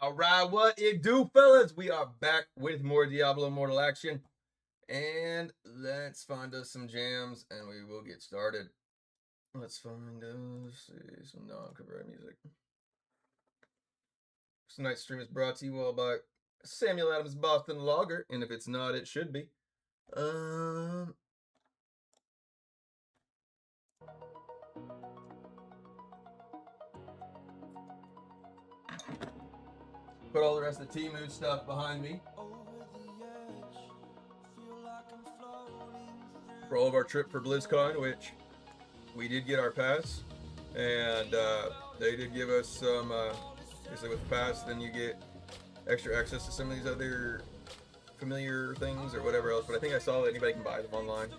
Alright, what it do, fellas? We are back with more Diablo Immortal action. And let's find us some jams and we will get started. Let's find us some non-copyright music. Tonight's stream is brought to you all by Samuel Adams Boston Lager, and if it's not, it should be. Put all the rest of the T-Mood stuff behind me. For all of our trip for BlizzCon, which we did get our pass, and they did give us some, obviously with the pass, then you get extra access to some of these other familiar things or whatever else, but I think I saw that anybody can buy them online.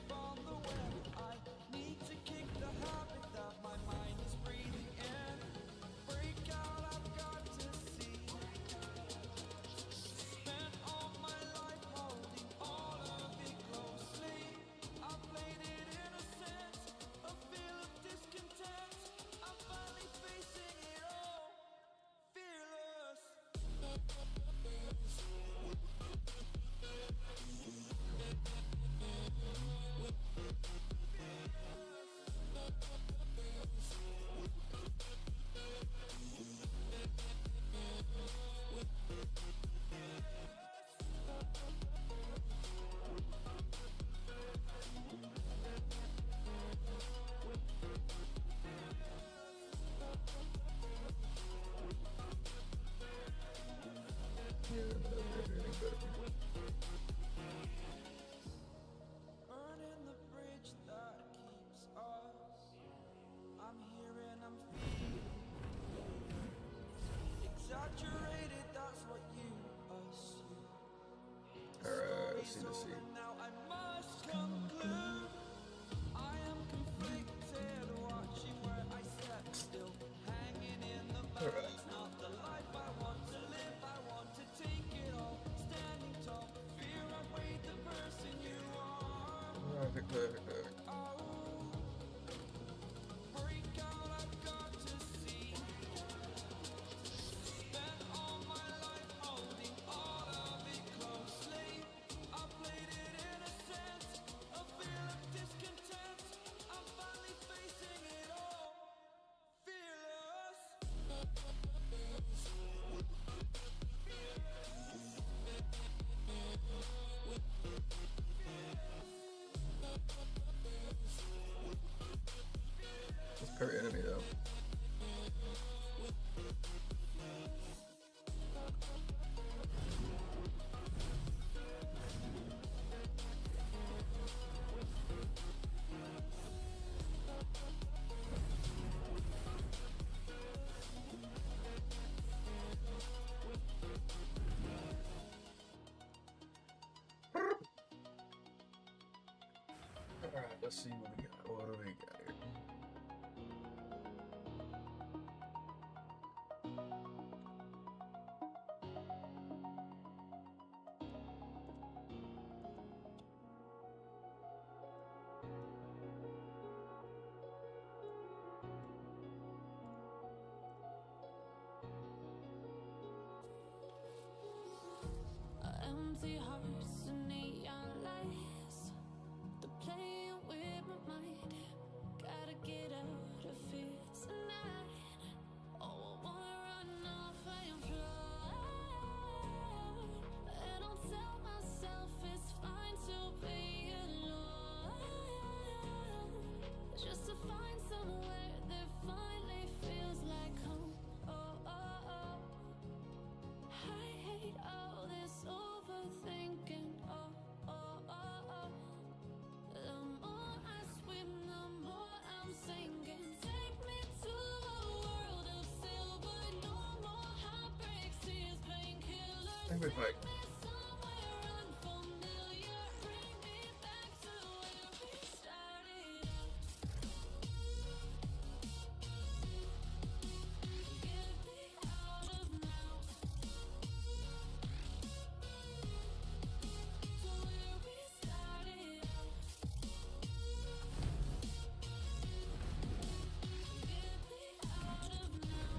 Her enemy though. All right, let's see what we got. What do we got here? Empty hearts and neon lights. They're playing with my mind. Gotta get out of here tonight. Oh, I wanna run off and fly. And I'll tell myself it's fine to be alone. Just to find somewhere that finally feels like home. Oh, oh, oh. I hate all this overthinking. Oh, oh, oh, oh. The more I swim, the more I'm sinking. Take me to a world of silver. No more heartbreaks, tears, painkillers. I think we fight. Take me somewhere unfamiliar. Bring me back to where we started out. Get me out of now. To where we started out. Get me out of now.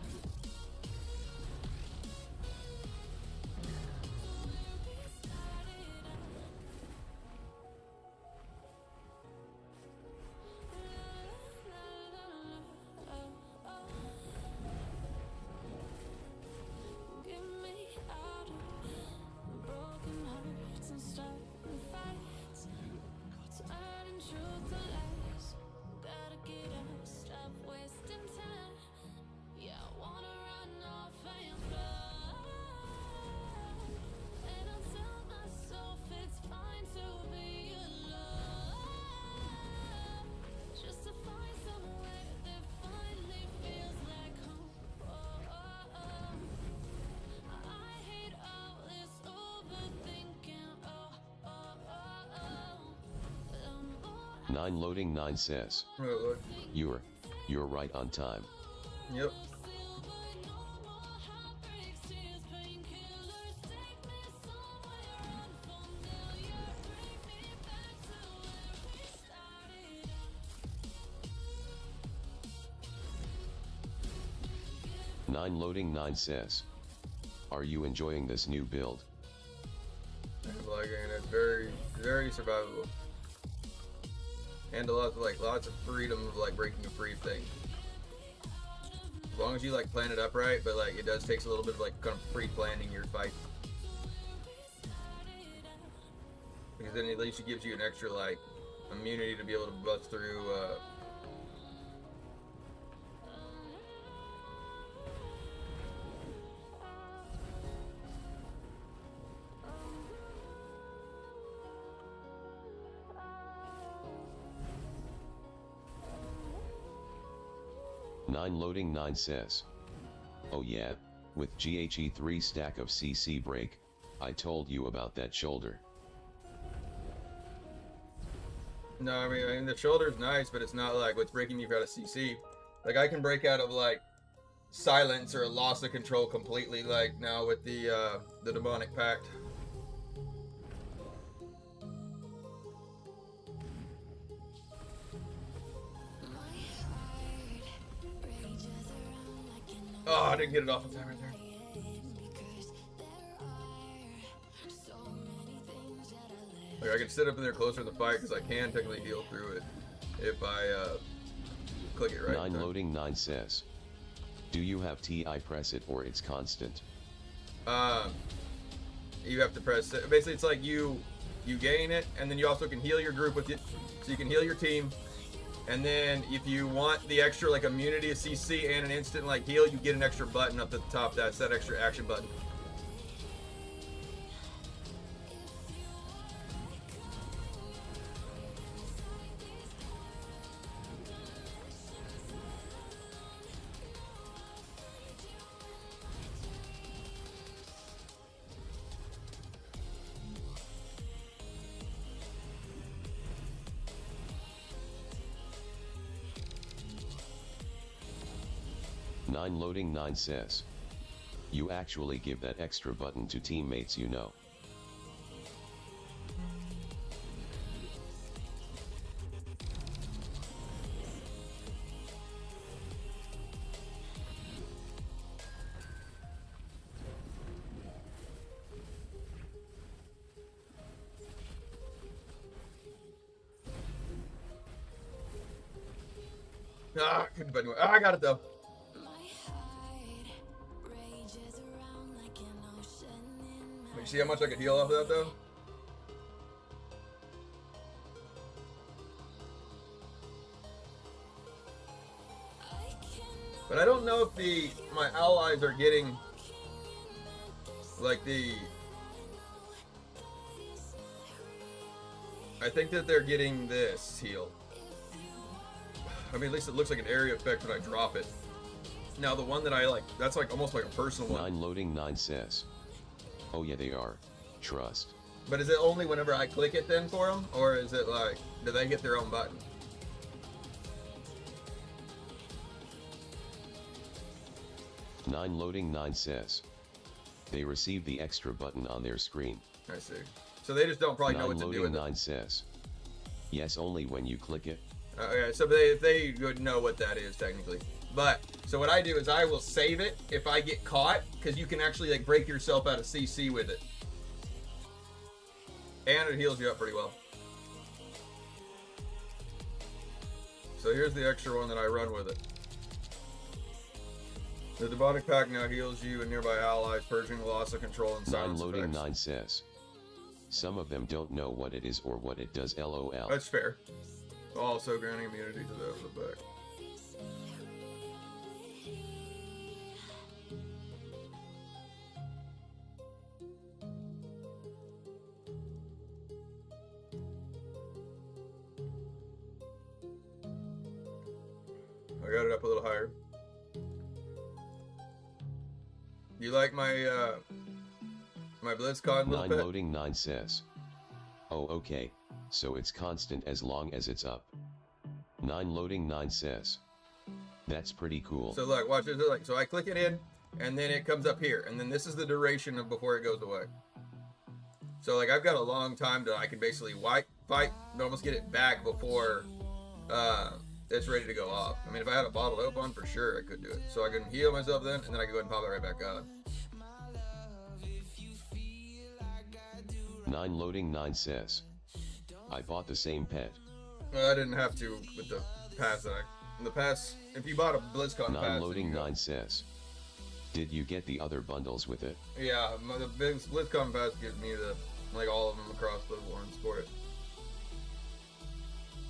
9 loading 9 says. Oh, Lord. You're right on time. Yep. Nine loading 9 says. Are you enjoying this new build? I'm liking it. It's very, very survivable. And lots of freedom of like breaking a free thing. As long as you like plan it up right, but like it does takes a little bit of like kind of pre-planning your fight. Because then at least it gives you an extra like immunity to be able to bust through 9 loading 9 says. Oh yeah, with GHE 3 stack of CC break, I told you about that shoulder. No, I mean the shoulder's nice, but it's not like what's breaking you out of CC. Like I can break out of like silence or loss of control completely, like now with the demonic pact. Oh, I didn't get it off in time right there. Like I can sit up in there closer to the fight because I can technically heal through it if I click it right. 9 loading 9 says. Do you have TI press it or it's constant? You have to press it. Basically, it's like you gain it, and then you also can heal your group with it, so you can heal your team. And then if you want the extra like immunity of CC and an instant like heal, you get an extra button up at the top. That's that extra action button. Nine loading 9 says. You actually give that extra button to teammates you know. Ah, couldn't find it. Ah, I got it though. You see how much I could heal off of that though? But I don't know if my allies are getting like I think that they're getting this heal. I mean, at least it looks like an area effect when I drop it. Now the one that I like, that's like almost like a personal one. 9 loading 9 says. Oh yeah, they are. Trust. But is it only whenever I click it then for them? Or is it like, do they get their own button? Nine loading 9 says. They receive the extra button on their screen. I see. So they just don't probably know what to do with it. 9 says. Yes, only when you click it. Okay, so they would know what that is technically. But, so what I do is I will save it if I get caught, because you can actually like break yourself out of CC with it. And it heals you up pretty well. So here's the extra one that I run with it. The demonic pack now heals you and nearby allies, purging the loss of control and silence 9 loading effects. 9 says. Some of them don't know what it is or what it does, lol. That's fair. Also granting immunity to those in the back. I got it up a little higher. You like my my BlizzCon little 9 pet? loading 9 says. Oh okay, so it's constant as long as it's up. 9 loading 9 says. That's pretty cool. So look, watch this. Like, so I click it in, and then it comes up here, and then this is the duration of before it goes away. So like I've got a long time to I can basically fight, but almost get it back before it's ready to go off. I mean, if I had a bottle open, for sure I could do it. So I can heal myself then, and then I can go ahead and pop it right back on. 9 loading 9 says. I bought the same pet. Well, I didn't have to with the pass that in the pass. If you bought a BlizzCon 9 pass, loading 9 says. Did you get the other bundles with it? Yeah, the big BlizzCon pass gives me the all of them across the ones for it.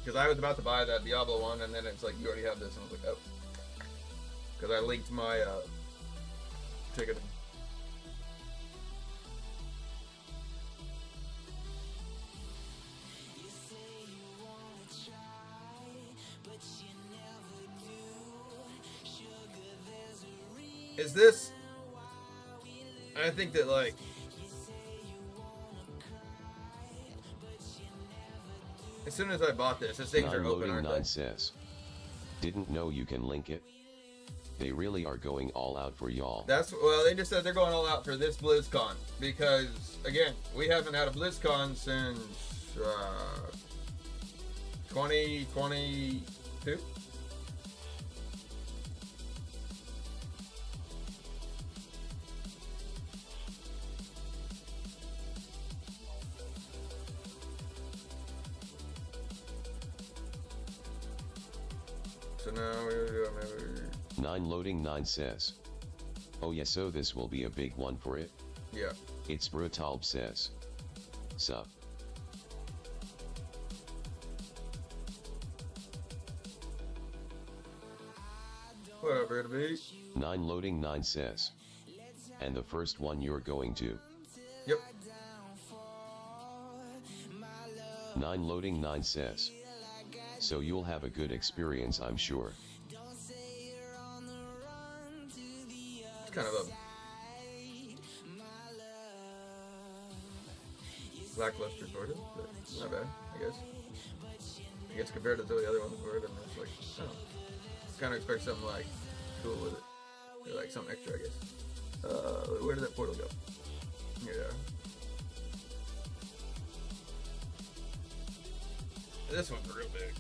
Because I was about to buy that Diablo one, and then it's like you already have this, and I was like, oh, because I linked my ticket. Is this? I think that like. As soon as I bought this things are open, aren't 9 they? says. Didn't know you can link it. They really are going all out for y'all. That's, well, they just said they're going all out for this BlizzCon. Because, again, we haven't had a BlizzCon since 2022? So now we're gonna do maybe. 9 loading 9 says. Oh yeah, so this will be a big one for it. Yeah. It's Brutalb says. Sup. What up, Red Beat? 9 loading 9 says. And the first one you're going to. Yep. 9 loading 9 says. So you'll have a good experience, I'm sure. It's kind of a lackluster sort of, but not bad, I guess. I guess compared to the other ones for it, and it's like, I don't know. Kind of expect something like cool with it, or like something extra, I guess. Where did that portal go? Yeah. This one's real big.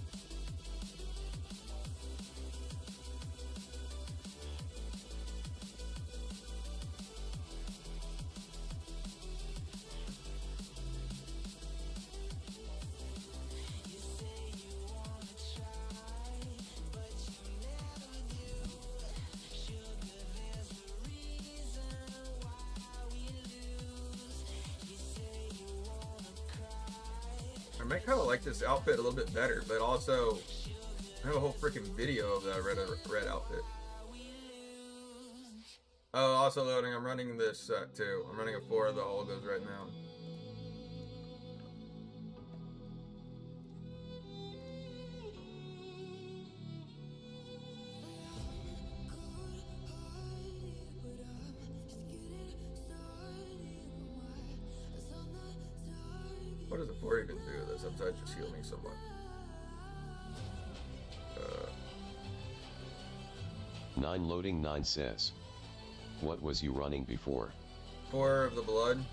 I might kind of like this outfit a little bit better, but also I have a whole freaking video of that red outfit. Oh, also loading. I'm running this set too. I'm running a 4 of the Olgas right now. What does a 4 even do with this? Besides just heal me somewhat. 9 loading 9 says. What was you running before? 4 of the blood.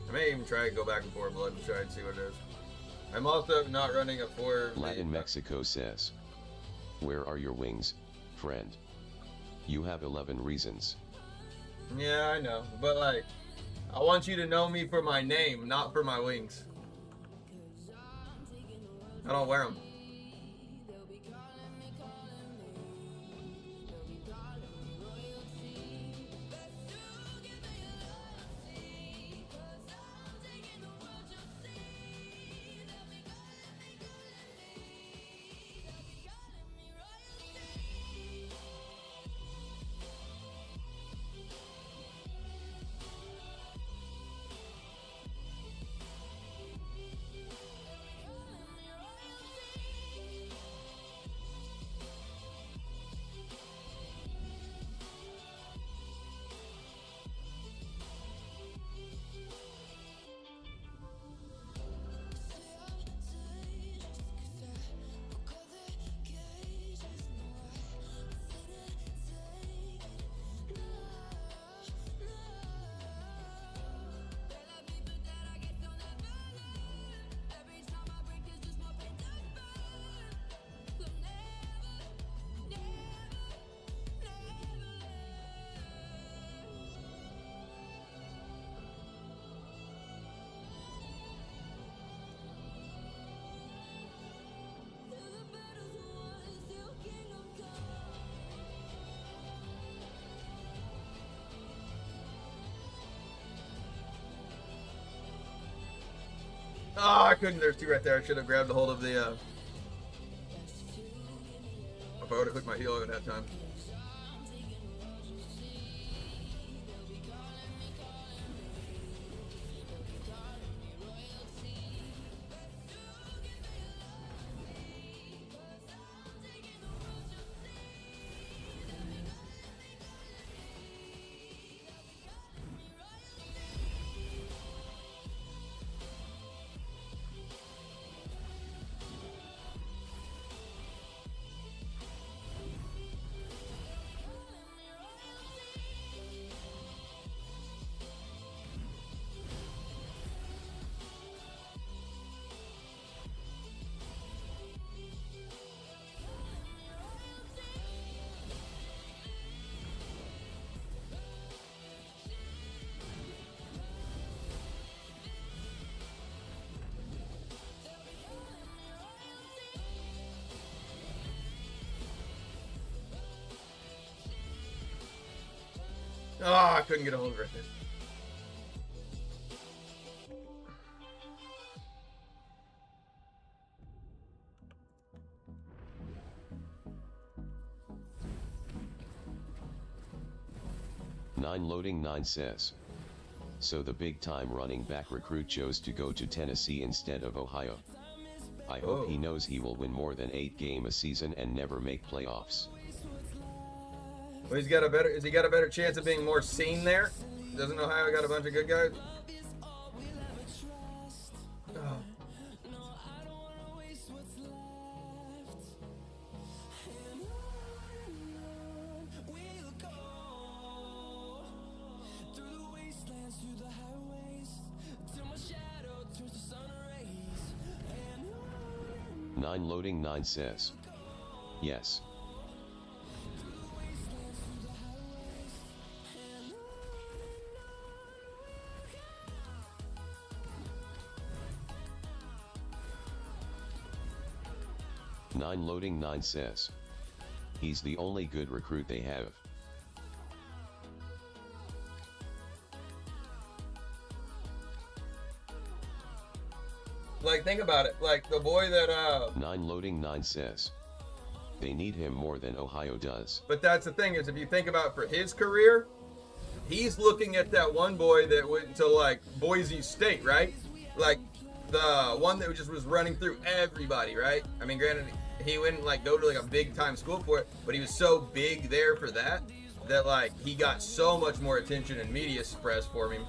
I may even try to go back and 4 blood and try and see what it is. I'm also not running a 4. Latin Mexico says. Where are your wings, friend? You have 11 reasons. Yeah, I know, but like, I want you to know me for my name, not for my wings. I don't wear them. Oh, I couldn't. There's two right there. I should have grabbed a hold of the. If I would have clicked my heel at that time. Oh, I couldn't get a hold of it right there. Nine loading 9 says. So the big time running back recruit chose to go to Tennessee instead of Ohio. I hope he knows he will win more than 8 games a season and never make playoffs. Well, he's got a better. Has he got a better chance of being more seen there? Doesn't Ohio got a bunch of good guys? Oh. Nine loading 9 says. Yes. Nine loading 9 says. He's the only good recruit they have. Like, think about it. Like, the boy that, Nine loading 9 says. They need him more than Ohio does. But that's the thing, is if you think about for his career, he's looking at that one boy that went to, like, Boise State, right? Like, the one that just was running through everybody, right? I mean, granted, he wouldn't, like, go to, like, a big-time school for it, but he was so big there for that, that, like, he got so much more attention and media press for him.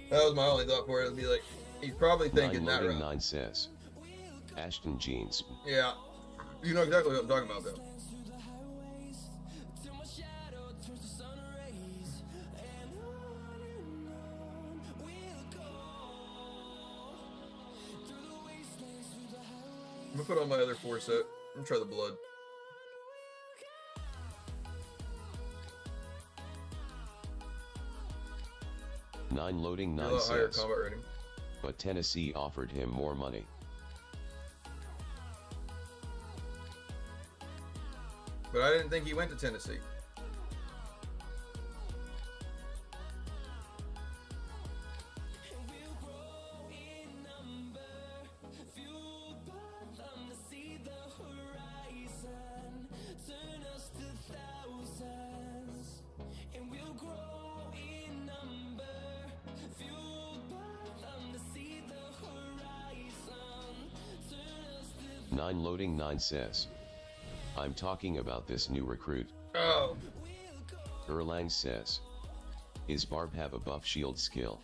That was my only thought for it. It'd be like, he's probably thinking Nine that loading route. 9 says. Ashton Jeans. Yeah. You know exactly what I'm talking about, though. I'm gonna put on my other 4 set. I'm gonna try the blood. Nine loading A 9 lot higher says. combat rating. But Tennessee offered him more money. But I didn't think he went to Tennessee. Nine loading 9 says. I'm talking about this new recruit. Oh. Erlang says. Is Barb have a buff shield skill?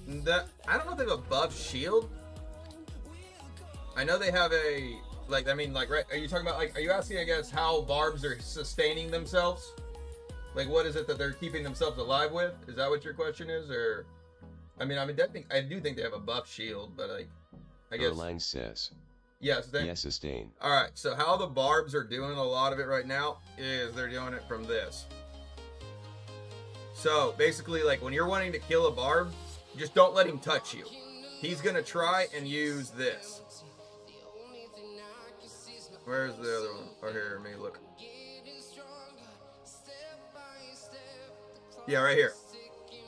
That, I don't know if they have a buff shield. I know they have a, like, I mean, like, right, are you talking about, like, are you asking, I guess, how barbs are sustaining themselves? Like, what is it that they're keeping themselves alive with? Is that what your question is, or? I mean, definitely, I do think they have a buff shield, but, like, I guess. Erlang says. Yes. Yes, sustain. All right, so how the barbs are doing a lot of it right now is they're doing it from this. So basically, like, when you're wanting to kill a barb, just don't let him touch you. He's gonna try and use this. Where's the other one? Oh, here, let me look. Yeah, right here.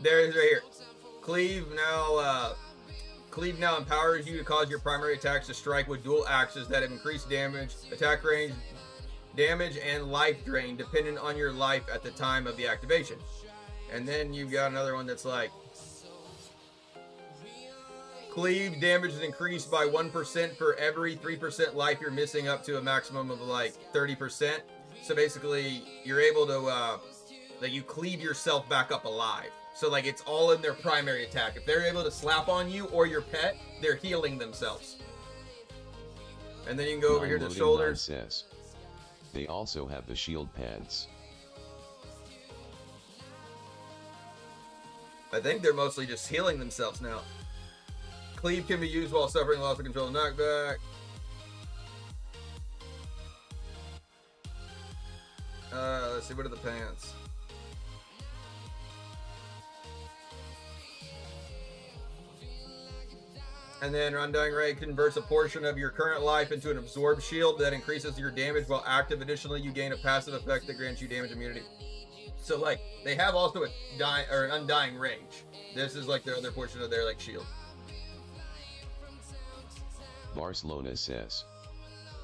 There it is right here. Cleave now empowers you to cause your primary attacks to strike with dual axes that have increased damage, attack range, damage, and life drain depending on your life at the time of the activation. And then you've got another one that's like, Cleave damage is increased by 1% for every 3% life you're missing, up to a maximum of like 30%. So basically, you're able to, you cleave yourself back up alive. So like it's all in their primary attack. If they're able to slap on you or your pet, they're healing themselves. And then you can go over here to the shoulders. Says, they also have the shield pants. I think they're mostly just healing themselves now. Cleave can be used while suffering loss of control and knockback. Let's see, what are the pants? And then Undying Ray converts a portion of your current life into an absorbed shield that increases your damage while active. Additionally, you gain a passive effect that grants you damage immunity. So like, they have also an Undying Rage. This is like their other portion of their like shield. Barcelona says,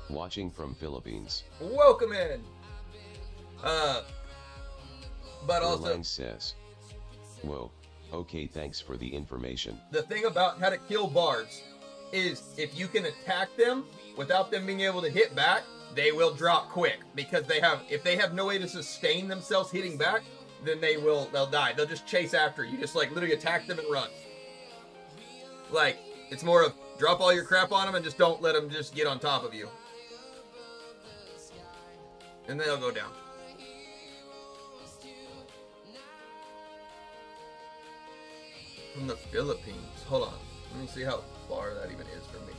watching from Philippines. Welcome in. But also Erlang says, whoa, okay, thanks for the information. The thing about how to kill bards is if you can attack them without them being able to hit back, they will drop quick, because if they have no way to sustain themselves hitting back, then they'll die. They'll just chase after you. Just like literally attack them and run. Like, it's more of drop all your crap on them and just don't let them just get on top of you. And they'll go down. From the Philippines. Hold on. Let me see how far that even is from me.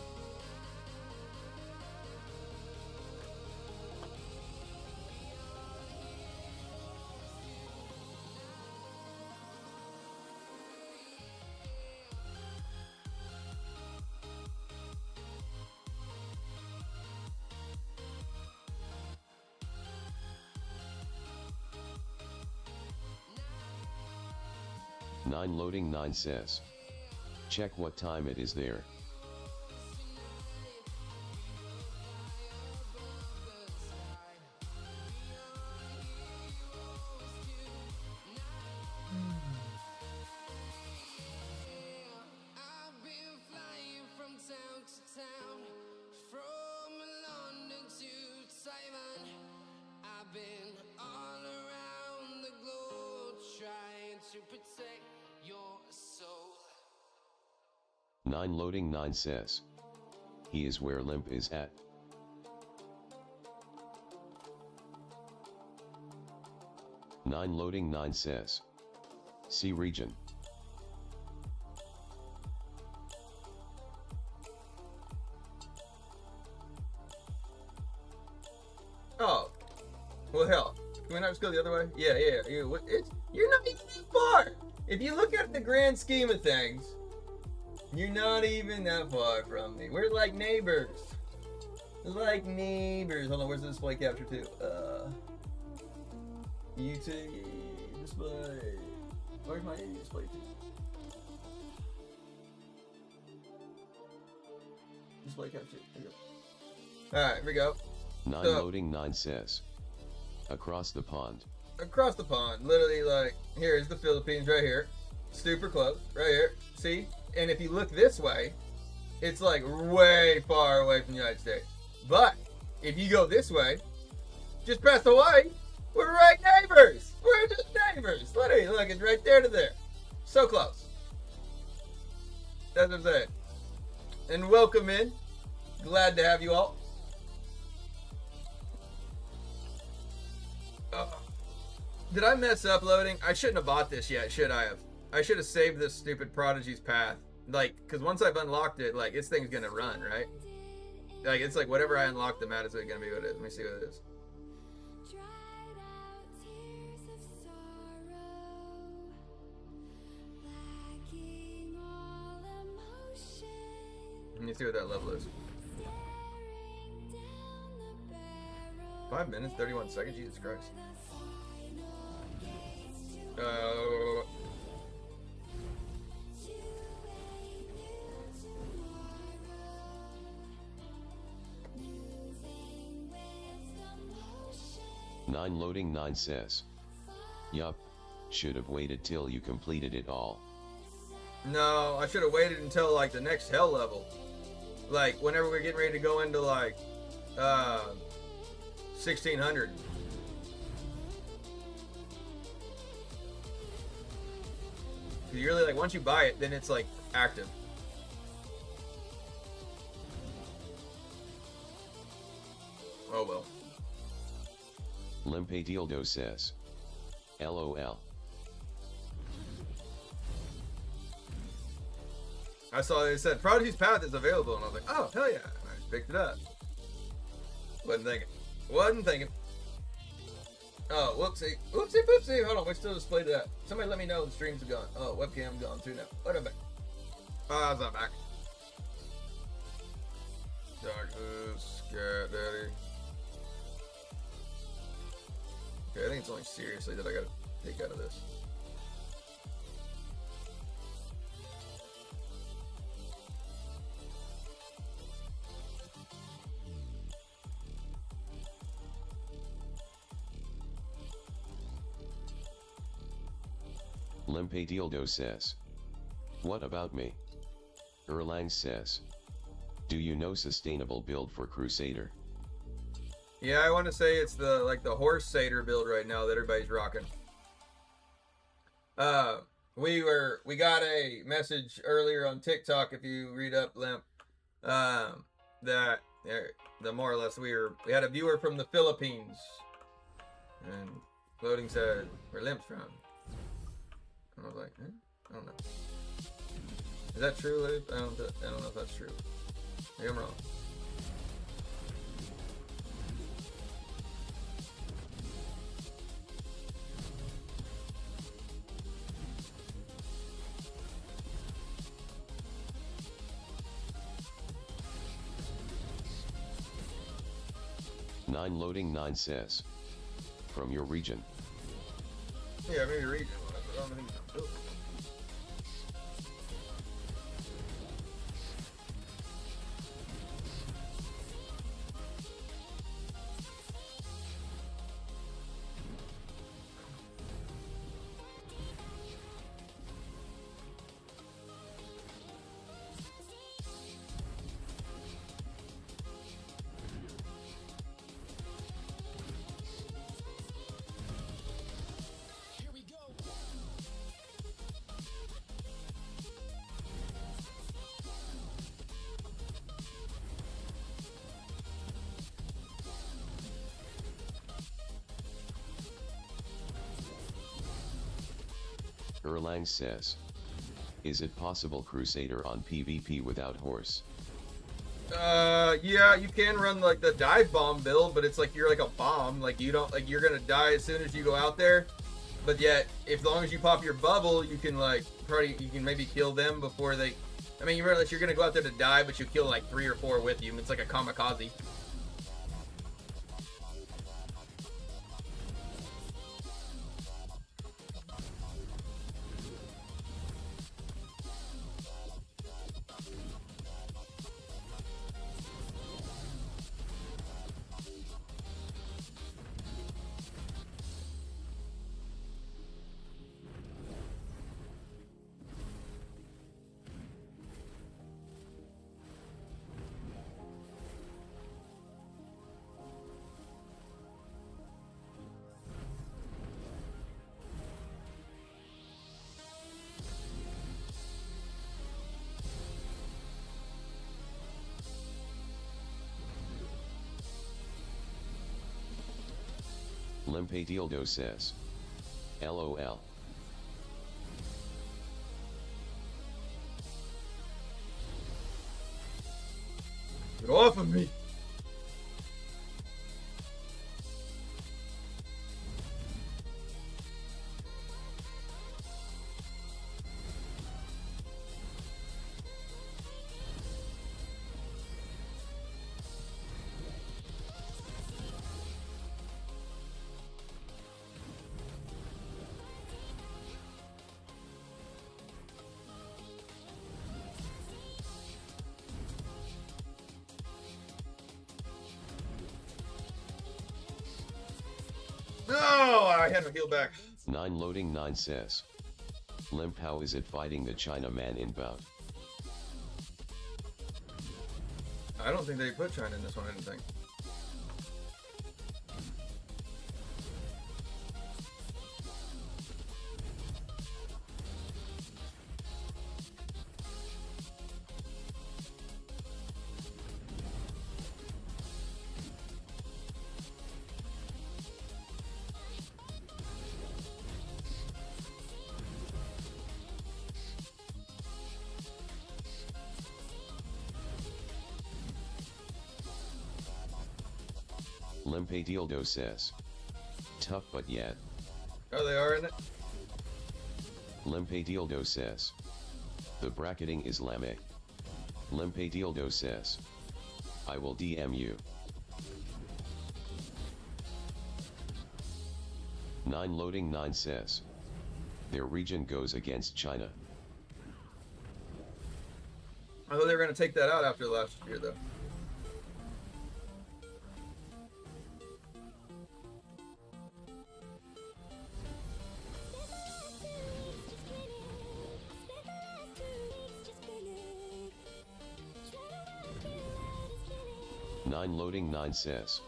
Loading 9 says, check what time it is there. Loading 9 says, he is where Limp is at. Loading 9 says, C region. Oh, well hell, can we not just go the other way? Yeah. You're not even that far. If you look at the grand scheme of things, you're not even that far from me. We're like neighbors. Like neighbors. Hold on, where's the display capture to? YouTube display. Where's my display to? Display capture. There you go. Alright, here we go. Loading 9 says, across the pond. Across the pond. Literally, like, here's the Philippines right here. Super close. Right here. See? And if you look this way, it's like way far away from the United States. But if you go this way, just past Hawaii, we're right neighbors. We're just neighbors. Literally, look, it's right there to there. So close. That's what I'm saying. And welcome in. Glad to have you all. Did I mess up loading? I shouldn't have bought this yet, should I have? I should have saved this stupid Prodigy's path. Like, because once I've unlocked it, like, this thing's gonna run, right? Like, it's like whatever I unlock the map is gonna be what it is. Let me see what it is. Let me see what that level is. 5 minutes, 31 seconds, Jesus Christ. 9 loading 9 says. Yup, should have waited till you completed it all. No, I should have waited until like the next hell level. Like whenever we're getting ready to go into like 1600. You really like once you buy it, then it's like active. Oh well. Limpe Dildo says. LOL. I saw it said Prodigy's Path is available, and I was like, oh hell yeah! I just picked it up. Wasn't thinking. Oh, whoopsie, whoopsie, poopsie. Hold on, we still displayed that. Somebody let me know the streams are gone. Oh, webcam gone too now. What am I back? Oh, it's not back. Dark Ooze, Scat Daddy. Okay, I think it's only seriously that I gotta take out of this. Limpe Dildo says. What about me? Erlang says. Do you know sustainable build for Crusader? Yeah, I want to say it's the the horse satyr build right now that everybody's rocking. We got a message earlier on TikTok, if you read up Limp, that the more or less we had a viewer from the Philippines, and loading said where Limp's from. And I was like, I don't know. Is that true, Liv? I don't know if that's true. Maybe I'm wrong. Nine loading 9 says. From your region. Yeah, maybe region. I don't think it's built. Erlang says. Is it possible Crusader on PvP without horse? Yeah, you can run like the dive bomb build, but it's like you're like a bomb. Like you don't you're gonna die as soon as you go out there. But yet, as long as you pop your bubble, you can you can maybe kill them before they. I mean, you realize you're gonna go out there to die, but you kill like 3 or 4 with you. It's like a kamikaze. Limpe Dildo says. LOL. Get off of me! I had no heal back. 9 loading 9 says. Limp, how is it fighting the Chinaman in bout? I don't think they put China in this one, I didn't think. Limpe Dildo says. Tough but yet. Oh, they are in it? Limpe Dildo says. The bracketing is Lamek. Limpe Dildo says. I will DM you. 9 loading 9 says. Their region goes against China. I thought they were going to take that out after last year, though. Nine loading 9 says.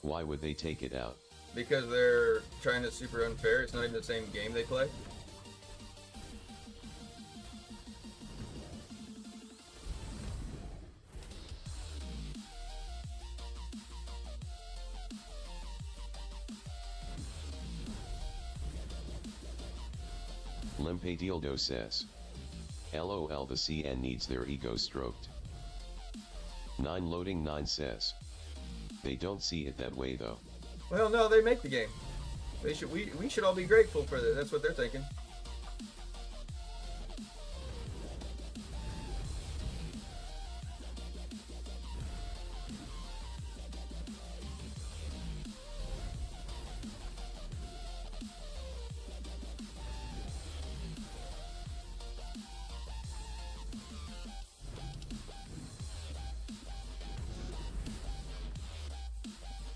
Why would they take it out? Because they're trying to super unfair. It's not even the same game they play. Limpe Dildo says. LOL, the CN needs their ego stroked. 9 loading 9 says. They don't see it that way though. Well, no, they make the game. They should. We should all be grateful for that. That's what they're thinking.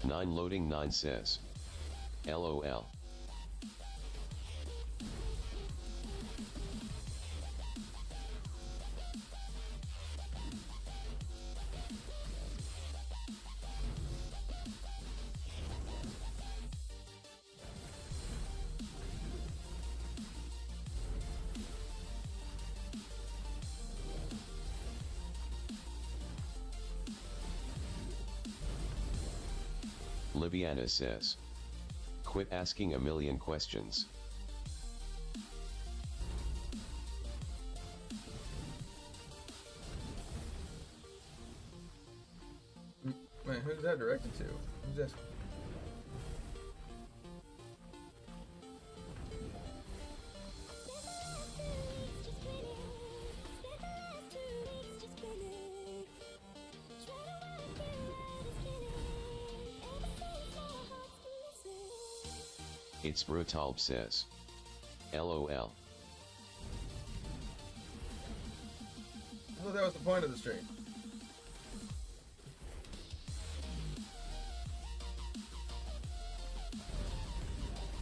Nine loading 9 says. LOL. Liviana says. Quit asking a million questions. Man, who's that directed to? Who's this? It's Brutalb says. LOL. I thought that was the point of the stream.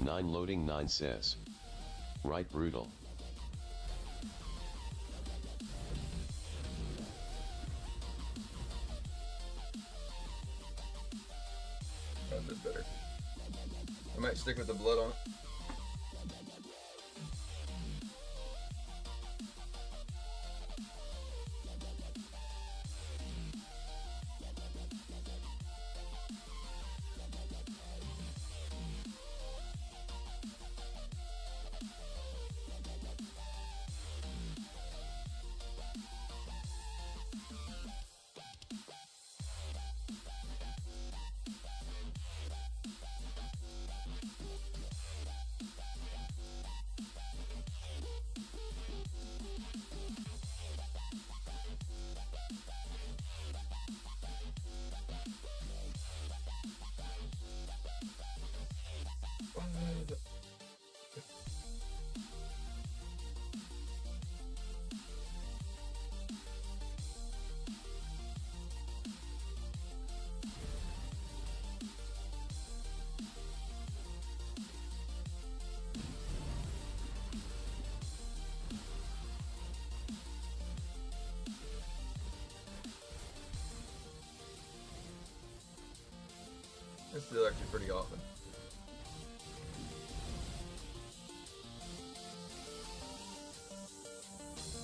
Nine loading 9 says. Right, brutal. That's a bit better. I might stick with the blood on it. this build actually pretty often.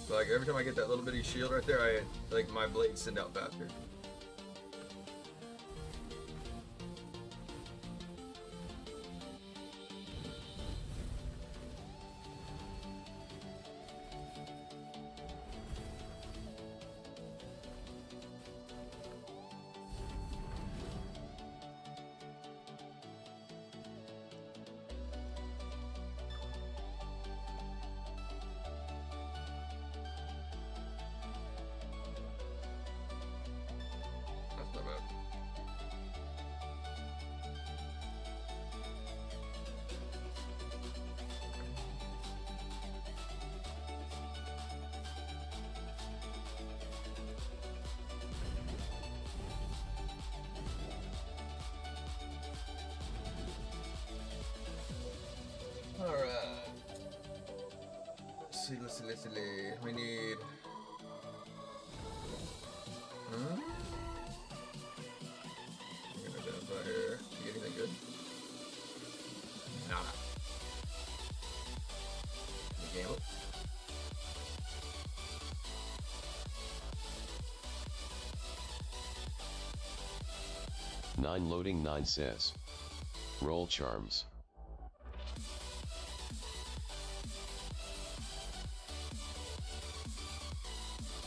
So, like every time I get that little bitty shield right there, like my blades send out faster. That's not bad. Alright. Let's see. We need... I'm gonna identify here. See anything good? Nada. Gamble. Nine loading 9 says. Roll charms.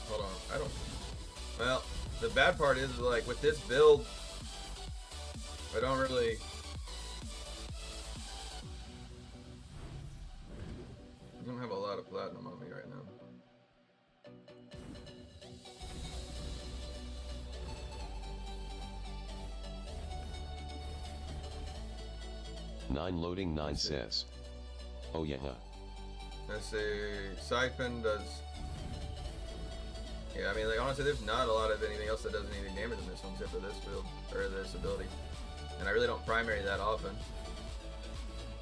Hold on, I don't... Well, the bad part is, like, with this build, I don't really... I don't have a lot of platinum on me right now. Nine loading 9 says. Oh yeah. Let's see, Siphon does... Yeah, I mean, like, honestly, there's not a lot of anything else that does anything damage in this one except for this build, or this ability. And I really don't primary that often.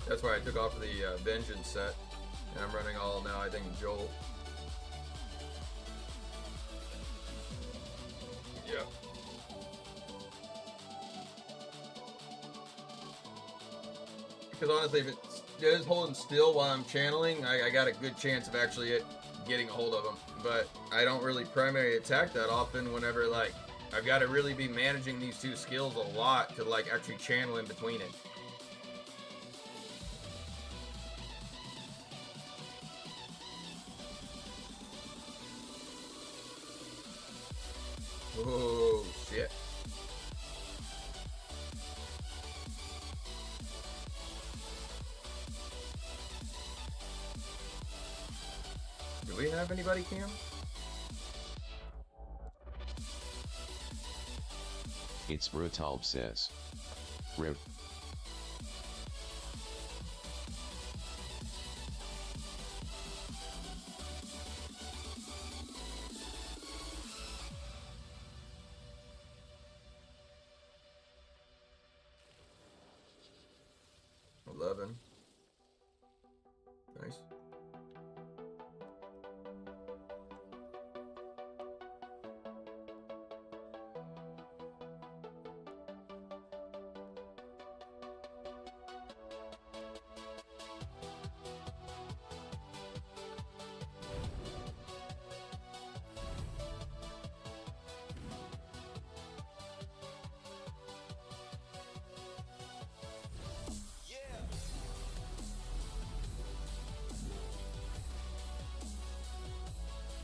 That's why I took off the Vengeance set, and I'm running all now, I think, Joel. Yeah. Because honestly, if it is holding still while I'm channeling, I got a good chance of actually getting a hold of them. But I don't really primary attack that often whenever, like, I've got to really be managing these two skills a lot to, like, actually channel in between it. Oh, shit. Do we have anybody, Cam? It's Brutalb says. Rip. Nice.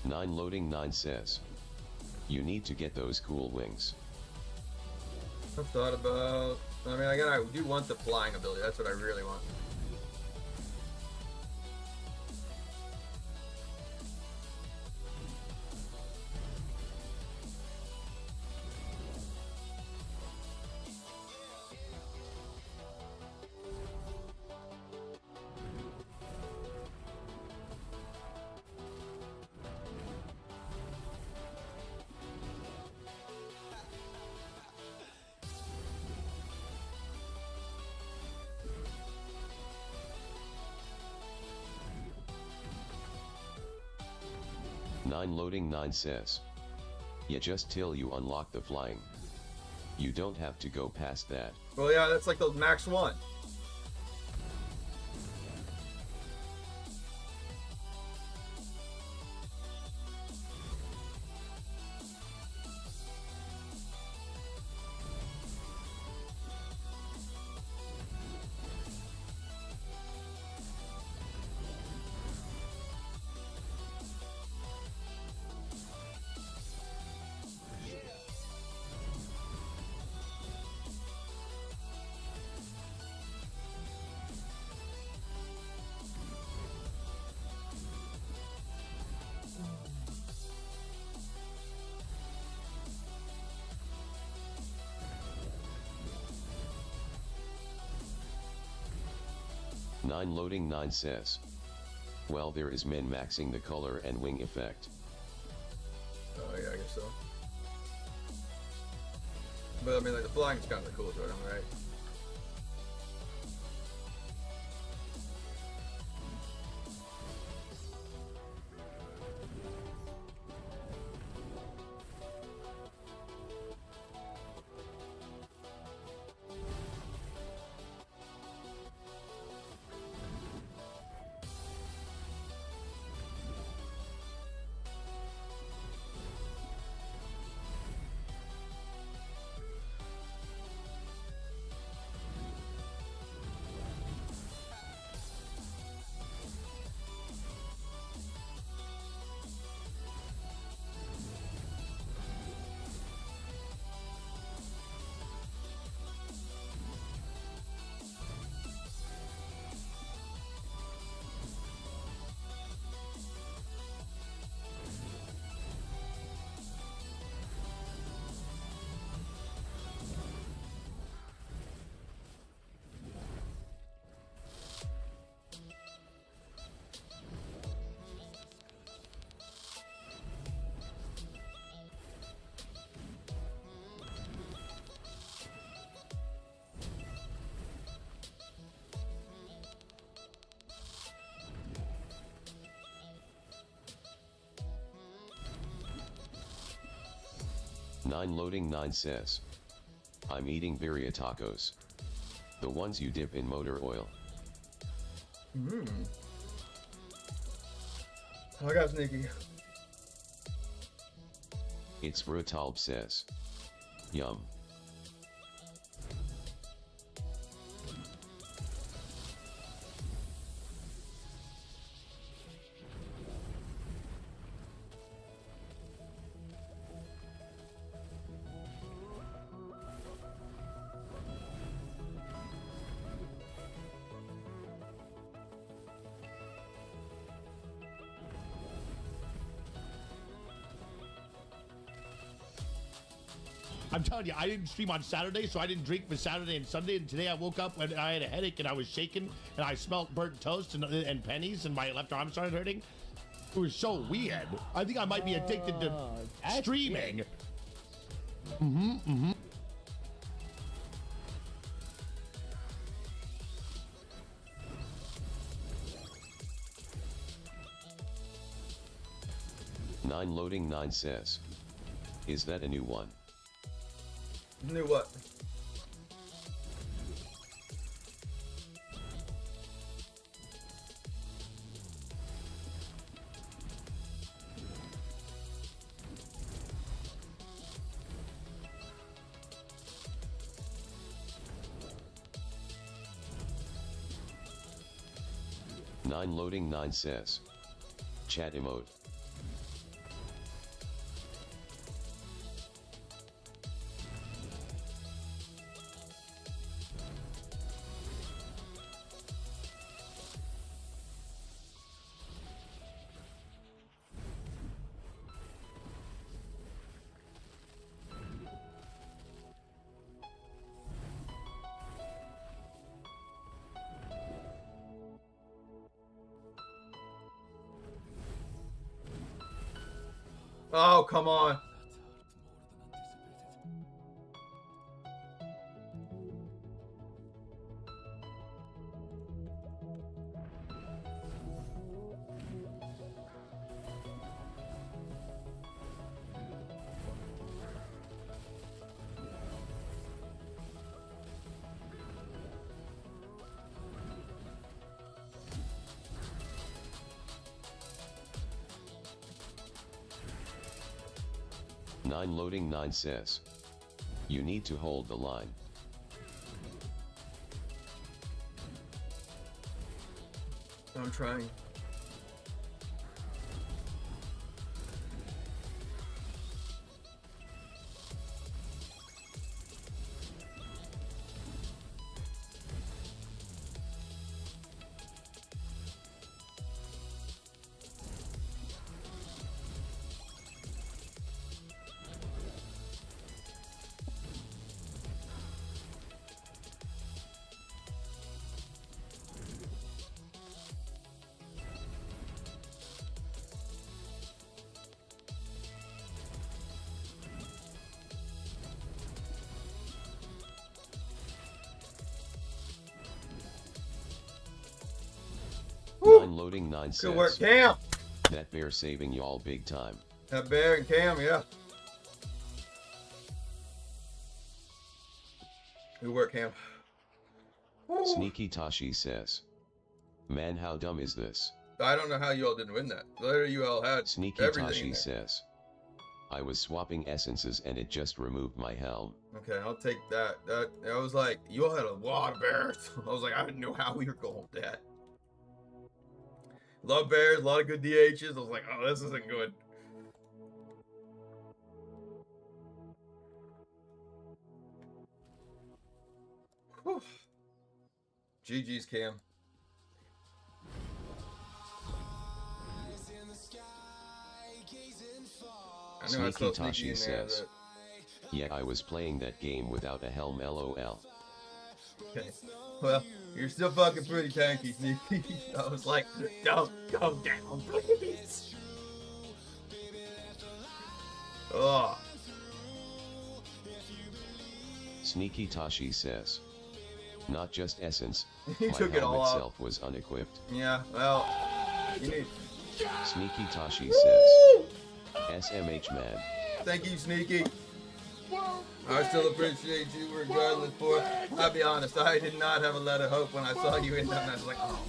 Nine loading 9 says. You need to get those cool wings. I've thought about... I mean, I do want the flying ability. That's what I really want. Nine loading 9 says. Yeah, just till you unlock the flying. You don't have to go past that. Well, yeah, that's like the max one. Nine loading 9 says. Well, there is min-maxing the color and wing effect. Oh yeah, I guess so. But I mean, like the flying is kind of cool, right? Nine loading 9 says. I'm eating birria tacos. The ones you dip in motor oil. I got sneaky. It's Brutalb says. Yum. I'm telling you, I didn't stream on Saturday, so I didn't drink for Saturday and Sunday. And today I woke up and I had a headache and I was shaking and I smelled burnt toast and pennies and my left arm started hurting. It was so weird. I think I might be addicted to streaming. Nine loading 9 says. Is that a new one? New what? Nine loading 9 says. Chat emote. Oh, come on. 9 loading 9 says. You need to hold the line. I'm trying. Woo! 9 loading 9 Good work, says. Cam. That bear saving y'all big time. That bear and Cam, yeah. Good work, Cam. Woo. Sneaky Tashi says. Man, how dumb is this? I don't know how you all didn't win that. Literally, you all had Sneaky everything in Tashi there. says. I was swapping essences and it just removed my helm. Okay, I'll take that. I was like, you all had a lot of bears. I was like, I didn't know how we were going with that. Love bears, a lot of good DHs. I was like, oh, this isn't good. Whew. GG's, Cam. I knew I saw Sneaky Sneaky Tashi in there. says. Yeah, I was playing that game without a helm, lol. Okay. Well, you're still fucking pretty tanky, Sneaky. I was like, don't go down, please. Oh. Sneaky Tashi says. Not just essence, You my took it helm all out. itself was unequipped. Yeah, well, you need. Sneaky Tashi says. SMH man. Thank you, Sneaky. I still appreciate you regardless for. I'll be honest, I did not have a lot of hope when I saw you in that, and I was like, oh.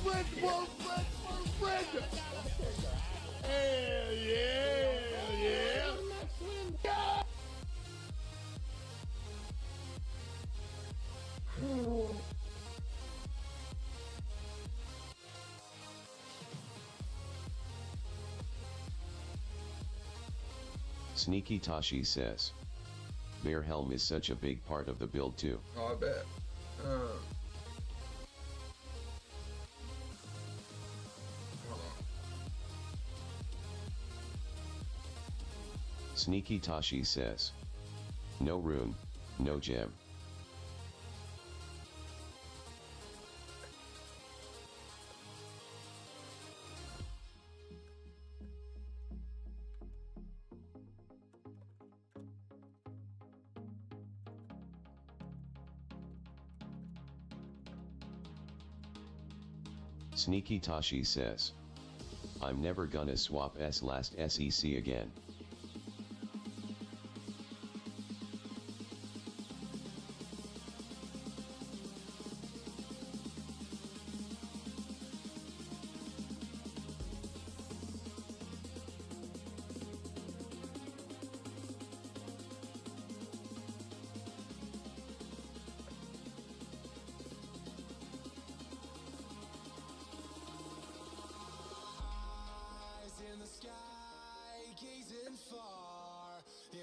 Sneaky Tashi says. Bear helm is such a big part of the build too. Oh, I bet. Hold on. Sneaky Tashi says. No rune, no gem. Sneaky Tashi says. I'm never gonna swap S last SEC again.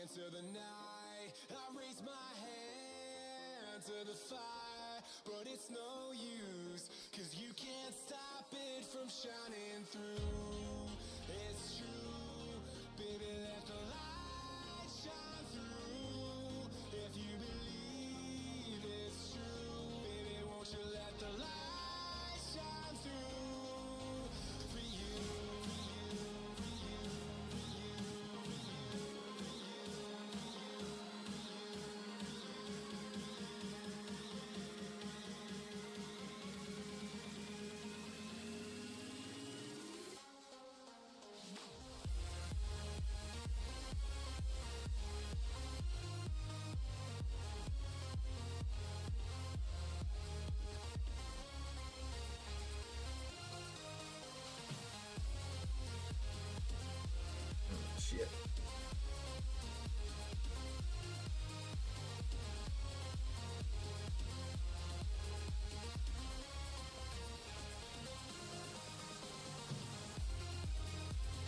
Into the night, I raise my hand to the fire, but it's no use, 'cause you can't stop it from shining through. It's true, baby, let the light shine through. If you believe it's true, baby, won't you let the light shine through for you, for you, for you, for you, for you.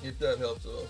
If that helps at all.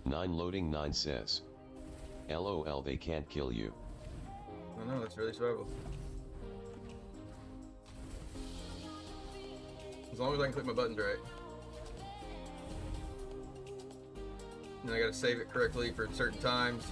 Nine loading 9 says. LOL, they can't kill you. I know, that's really survival. As long as I can click my buttons right. And I gotta save it correctly for certain times.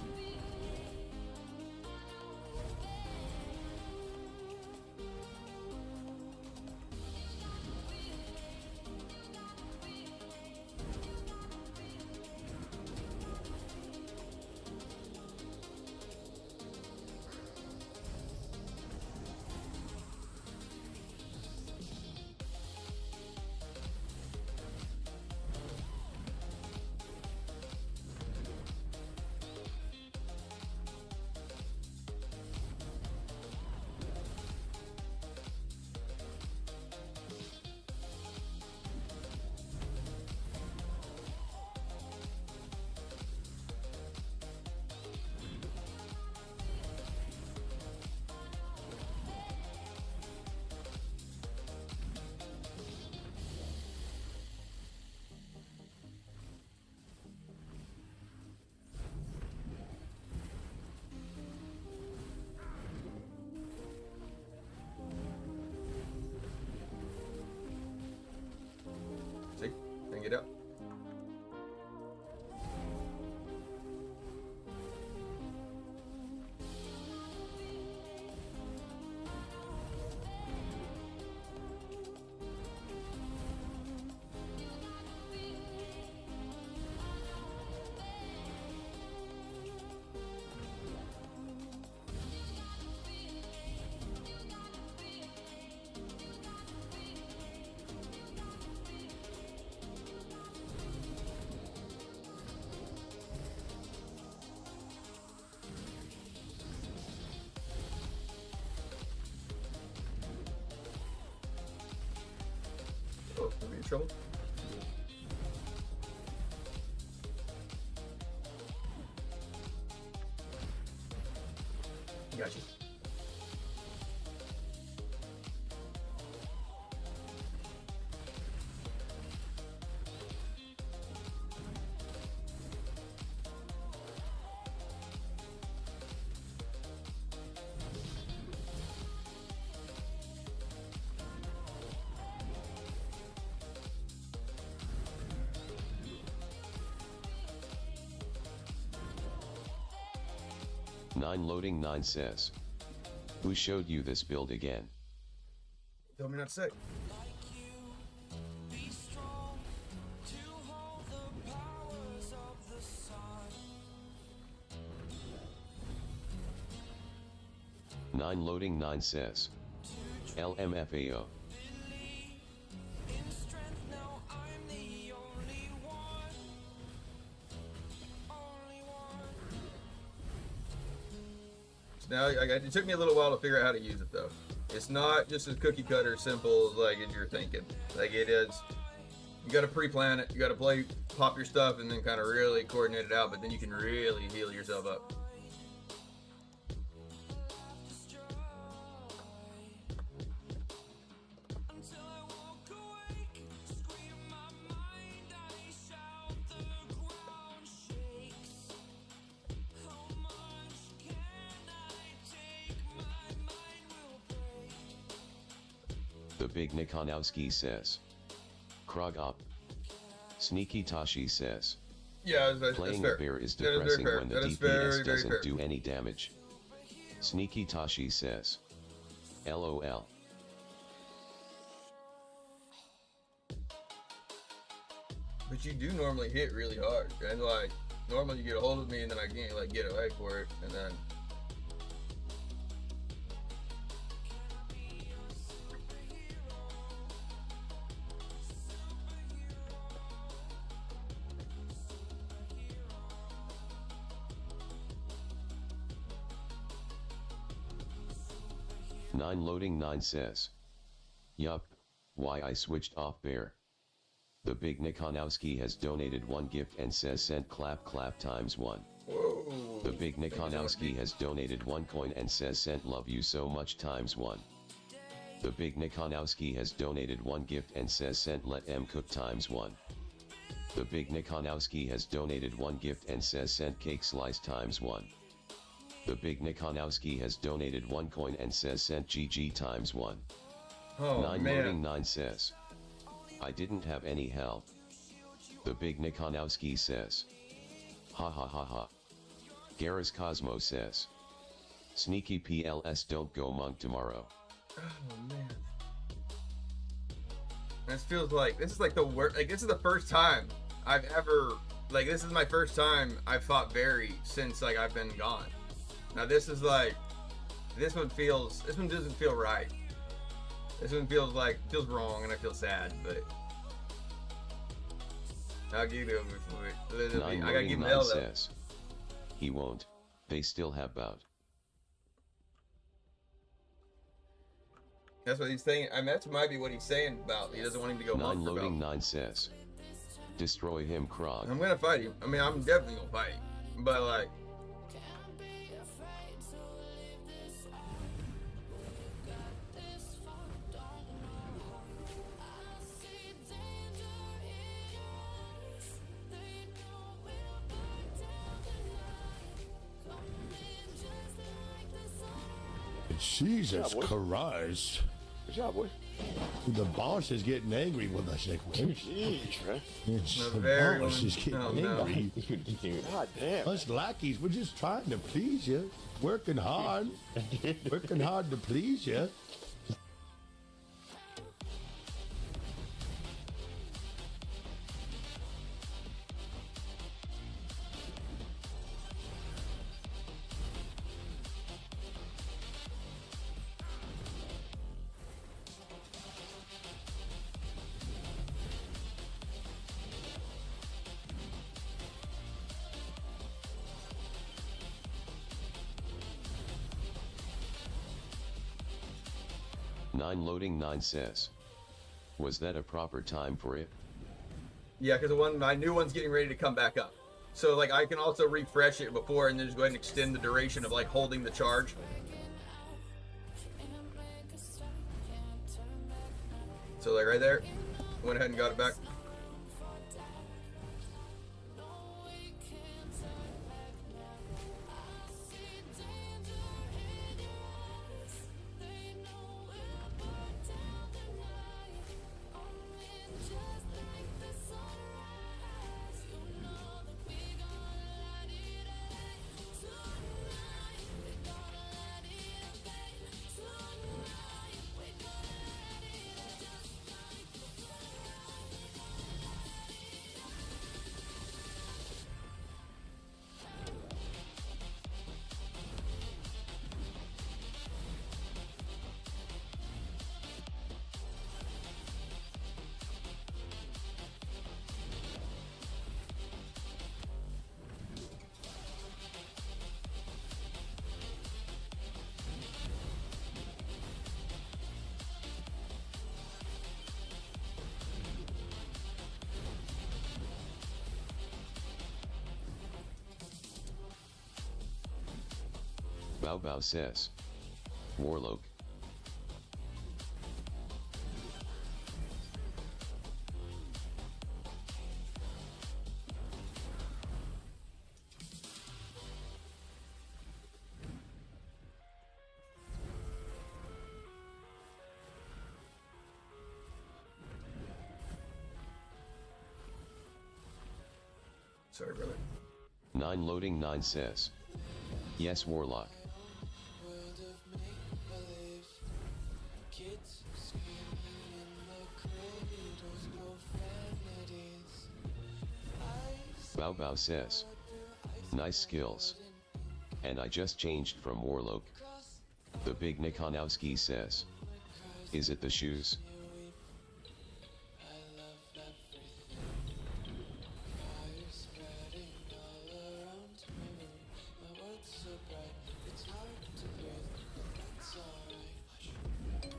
and get out. Oh, are we in trouble? Gotcha. Nine loading 9 says. Who showed you this build again? Tell me not to say. Be strong to hold the powers of the sun. 9 loading 9 says. LMFAO. In strength now I'm the only one. Only one. Now, it took me a little while to figure out how to use it though. It's not just as cookie cutter simple like as you're thinking. Like it is, you got to pre-plan it. You got to pop your stuff, and then kind of really coordinate it out. But then you can really heal yourself up. Until I walk awake, scream my mind, I shout, the ground shakes. How much can I take? My mind will break. The Big Nikonowski says. Krog up. Sneaky Tashi says. Yeah, that's Playing fair. a bear is That is very depressing fair. when the That is DPS very doesn't fair. do any damage. Sneaky Tashi says. LOL. But you do normally hit really hard, and like normally you get a hold of me, and then I can't like get a leg for it, and then. Nine loading 9 says. Yup, why I switched off bear. The Big Nikonowski has donated 1 gift and says sent clap clap times 1. Whoa. The Big Nikonowski has donated 1 coin and says sent love you so much times 1. The Big Nikonowski has donated 1 gift and says sent let M cook times 1. The Big Nikonowski has donated 1 gift and says sent cake slice times 1. The Big Nikonowski has donated 1 coin and says sent GG times 1. Oh 9 man. loading 9 says. I didn't have any help. The Big Nikonowski says. Ha ha ha ha. Garrus Cosmo says. Sneaky PLS don't go monk tomorrow. Oh man. This feels like this is like the worst. Like this is the first time I've ever this is my first time I've fought Barry since like I've been gone. Now this is like this one doesn't feel right. This one feels wrong, and I feel sad, but I'll give it over for it. I gotta give him nine hell though. says. He won't. They still have bout. That's what he's saying. I mean, that might be what he's saying about he doesn't want him to go 9 monk for loading belt. 9 says. Destroy him, Krog. I'm gonna fight him. I mean, I'm definitely gonna fight him, but like. Jesus Christ. Good job, boy. The boss is getting angry with us. Like, Jeez, man. the very boss is getting Oh, no. angry. God damn. Us lackeys, we're just trying to please you. Working hard. Working hard to please you. Nine loading 9 says. Was that a proper time for it? Yeah, because my new one's getting ready to come back up. So like I can also refresh it before and then just go ahead and extend the duration of like holding the charge. So like right there, went ahead and got it back. Bao Bao says. Warlock. Sorry, brother. 9 loading 9 says. Yes, Warlock. World of make-believe. Kids screaming in the cradles, profanities. Bao Bao says. Nice skills. And I just changed from Warlock. The big Nikonowski says. Is it the shoes? I love everything. Fire spreading all around me. My world's so bright, it's hard to breathe, but that's alright.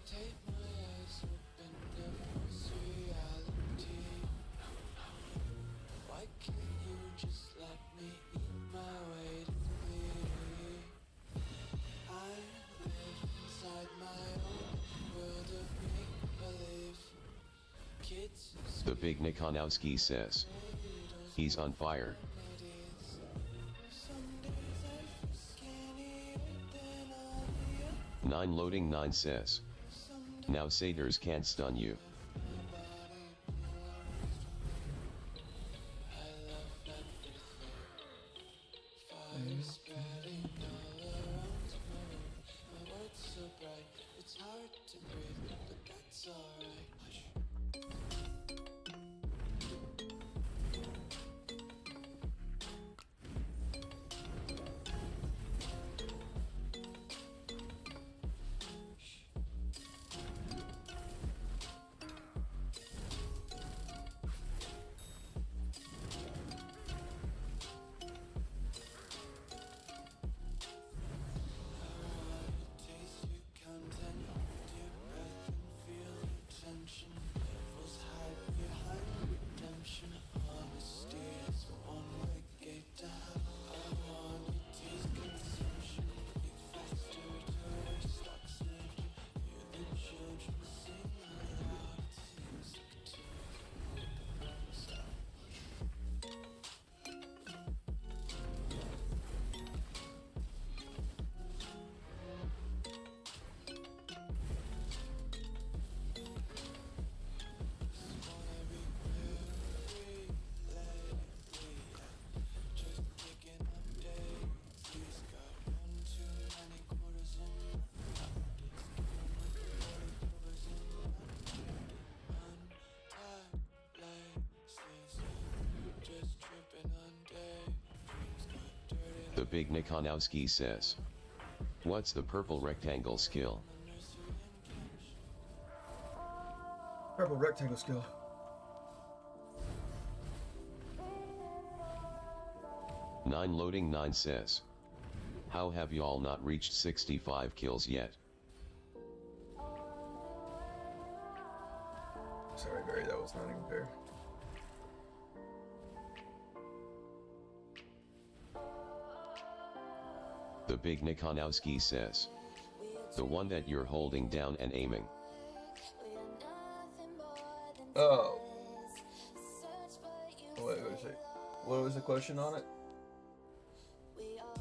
Take my eyes open to force reality. Why can't you just let me eat my way to bleeding? I live inside my own world of make-believe. Kids The big Nikonowski says. He's on fire. some days I feel skinnier than all the 9 loading 9 says. Now satyrs can't stun you. fire spreading all around me. My world's so bright, it's hard to breathe, but that's alright. The Big Nikonowski says. What's the purple rectangle skill? Purple rectangle skill. Nine loading 9 says. How have y'all not reached 65 kills yet? Sorry, Barry, that was not even fair. The Big Nikonowski says. The one that you're holding down and aiming. Oh. Wait a sec. What was the question on it?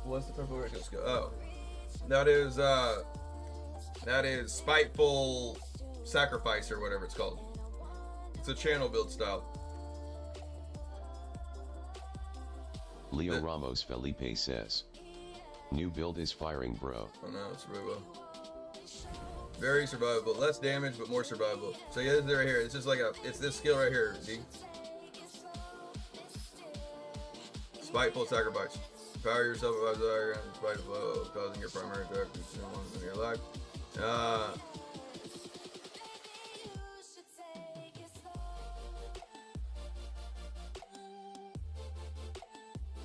What's the purple rectangle skill? Oh. That is Spiteful Sacrifice or whatever it's called. It's a channel build style. Leo Ramos Felipe says. New build is firing, bro. Oh no, it's really well. Very survivable. Less damage, but more survivable. So yeah, this is right here. It's just like it's this skill right here, see? Spiteful Sacrifice. Power yourself by desire and spiteful, causing your primary attack to consume one in your life.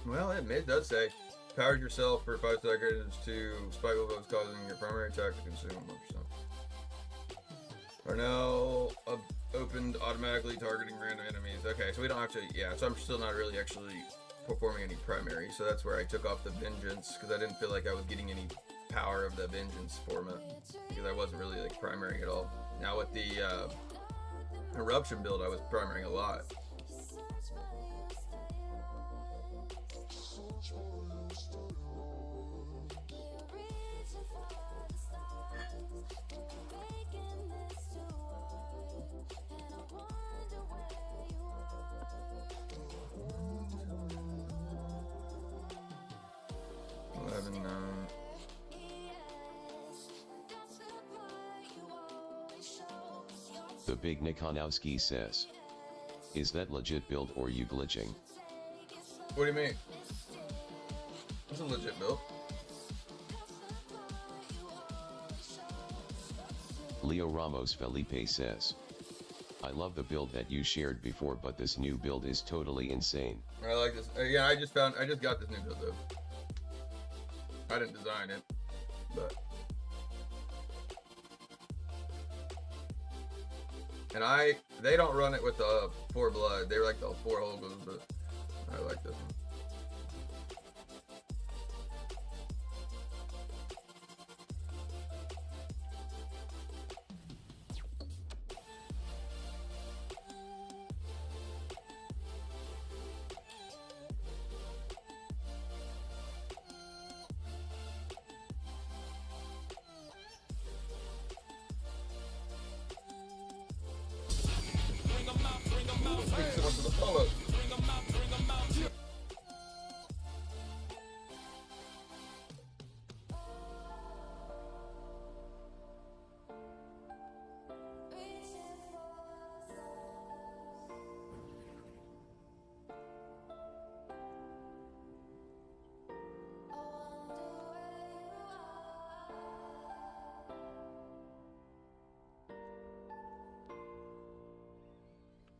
Well, it does say, powers yourself for 5 seconds to spiteful foes, causing your primary attack to consume 1%. Are now opened automatically targeting random enemies. Okay, so we don't have to, yeah, so I'm still not really actually performing any primary, so that's where I took off the Vengeance, because I didn't feel like I was getting any power of the Vengeance format, because I wasn't really like primarying at all. Now with the Eruption build, I was primarying a lot. The Big Nikonowski says. Is that legit build or you glitching? What do you mean? It's a legit build. Leo Ramos Felipe says. I love the build that you shared before, but this new build is totally insane. I like this. Yeah, I just got this new build though. I didn't design it, but. And they don't run it with the 4 blood. They like the 4 Holgos, but I like this one. Thank you so much for the follow.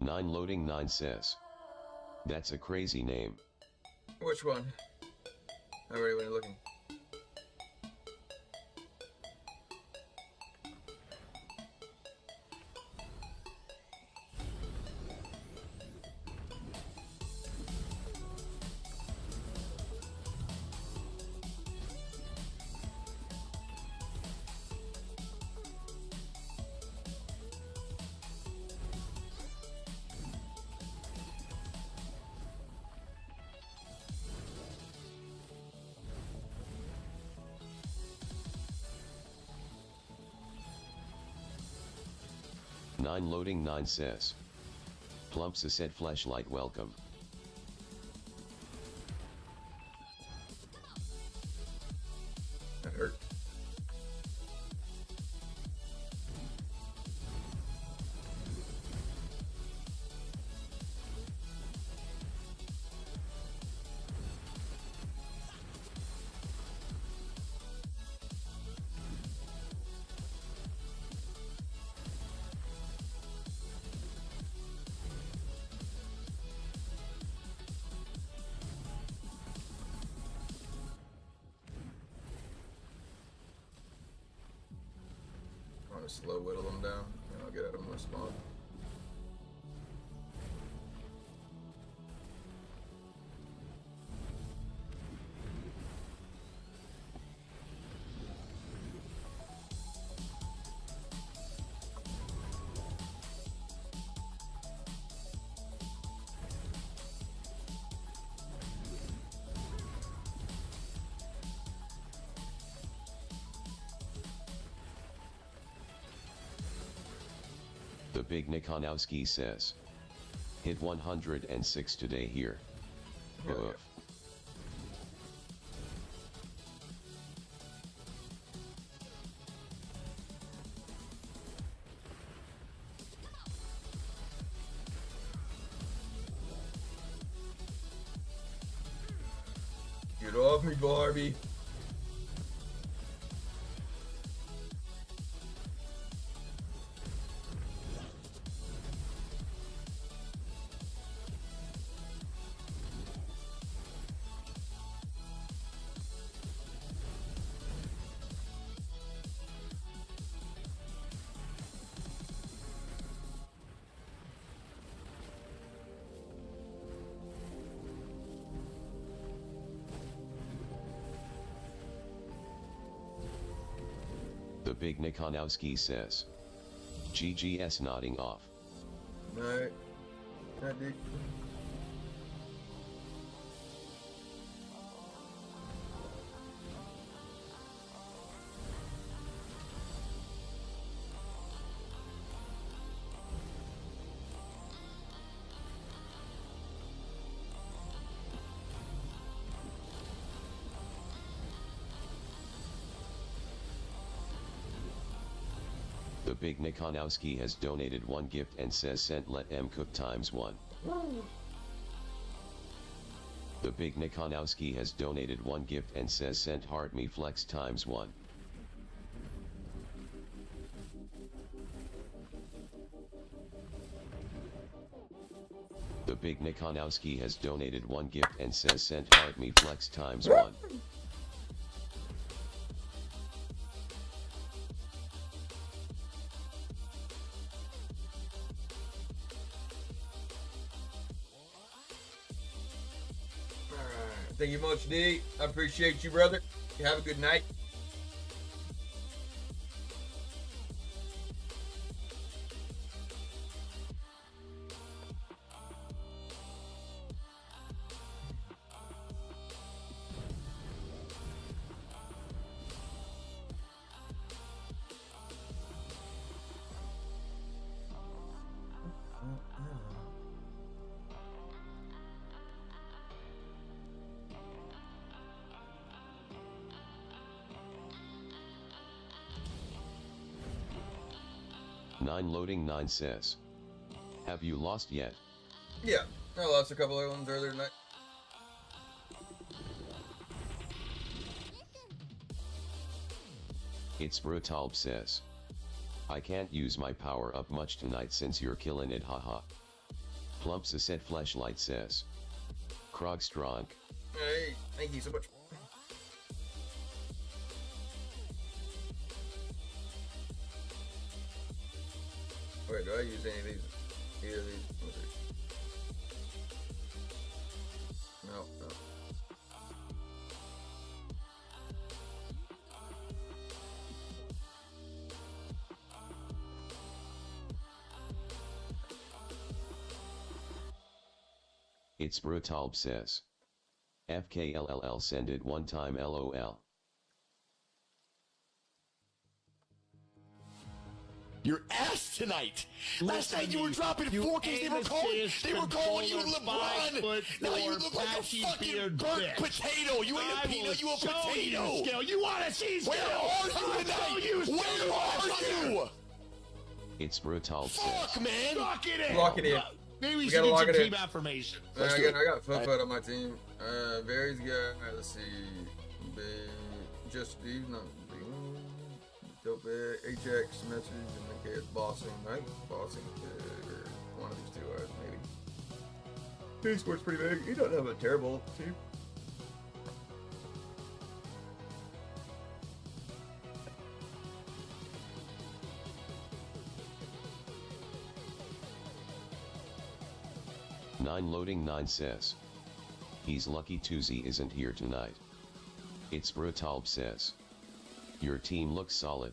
Nine loading 9 says. That's a crazy name. Which one? I already went looking. Nine loading 9 says. Plumps said flashlight welcome. That hurt. want to slow whittle them down, and I'll get at them when they spawn. The Big Nikonowski says. Hit 106 today here. Oh, yeah. Oof. Get off me, Barbie. The Big Nikonowski says. GGS nodding off. Alright. That dude. The Big Nikonowski has donated 1 gift and says sent let M cook ×1. The Big Nikonowski has donated 1 gift and says sent heart me flex ×1. The Big Nikonowski has donated 1 gift and says sent heart me flex ×1. Thank you much, D. I appreciate you, brother. You have a good night. Loading 9 says. Have you lost yet? Yeah, I lost a couple of ones earlier tonight. It's Brutalb says. I can't use my power up much tonight since you're killing it, haha. Plumps a set fleshlight says. Krogstronk. Hey, thank you so much. Wait, do I use any of these? Either of these? No, no. It's Brutalb says. FKLLL send it one time LOL. Your ass tonight. Last night you were dropping 4Ks. They were calling you LeBron. Now you look like a fucking burnt potato. You ain't a peanut. You a potato. You want to see skill? Where are you tonight? Where are you? It's Brutalb says. Fuck, man. Lock it in. Lock it in. Maybe we We should gotta get lock some it in. team affirmation. I got Foot on my team. Barry's got, let's see, just Steve, not Dope HX message, and then get bossing, right? Bossing, or one of these two, maybe. Esports pretty big. He doesn't have a terrible team. 9 loading 9 says. He's lucky Tuesday isn't here tonight. It's Brutalb says. Your team looks solid.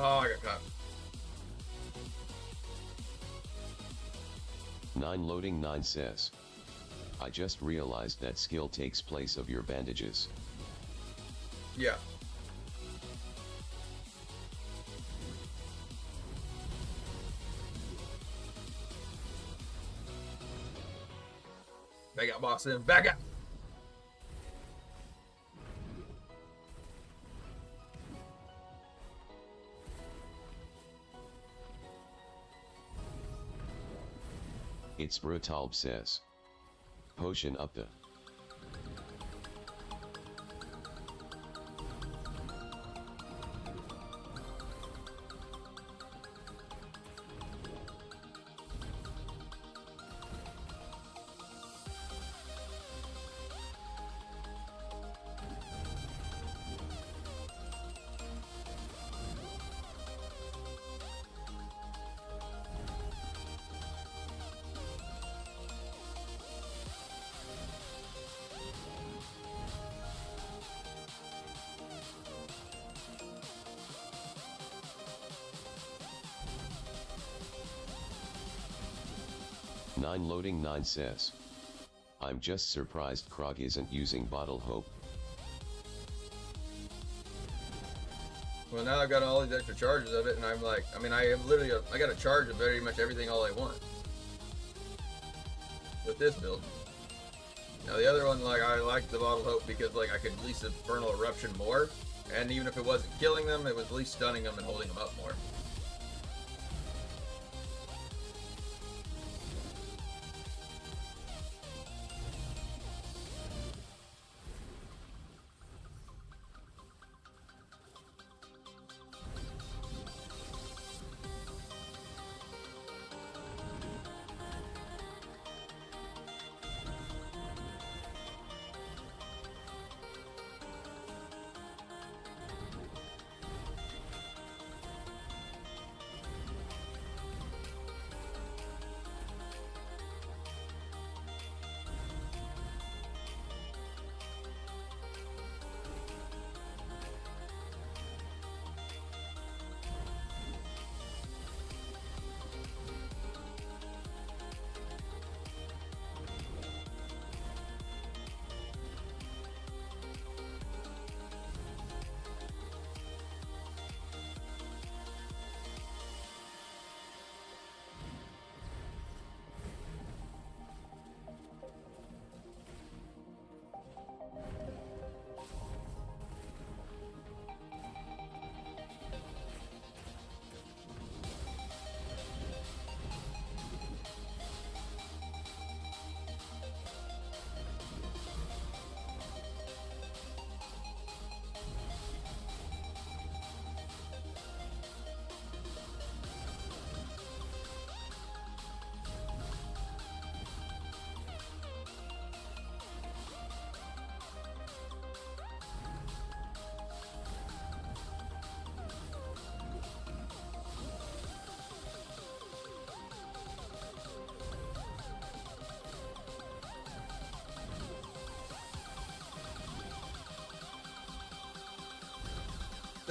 Oh, I got caught. 9 loading 9 says. I just realized that skill takes place of your bandages. Yeah. Back out, boss in. Back out. It's Brutalb says. Potion up the. Nine loading 9 says. I'm just surprised Krog isn't using Bottle Hope. Well, now I've got all these extra charges of it, and I'm like, I mean, I have literally, I got a charge of very much everything all I want with this build. Now the other one, like, I liked the Bottle Hope because, like, I could at least Infernal Eruption more, and even if it wasn't killing them, it was at least stunning them and holding them up more.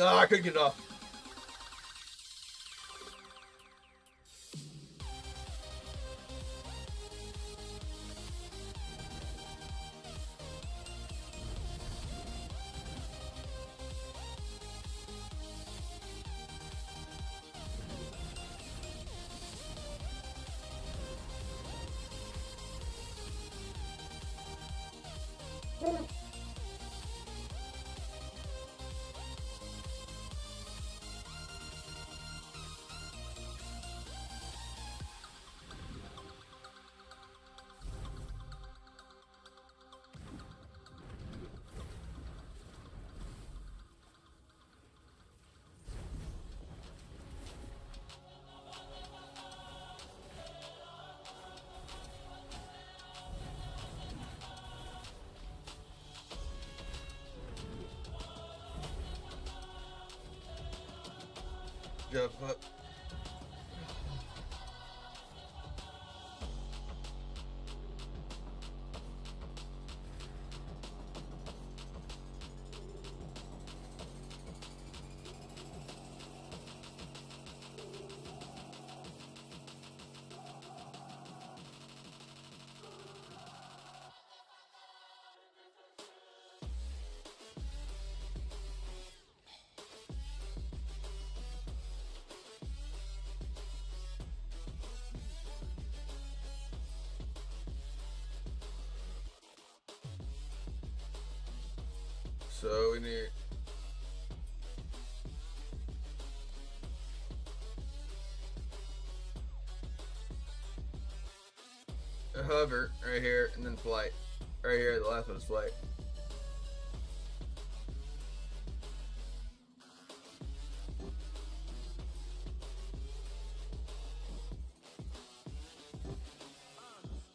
Ah, I couldn't get it off. Jump up. So we need a hover right here, and then flight. Right here, the last one is flight.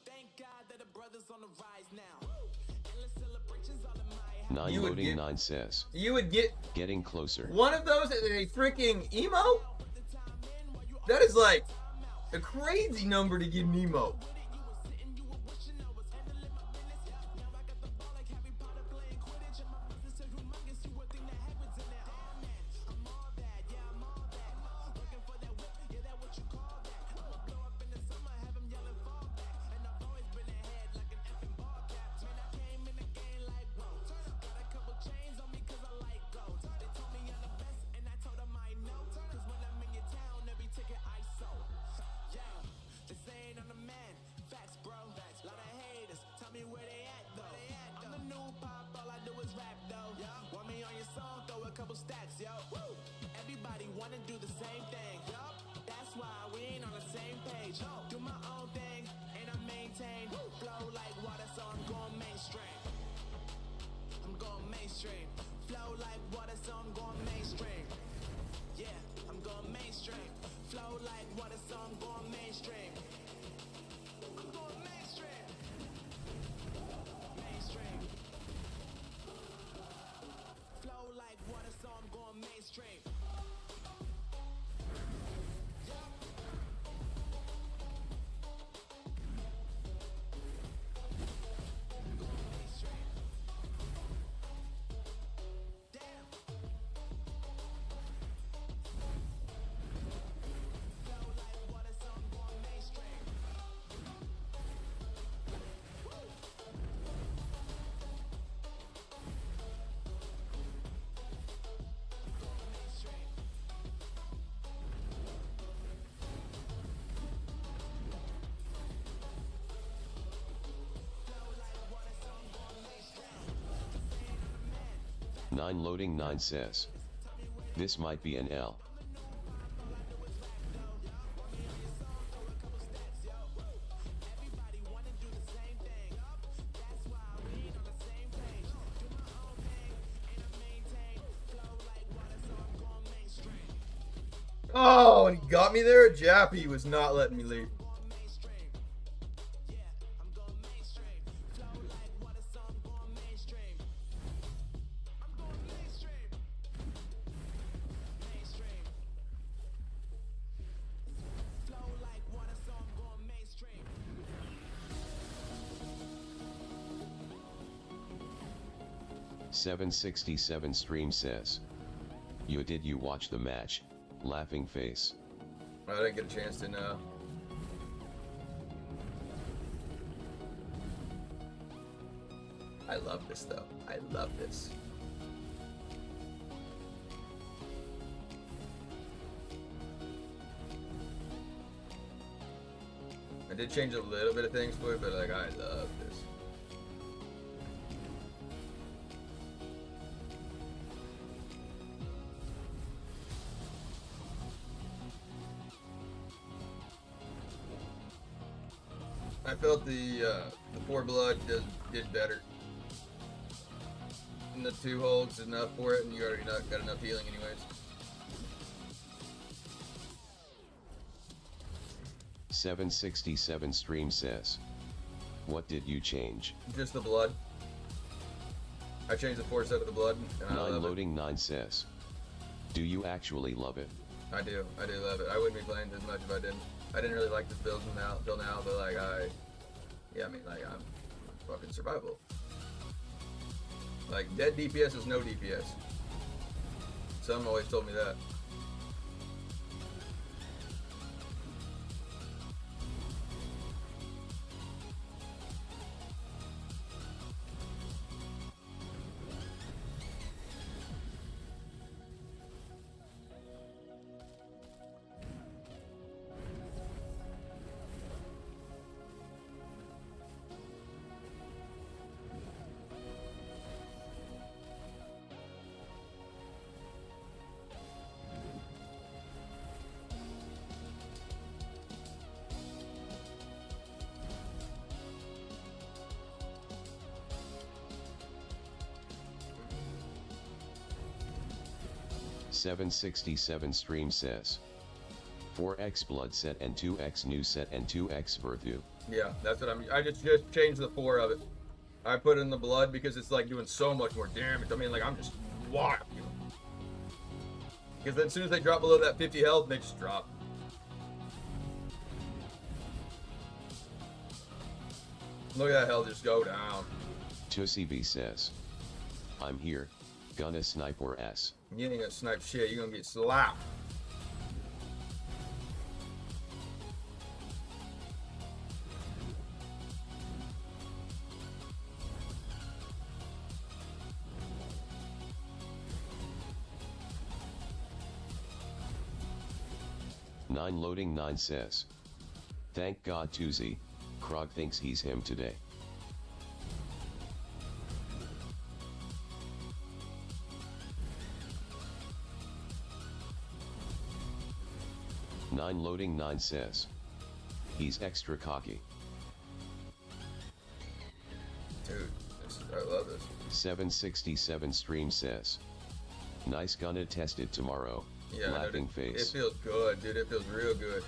Thank God that the brothers on the rise now. Endless celebrations all in my house. 9 You would loading get- 9 says. You would get Getting closer. one of those as a freaking emo? That is like a crazy number to get an emo. Stacks, yo. Woo! Everybody wanna do the same thing. Yup. That's why we ain't on the same page. Do my own thing and I maintain. Flow like water, so I'm going mainstream. I'm going mainstream. Flow like water, so I'm going mainstream. Yeah, I'm going mainstream. Flow like water, so I'm going mainstream. I'm going mainstream. Mainstream. Flow like water, so I'm going mainstream. Flow like water, so I'm going mainstream. Mainstream. 9 loading 9 says. This might be an L. Everybody wanna do the same thing. That's why we ain't on the same page. Do my own thing and I maintain. Flow like water, so I'm going mainstream. Oh, and he got me there. Jappy was not letting me leave. Going mainstream. Yeah, I'm going mainstream. Flow like water, so I'm going mainstream. I'm going mainstream. Mainstream. Flow like water, so I'm going mainstream. 767 stream says. Did you watch the match? Laughing face. I didn't get a chance to know. I love this though. I love this. I did change a little bit of things for it, but like I love this. I felt the 4 blood did better. And the 2 holds is enough for it, and you already got enough healing anyways. 767 stream says, what did you change? Just the blood. I changed the 4 set of the blood, and I 9 love loading 9 says, do you actually love it? I do love it. I wouldn't be playing as much if I didn't. I didn't really like this build until now, but like I'm fucking survival. Like dead DPS is no DPS. Someone always told me that. .767 stream says, 4x blood set and 2x new set and 2x Virtue. Yeah, that's what I just changed the 4 of it. I put in the blood because it's like doing so much more damage. I mean, like I'm just wild. Because then as soon as they drop below that 50 health, they just drop. Look at that health just go down. Tussie B says, I'm here, gonna snipe your ass. You ain't gonna snipe shit, you're gonna get slapped. Nine loading 9 says, thank God Tuesday, Krog thinks he's him today. Nine loading 9 says, he's extra cocky. Dude, I love this. 767 stream says, nice gonna test it tomorrow. Yeah, laughing it face. feels good, dude. It feels real good.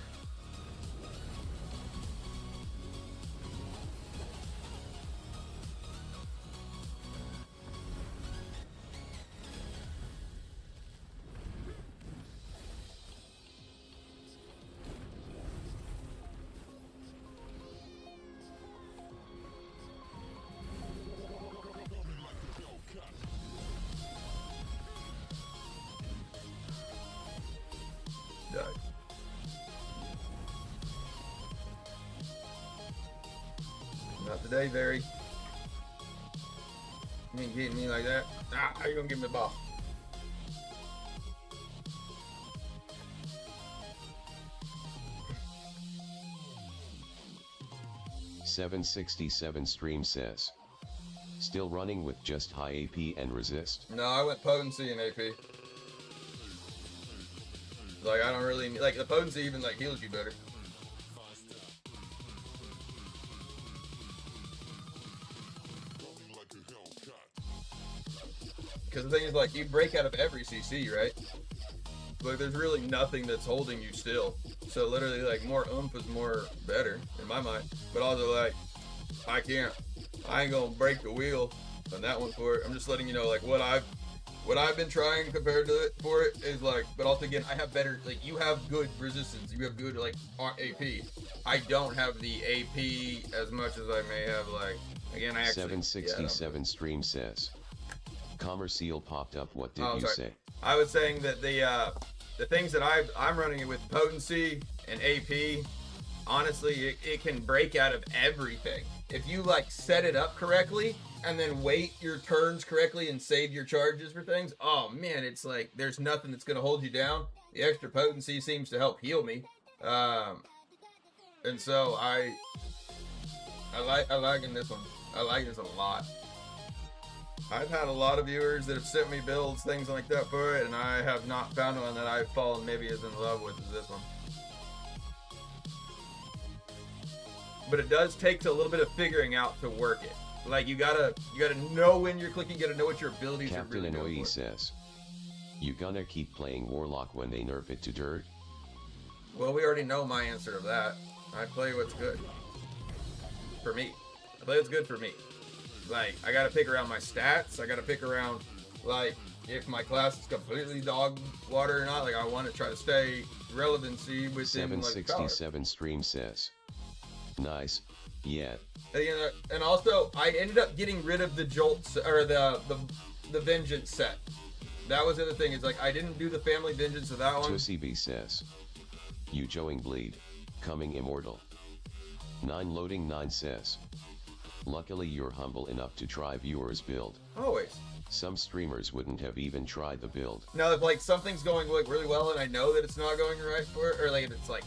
Not today, Barry. You ain't getting me like that. Ah, how you gonna give me the ball? .767 stream says, still running with just high AP and resist. No, I went potency and AP. Like I don't really like the potency even like heals you better. Because the thing is, like, you break out of every CC, right? Like, there's really nothing that's holding you still. So, literally, like, more oomph is more better, in my mind. But also, like, I ain't gonna break the wheel on that one for it. I'm just letting you know, like, what I've been trying compared to it for it is, like, but also, again, I have better, like, you have good resistance. You have good, like, AP. I don't have the AP as much as I may have, like, again, I actually... 767 stream says, Commercial popped up. What did Oh, you sorry. say? I was saying that the things that I'm running it with potency and AP, honestly, it can break out of everything. If you like set it up correctly and then wait your turns correctly and save your charges for things, oh man, it's like there's nothing that's gonna hold you down. The extra potency seems to help heal me, and so I like in this one. I like this a lot. I've had a lot of viewers that have sent me builds, things like that for it, and I have not found one that I've fallen maybe as in love with as this one. But it does take a little bit of figuring out to work it. Like you gotta know when you're clicking, you gotta know what your abilities Captain are really Annoyee doing. says, you gonna keep playing Warlock when they nerf it to dirt? Well, we already know my answer to that. I play what's good for me. I play what's good for me. Like, I gotta pick around my stats. I gotta pick around, like, if my class is completely dog water or not. Like, I want to try to stay relevancy within, like, power. 767 stream says, nice, yeah. And also, I ended up getting rid of the Jolt, or the Vengeance set. That was the other thing. It's like, I didn't do the Family Vengeance of that one. Tussie B says, you joing bleed, coming immortal. 9 loading 9 says, luckily you're humble enough to try viewers build. Always. Some streamers wouldn't have even tried the build. Now, if like something's going like really well and I know that it's not going right for it, or like if it's like,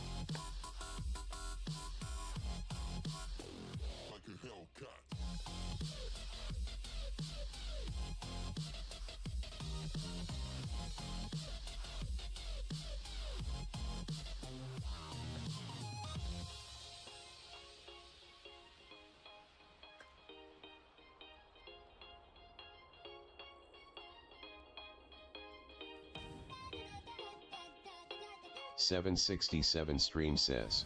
$767 stream says,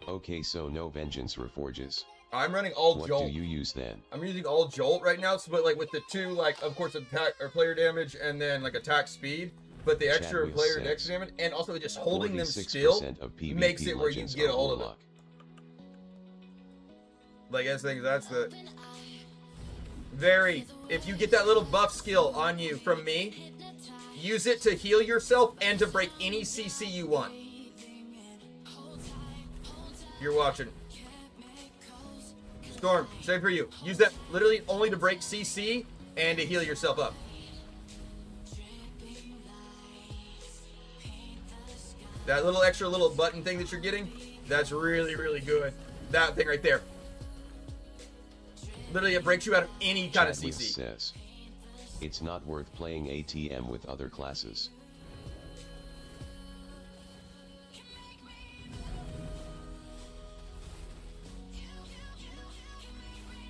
okay, so no vengeance reforges. I'm running all What Jolt. do you use then? I'm using all Jolt right now, so, but like with the two, like of course attack or player damage and then like attack speed, but the extra Chadwick player says, dex damage and also just holding them 46% still of PvP makes it where you legends get are all of it. Warlock. Like that's the thing, that's the very, if you get that little buff skill on you from me, use it to heal yourself and to break any CC you want. You're watching. Storm, same for you. Use that literally only to break CC and to heal yourself up. That little extra little button thing that you're getting, that's really, really good. That thing right there. Literally, it breaks you out of any kind of Chadwick CC. says, it's not worth playing ATM with other classes.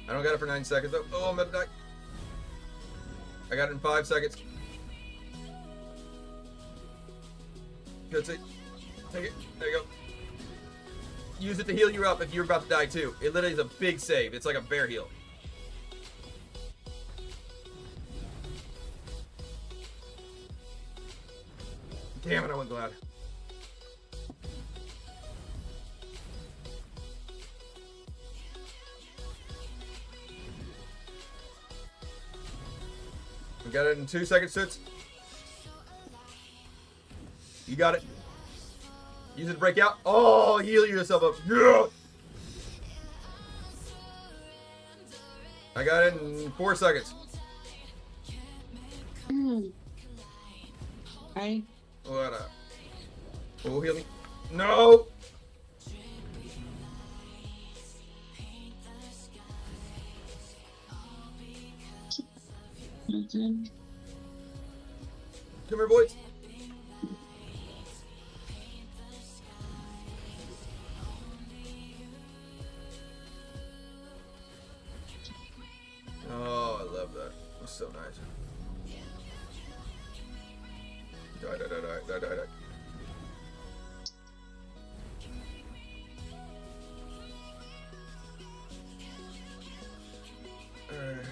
I don't got it for 9 seconds though. Oh, I'm about to die. I got it in 5 seconds. Good, see. Take it. There you go. Use it to heal you up if you're about to die too. It literally is a big save. It's like a bear heal. Damn it, I went glad. We got it in 2 seconds, Suits. You got it. Use it to break out. Oh, heal yourself up. Yeah. I got it in 4 seconds. Hi. What up? Oh, heal me. No! Nothing. Come here, boys. Oh, I love that. It's so nice. Die, die, die, die, die, die, die. Alright.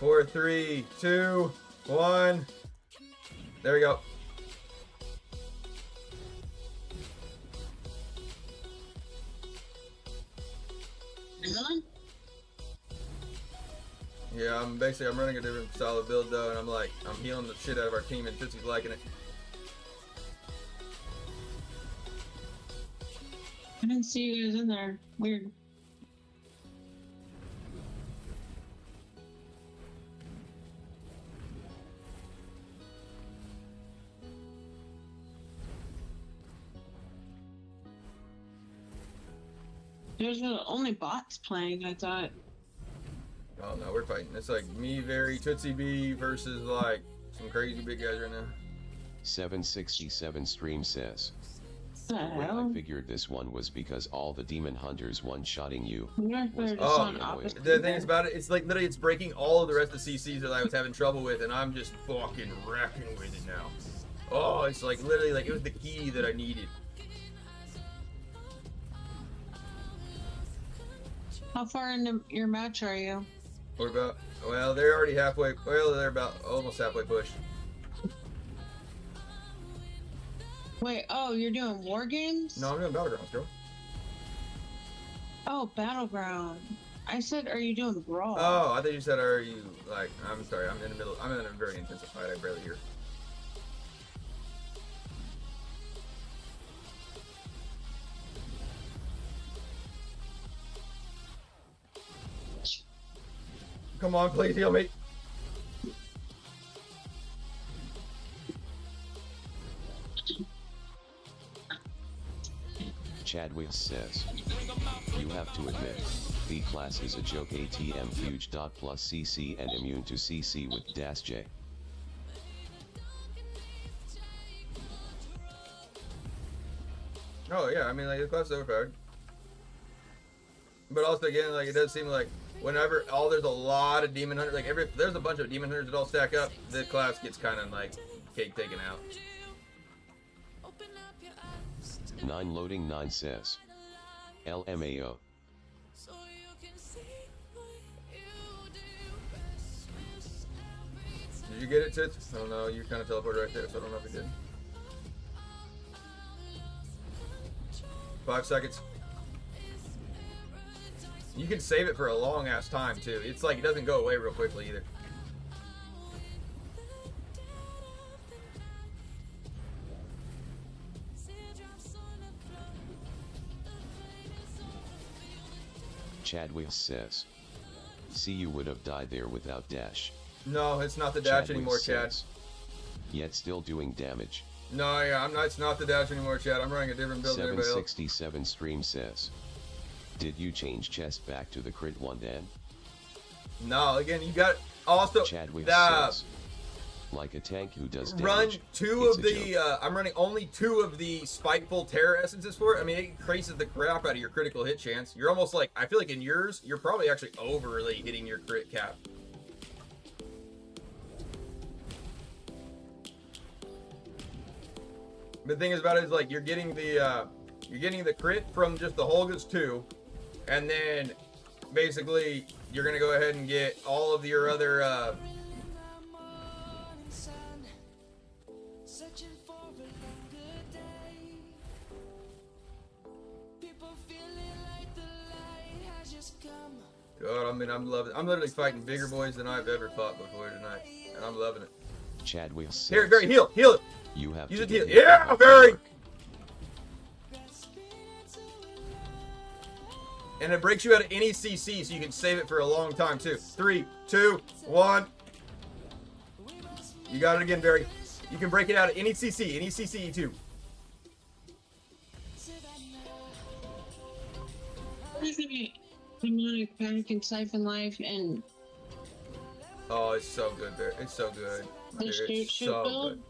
4, 3, 2, 1. There we go. Yeah, I'm running a different style of build though, and I'm healing the shit out of our team, and Tootsie's liking it. I didn't see you guys in there. Weird. There's only bots playing, I thought. Oh no, we're fighting. It's like me, Very, Tootsie B versus like some crazy big guys right now. 767 stream says. What the When hell? I figured this one was because all the demon hunters one-shotting you. Oh, the thing is about it, it's like literally it's breaking all of the rest of the CCs that I was having trouble with, and I'm just fucking wrecking with it now. Oh, it's like literally like it was the key that I needed. How far into your match are you? What about? Well, they're already halfway. Well, they're about almost halfway pushed. Wait, oh, you're doing war games? No, I'm doing Battlegrounds, girl. Oh, Battleground. I said, are you doing Brawl? Oh, I thought you said, are you like? I'm sorry, I'm in the middle. I'm in a very intensive fight. I barely hear. Come on, please heal me. Chadwick says. You have to admit, the class is a joke. ATM huge dot plus CC and immune to CC with dash J. Oh yeah, I mean like the class is overpowered. But also again, like it does seem like whenever there's a lot of demon hunters, like there's a bunch of demon hunters that all stack up, the class gets kind of like cake taken out. 9 loading 9 says. LMAO. Did you get it, Tits? Oh no, you kind of teleported right there, so I don't know if you did. 5 seconds. You can save it for a long ass time too. It's like it doesn't go away real quickly either. Chadwick says. See, you would have died there without dash. No, it's not the dash Chadwick anymore, Chad. says, Yet still doing damage. No, yeah, I'm not. It's not the dash anymore, Chad. I'm running a different build than everybody else. 767 stream says. Did you change chest back to the crit one then? No, again, you got also Chadwick says. Like a tank who does damage. Run two It's of a the. joke. I'm running only 2 of the spiteful terror essences for it. I mean, it increases the crap out of your critical hit chance. You're almost like I feel like in yours, you're probably actually overly hitting your crit cap. The thing is about it is like you're getting the crit from just the Holgas 2, and then basically you're gonna go ahead and get all of your other. God, I mean, I'm loving. I'm literally fighting bigger boys than I've ever fought before tonight, and I'm loving it. Chadwick says. Here, Barry, heal it. You have Use to it to heal. get Yeah, your Barry. work. And it breaks you out of any CC, so you can save it for a long time too. 3, 2, 1. You got it again, Barry. You can break it out of any CC too. Demonic Panic and Siphon Life and Oh, it's so good, Barry. It's so good. the It's shoot so build. good.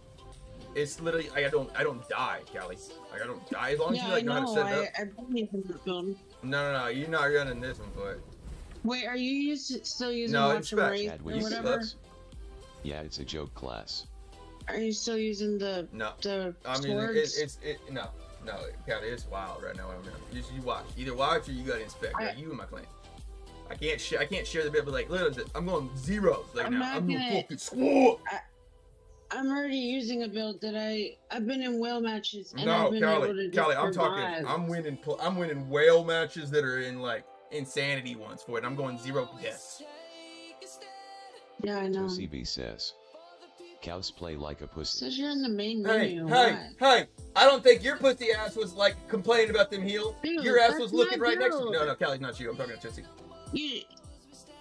It's literally I don't die, Callie. Like I don't die as long as Yeah, you like know how to set it up. I believe in that build. No, you're not running this one for it. Wait, are you still using No, Watch it's and back. Wraith Chadwick or whatever? says. Yeah, it's a joke class. Are you still using the No. the I mean, swords? no, Callie, it's wild right now. You watch. Either watch or you got to inspect. You and my clan. I can't share the bit, but like, look at this. I'm going zeros right I'm now. not I'm going gonna- fucking squad. I'm already using a build that I've been in whale matches and No, I've been able to Callie, just I'm talking. survive. I'm winning whale matches that are in like insanity ones for it. I'm going 0 deaths. Yeah, I know. CB says, cows play like a pussy. Says you're in the main Hey, menu. hey, Why? hey! I don't think your pussy ass was like complaining about them heels. Dude, Your ass that's was looking my right next to you. build. No, Callie, not you. I'm talking to Tootsie.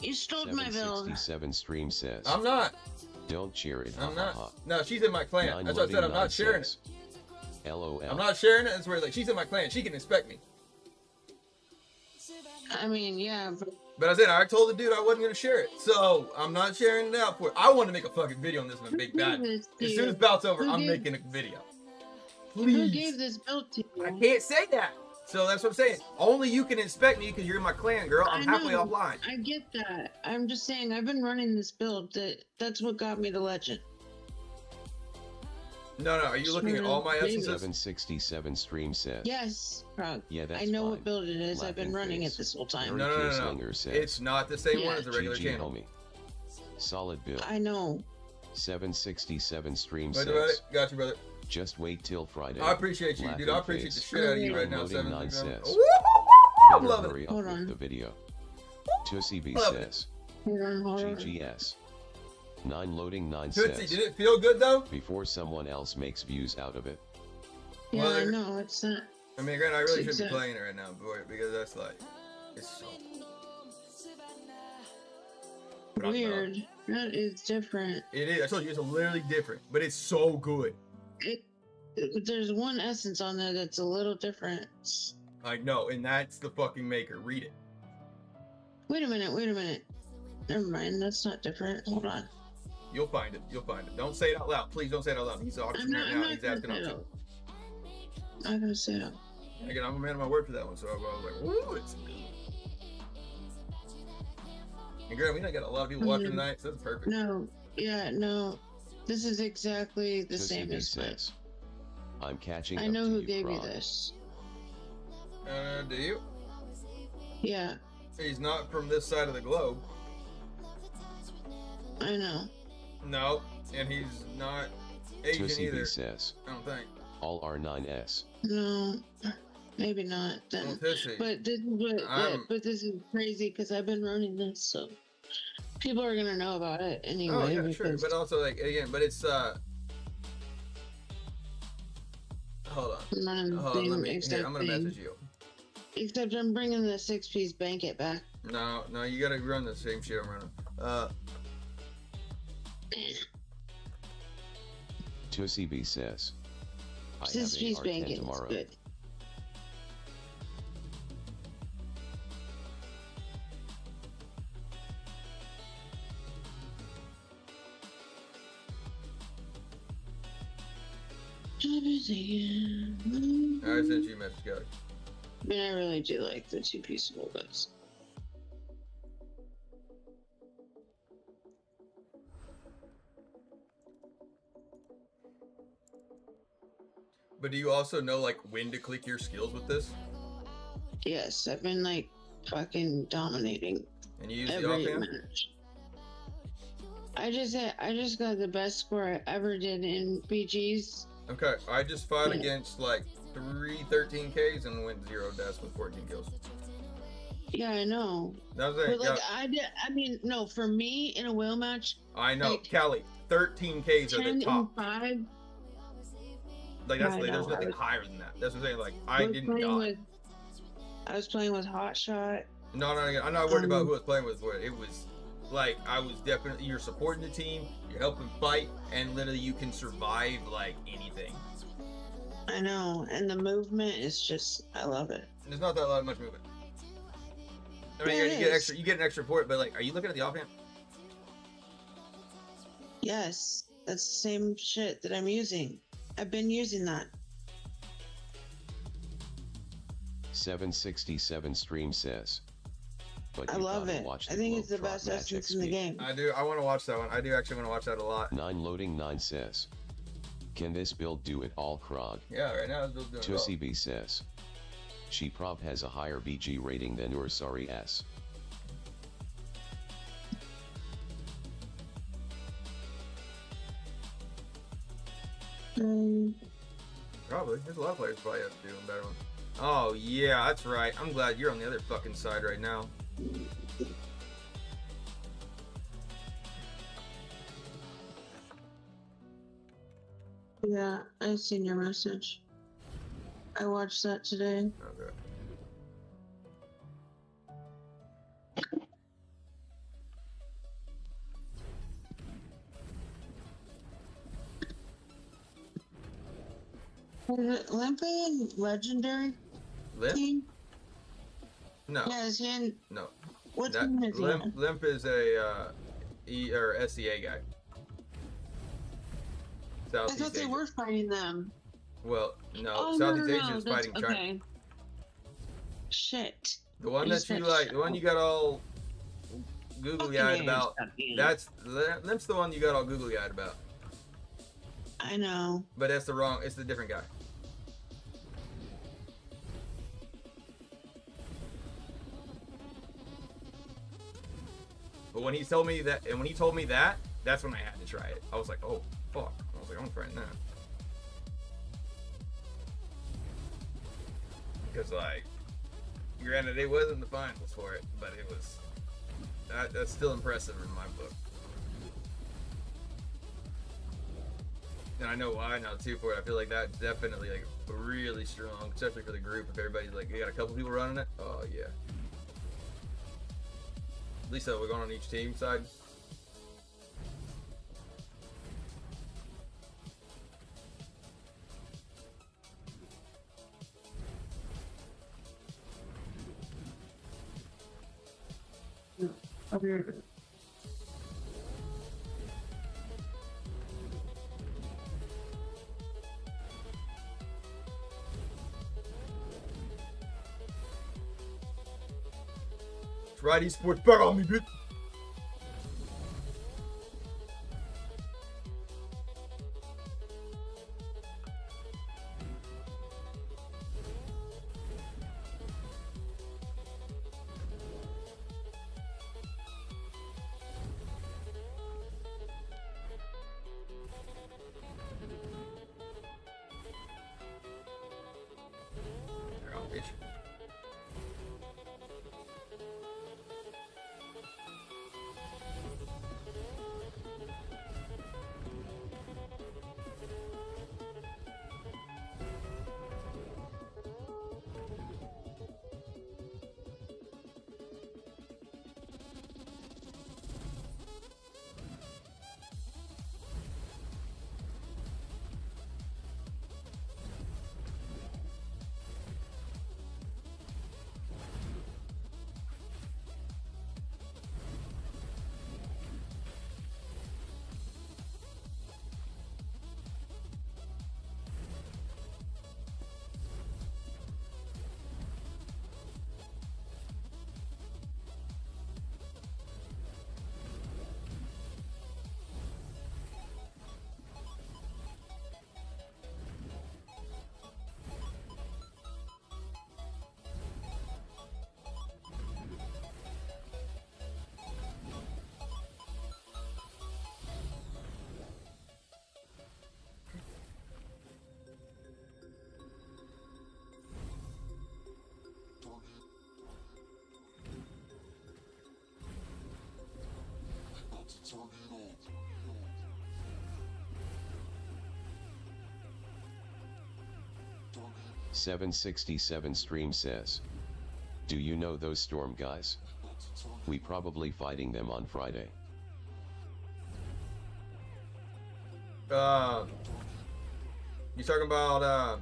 You stole my build. 767 stream says, I'm not. don't cheer it. I'm ha, not. ha, ha. No, she's in my clan. Nine That's what I said. I'm loading not sharing it. says, LOL. I'm not sharing it. That's where like she's in my clan. She can inspect me. I mean, yeah, But I said I told the dude I wasn't gonna share it, so I'm not sharing it out for it. I want to make a fucking video on this one, big bad. As soon as bout's over, I'm making a video. who Please. gave this build to you? I can't say that. So that's what I'm saying. Only you can inspect me because you're in my clan, girl. I'm I halfway know. offline. I get that. I'm just saying I've been running this build. That's what got me to legend. No, are you looking at all my essences? 767 stream says, Yes, Frog. yeah, that's I know fine. what build it is. I've been Laughing running face. it this whole time. No. Slinger says, It's not the same one Yeah. as the regular GG channel. homie. Solid build. I know. 767 stream Wait about says, it. Got you, brother. just wait till Friday. I appreciate you, dude. I Laughing appreciate the face. shit out of you right now. Loading 9 7 says, I'm better loving hurry it. up Hold with on. the video. Tussie B Love it. says, Hold on. GGS. 9 loading 9 Tootsie, says, did it feel good though? before someone else makes views out of it. Yeah, Well, I there- know. It's not. I mean, granted, I really should be Exactly. playing it right now, boy, because that's like, it's so. But I'm not. Weird. That is different. It is. I told you, it's literally different, but it's so good. There's one essence on there that's a little different. I know, and that's the fucking maker. Read it. Wait a minute. Never mind. That's not different. Hold on. You'll find it. Don't say it out lound. Please don't say it out loud. He's auctioning right now. He's asking gonna out say too. it. I'm not gonna say it. Again, I'm a man of my word for that one, so I was like, ooh, it's good. And granted, we not got a lot of people watching tonight, so that's perfect. No. Yeah. No. This is exactly the Tussie same B as mine. says, I'm catching I up know to who you, gave you Frog. this. Do you? Yeah, He's not from this side of the globe. I know. No, and he's not Asian Tussie either. B says, I don't think. all R9S. No, maybe not then. Well, Tussie. But this, I'm- but this is crazy because I've been running this, so people are gonna know about it anyway. Oh yeah, sure. because- But also like again, but it's hold on. I'm running the Hold on, same let me exact here, I'm gonna thing. message you. Except I'm bringing the 6-piece blanket back. No, you gotta run the same shit I'm running. Tussie B says, I have 6-piece a R10 blanket is tomorrow. good. I sent you a message, guys. I mean, I really do like the 2-piece logos. But do you also know like when to click your skills with this? Yes, I've been like fucking dominating And you use the every offhand? match. I just got the best score I ever did in BGs. Okay, I just fought Yeah. against like 3 13Ks and went 0 deaths with 14 kills. Yeah, I know. That was it. But like I mean, no, for me in a whale match, I know, like, Callie, 13Ks are 10 the top. and 5. Like that's I like, there's know, nothing I was- higher than that. That's what I'm saying. Like I didn't die. I was playing with Hot Shot. No, I'm not worried about who I was playing with. But it was like I was definitely you're supporting the team, you're helping fight, and literally you can survive like anything. I know, and the movement is just, I love it. And there's not that lot of much movement. I mean, Yeah, you it get is. extra, you get an extra port, but like, are you looking at the offhand? Yes, that's the same shit that I'm using. I've been using that. 767 stream says, but I you love gotta it. watch I think it's the Globetrot best match essence in the XP. game. I do. I want to watch that one. I do actually want to watch that a lot. 9 loading 9 says, can this build do it all, Krog? Yeah, right now it's still doing well. Tussie B says, she prob has a higher BG rating than your sorry S. Probably. There's a lot of players probably have to do a better one. Oh yeah, that's right. I'm glad you're on the other fucking side right now. Yeah, I seen your message. I watched that today. Okay. Is it Limpy in Legendary Limp? team? No. Yeah, is he in? No. What That, team is he in? Limp is a SCA guy. I Southeast thought they Asia. were fighting them. Well, no. Oh, Southeast no, Asia is that's- fighting China. okay. Shit. The one I that you said like, shit. the one you got all googly eyed Fucking about. stop being- That's Limp's the one you got all googly eyed about. I know. But that's the wrong. It's the different guy. But when he told me that, that's when I had to try it. I was like, oh fuck. I was like, I'm trying that. Because like, granted, it wasn't the finals for it, but it was. That's still impressive in my book. And I know why now too for it. I feel like that's definitely like really strong, especially for the group. If everybody's like, you got a couple people running it. Oh yeah. At least we're going on each team side. Okay. Right, esports, back on me, bitch. They're on, bitch. Tornado. 767 stream says, do you know those Storm guys? We probably fighting them on Friday. You talking about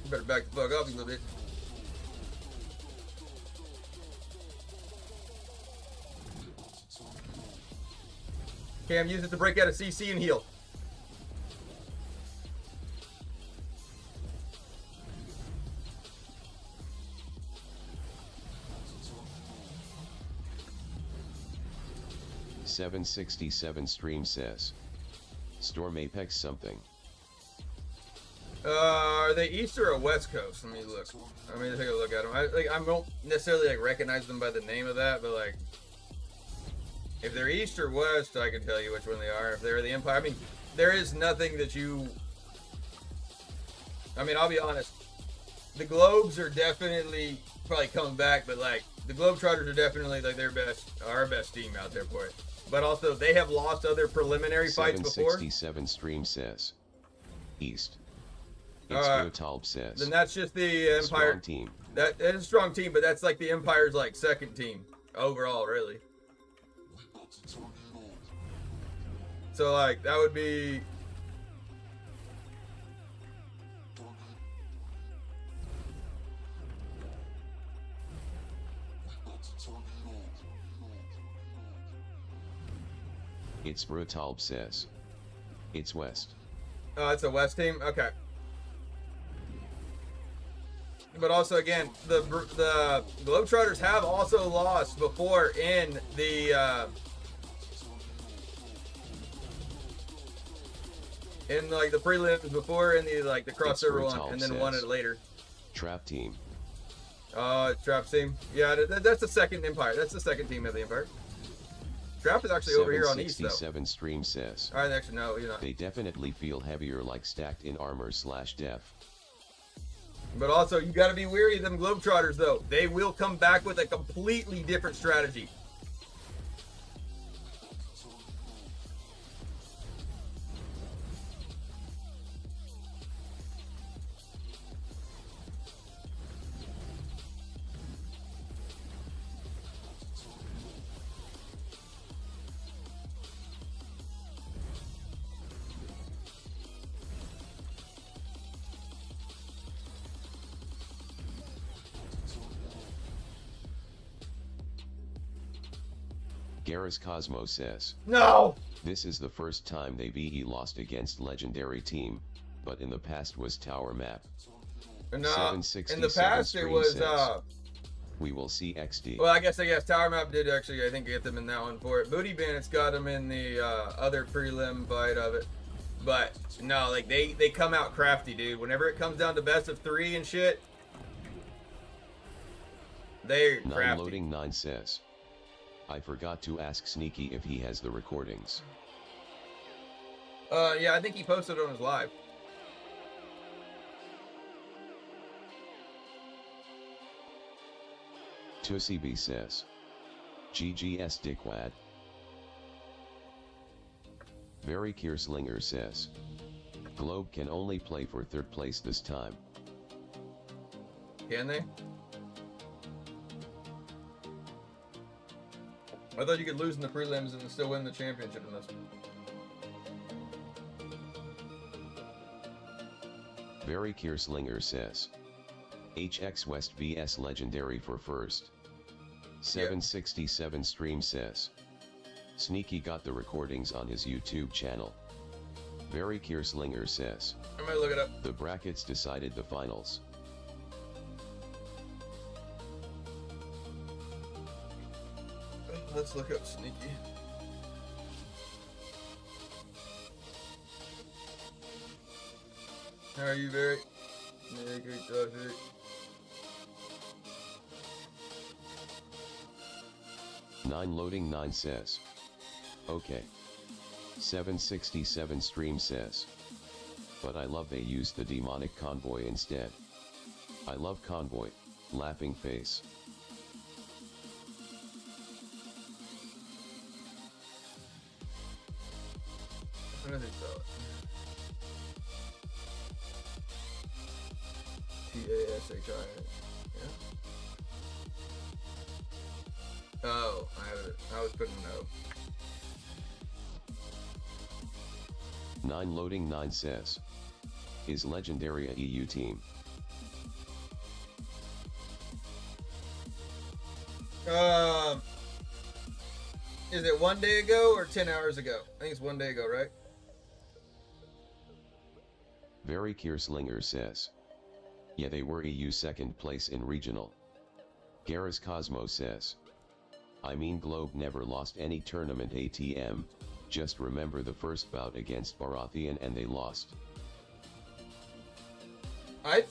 you better back the fuck up, you little bitch. Cam, use it to break out of CC and heal. .767 stream says, Storm Apex something. Are they East or West Coast? Let me look. Let me take a look at them. I don't necessarily like recognize them by the name of that, but like, if they're East or West, I can tell you which one they are. If they're the Empire, I mean, there is nothing that you. I mean, I'll be honest. The Globes are definitely probably coming back, but like the Globetrotters are definitely like our best team out there for it. But also, they have lost other preliminary fights before. 767 stream says. East. It's Brutalb says. Then that's just the Empire Strong team. That is a strong team, but that's like the Empire's like second team overall, really. So like that would be. It's Brutalb says. It's West. Oh, it's a West team? Okay. But also, again, the Globetrotters have also lost before in the in like the prelims before in the like the crossover one, and then won it later. Trap team. Trap team. Yeah, that's the second Empire. That's the second team of the Empire. Trap is actually over here on East, though. 767 stream says. Alright, actually, no, you're not. They definitely feel heavier, like stacked in armor / def. But also, you gotta be wary of them Globetrotters, though. They will come back with a completely different strategy. Garrus Cosmo says. No! This is the first time they BE lost against legendary team, but in the past was Tower Map. No, in the past it was says, we will see XD. Well, I guess Tower Map did actually, I think, get them in that one for it. Booty Bandits got them in the other prelim fight of it. But no, like they come out crafty, dude. Whenever it comes down to best of 3 and shit, they're crafty. Loading 9 says. I forgot to ask Sneaky if he has the recordings. Yeah, I think he posted on his live. CB says. GGS dickwad. Very Kierslinger says. Globe can only play for 3rd place this time. Can they? I thought you could lose in the prelims and still win the championship in this. Very Kierslinger says. HX West vs Legendary for first. 767 stream says. Sneaky got the recordings on his YouTube channel. Very Kierslinger says. I might look it up. The brackets decided the finals. Let's look up Sneaky. How are you, Very? Yeah, great job, Very. Loading 9 says. Okay. 767 stream says. But I love they used the demonic convoy instead. I love convoy. Laughing face. What do they spell it? T-A-S-H-I. Yeah. Oh, I have it. I was putting no. Loading 9 says. Is Legendary a EU team? Is it 1 day ago or 10 hours ago? I think it's 1 day ago, right? Very Kierslinger says. Yeah, they were EU 2nd place in regional. Garrus Cosmo says. I mean Globe never lost any tournament ATM, just remember the first bout against Baratheon and they lost. I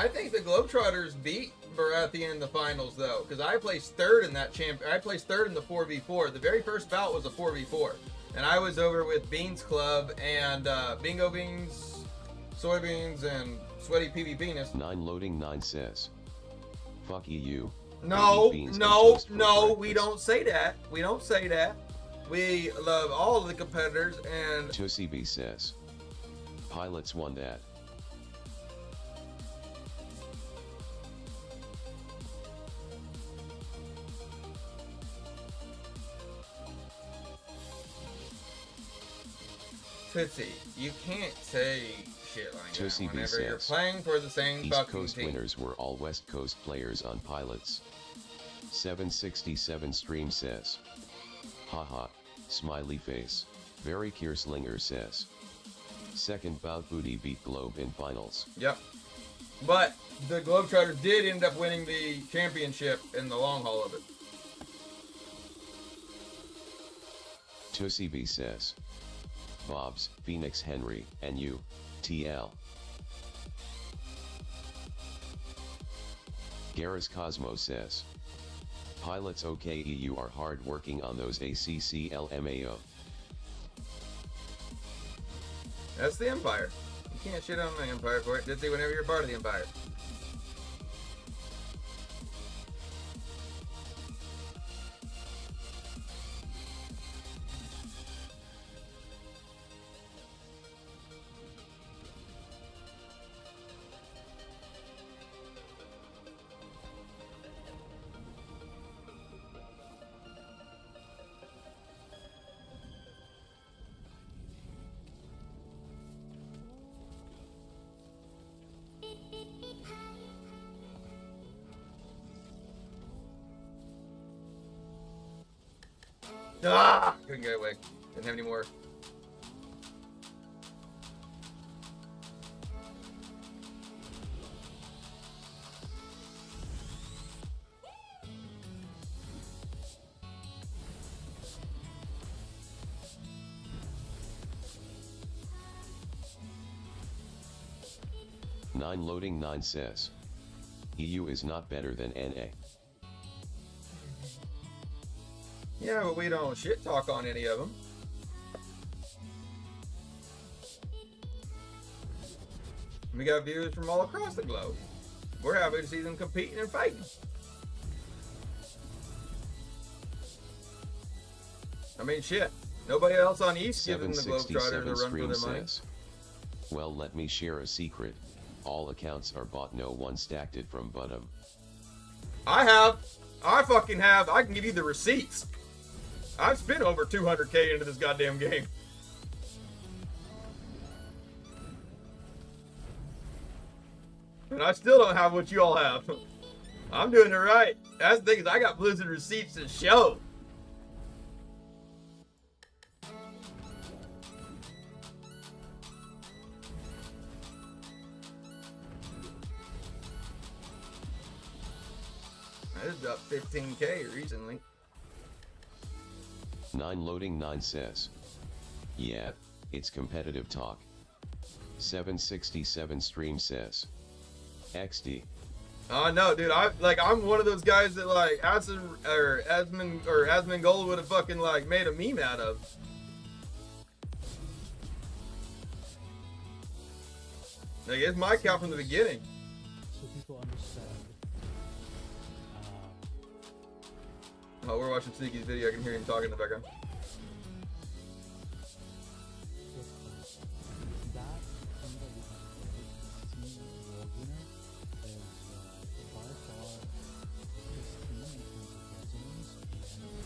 think the Globetrotters beat Baratheon in the finals though, because I placed 3rd in that I placed 3rd in the 4v4. The very first bout was a 4v4, and I was over with Beans Club and Bingo Beans, Soybeans, and Sweaty PvP Penis. Loading 9 says. Fuck EU, No, beans and no, toast for no, we breakfast. don't say that. We don't say that. We love all of the competitors and Tussie B says. Pilots won that. Tootsie, you can't say shit like Tussie that B whenever you're says. playing for the same East fucking Coast team. winners were all West Coast players on pilots. 767 stream says. Haha, smiley face. Very Kierslinger says. Second bout booty beat Globe in finals. Yep. But the Globetrotters did end up winning the championship in the long haul of it. Tussie B says. Bob's, Phoenix Henry, and you, TL. Garrus Cosmo says. Pilots OKE, you are hard working on those ACCLMAO. That's the Empire. You can't shit on the Empire for it. Just say whenever you're part of the Empire. Ah! Couldn't get away. Didn't have any more. Nine loading 9 says. EU is not better than NA. Yeah, but we don't shit talk on any of them. We got viewers from all across the globe. We're happy to see them competing and fighting. I mean, shit. Nobody else on East giving the Globetrotters a 767 run for stream their money. says. Well, let me share a secret. All accounts are bought, no one stacked it from bottom. I have. I fucking have. I can give you the receipts. I've spent over 200K into this goddamn game. And I still don't have what you all have. I'm doing it right. That's the thing is I got Blizzard receipts to show. I just up 15K recently. 9 loading 9 says. Yeah, it's competitive talk. 767 stream says. XD. Oh no, dude! I'm one of those guys that like Asmongold would have fucking like made a meme out of. Like it's my account from the beginning. So people understand. Oh, we're watching Sneaky's video. I can hear him talking in the background. That thing that we have the team world winner is by far his team in terms of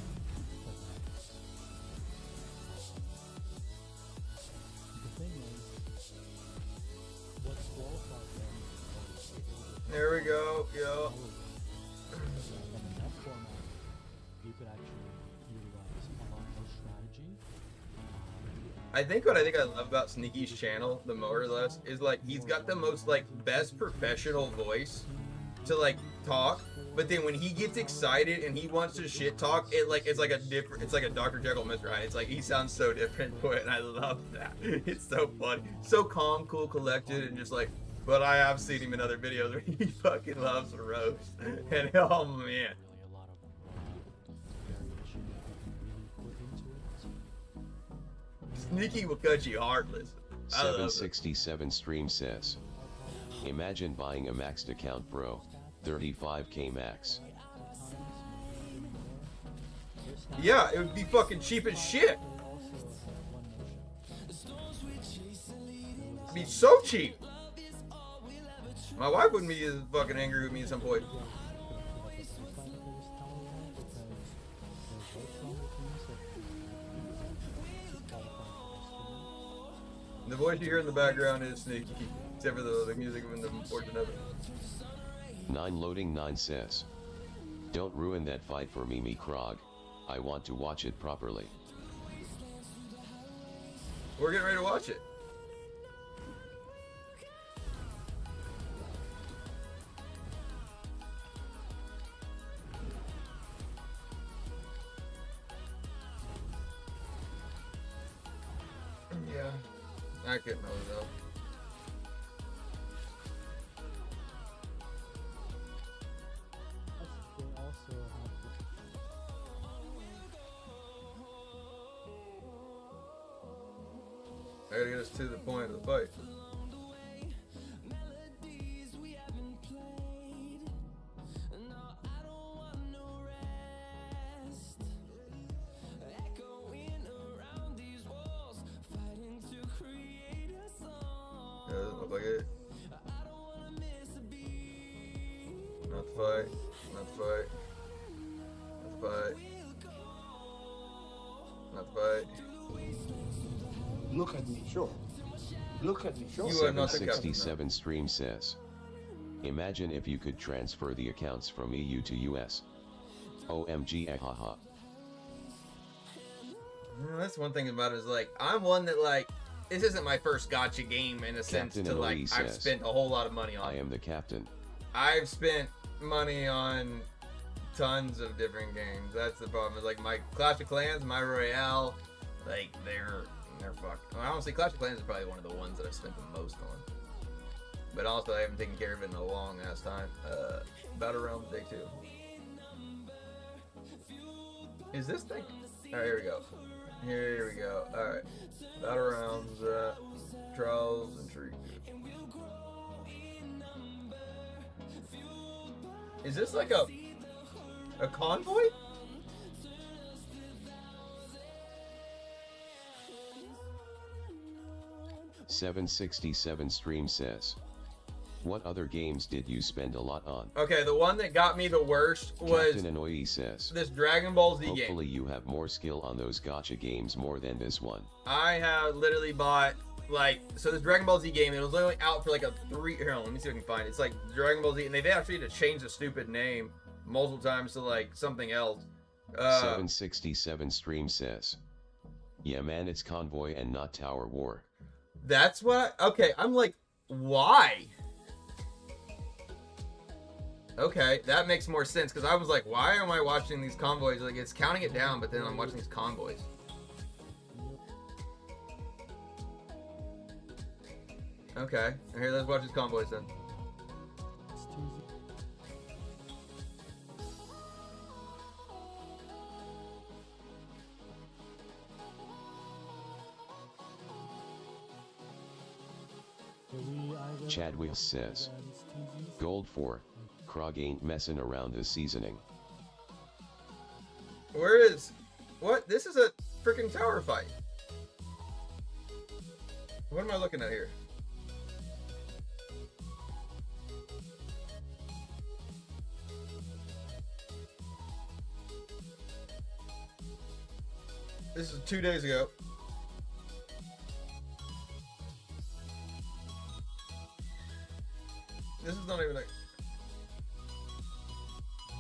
resonance and connect. The thing is, what's cool about them is There we go. Yo. and in that format, you could actually utilize a lot more strategy. I think what I love about Sneaky's channel, the more or less, is like he's got the most like best professional voice to like talk. But then when he gets excited and he wants to shit talk, it's like a Dr. Jekyll, Mr. Hyde. It's like he sounds so different for it, and I love that. It's so funny, so calm, cool, collected, and just like. But I have seen him in other videos where he fucking loves to roast, and oh man. Really a lot of variation that we can really put into it. Sneaky will cut you heartless. I love it. 767 stream says. Imagine buying a maxed account, bro. 35k max. Yeah, it would be fucking cheap as shit. It'd be so cheap. My wife wouldn't be as fucking angry with me at some point. The voice you hear in the background is sneaky, except for the music and the portion of it. 9 loading 9 says. Don't ruin that fight for Mimi Krog. I want to watch it properly. We're getting ready to watch it. Yeah, I couldn't know though. They also have I gotta get us to the point of the fight. Yeah, doesn't look like it. Not the fight. Not the fight. Not the fight. Not the fight. Look at me, sure. Look at me, sure. You are not the captain. 767 stream says. Imagine if you could transfer the accounts from EU to US. OMG, ahaha. That's one thing about it is like, I'm one that like, this isn't my first gotcha game in a sense Captain to like, Elise I've says, spent a whole lot of money on. I am the captain. I've spent money on tons of different games. That's the problem. Is like my Clash of Clans, my Royale, like they're fucked. Well, honestly, Clash of Clans is probably one of the ones that I've spent the most on. But also, I haven't taken care of it in a long ass time. Battlegrounds Day 2. Is this thing? Alright, here we go. Here we go. Alright. Battlegrounds, Trials and Tree. Is this like a convoy? $767 stream says. What other games did you spend a lot on? Okay, the one that got me the worst was Captain Annoyee says. this Dragon Ball Z game. Hopefully you have more skill on those gacha games more than this one. I have literally bought like, so this Dragon Ball Z game, it was literally out for like a 3, here, let me see if I can find it. It's like Dragon Ball Z, and they've actually had to change the stupid name multiple times to like something else. 767 stream says. Yeah man, it's Convoy and not Tower War. That's what, okay, I'm like, why? Okay, that makes more sense, because I was like, why am I watching these convoys? Like, it's counting it down, but then I'm watching these convoys. Okay, here, let's watch these convoys then. it's too easy. So we either Chad Wheels says. that it's too easy. Gold 4. Krog ain't messing around this seasoning. Where is, what? This is a freaking tower fight. What am I looking at here? This is 2 days ago. This is not even like.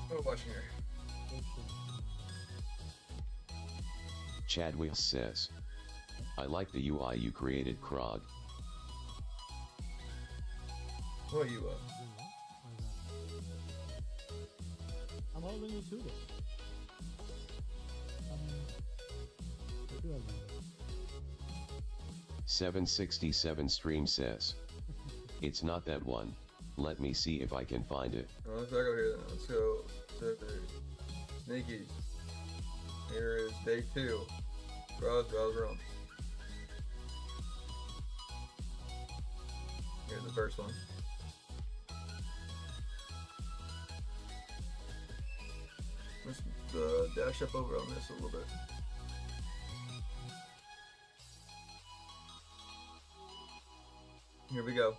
What am I watching here? Chad Wheels says. I like the UI you created, Krog. What you I'm holding you to this. I do have one. 767 stream says. It's not that one. Let me see if I can find it. Oh, let's back over here then. Let's go to Sneaky. Here is day 2. Browse room. Here's the first one. This is dash up over on this a little bit. Here we go.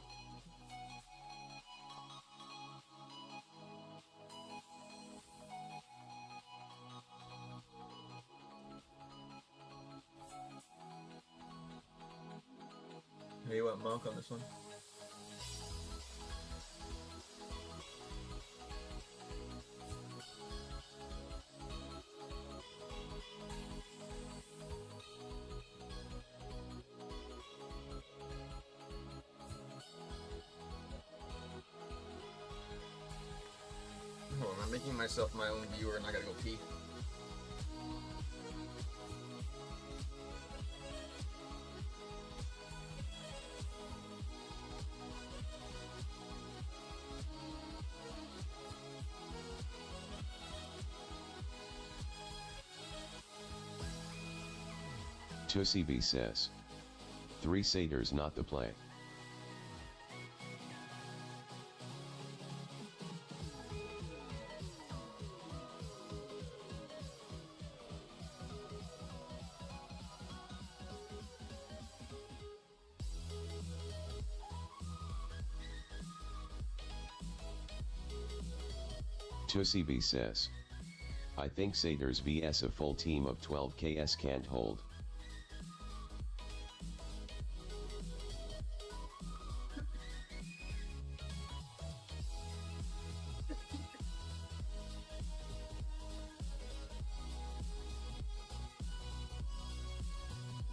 Hey, you want monk on this one? Oh, I'm making myself my own viewer and I gotta go pee. Tussie B says. 3 satyrs not the play. Tussie B says. I think satyrs vs a full team of 12 KS can't hold.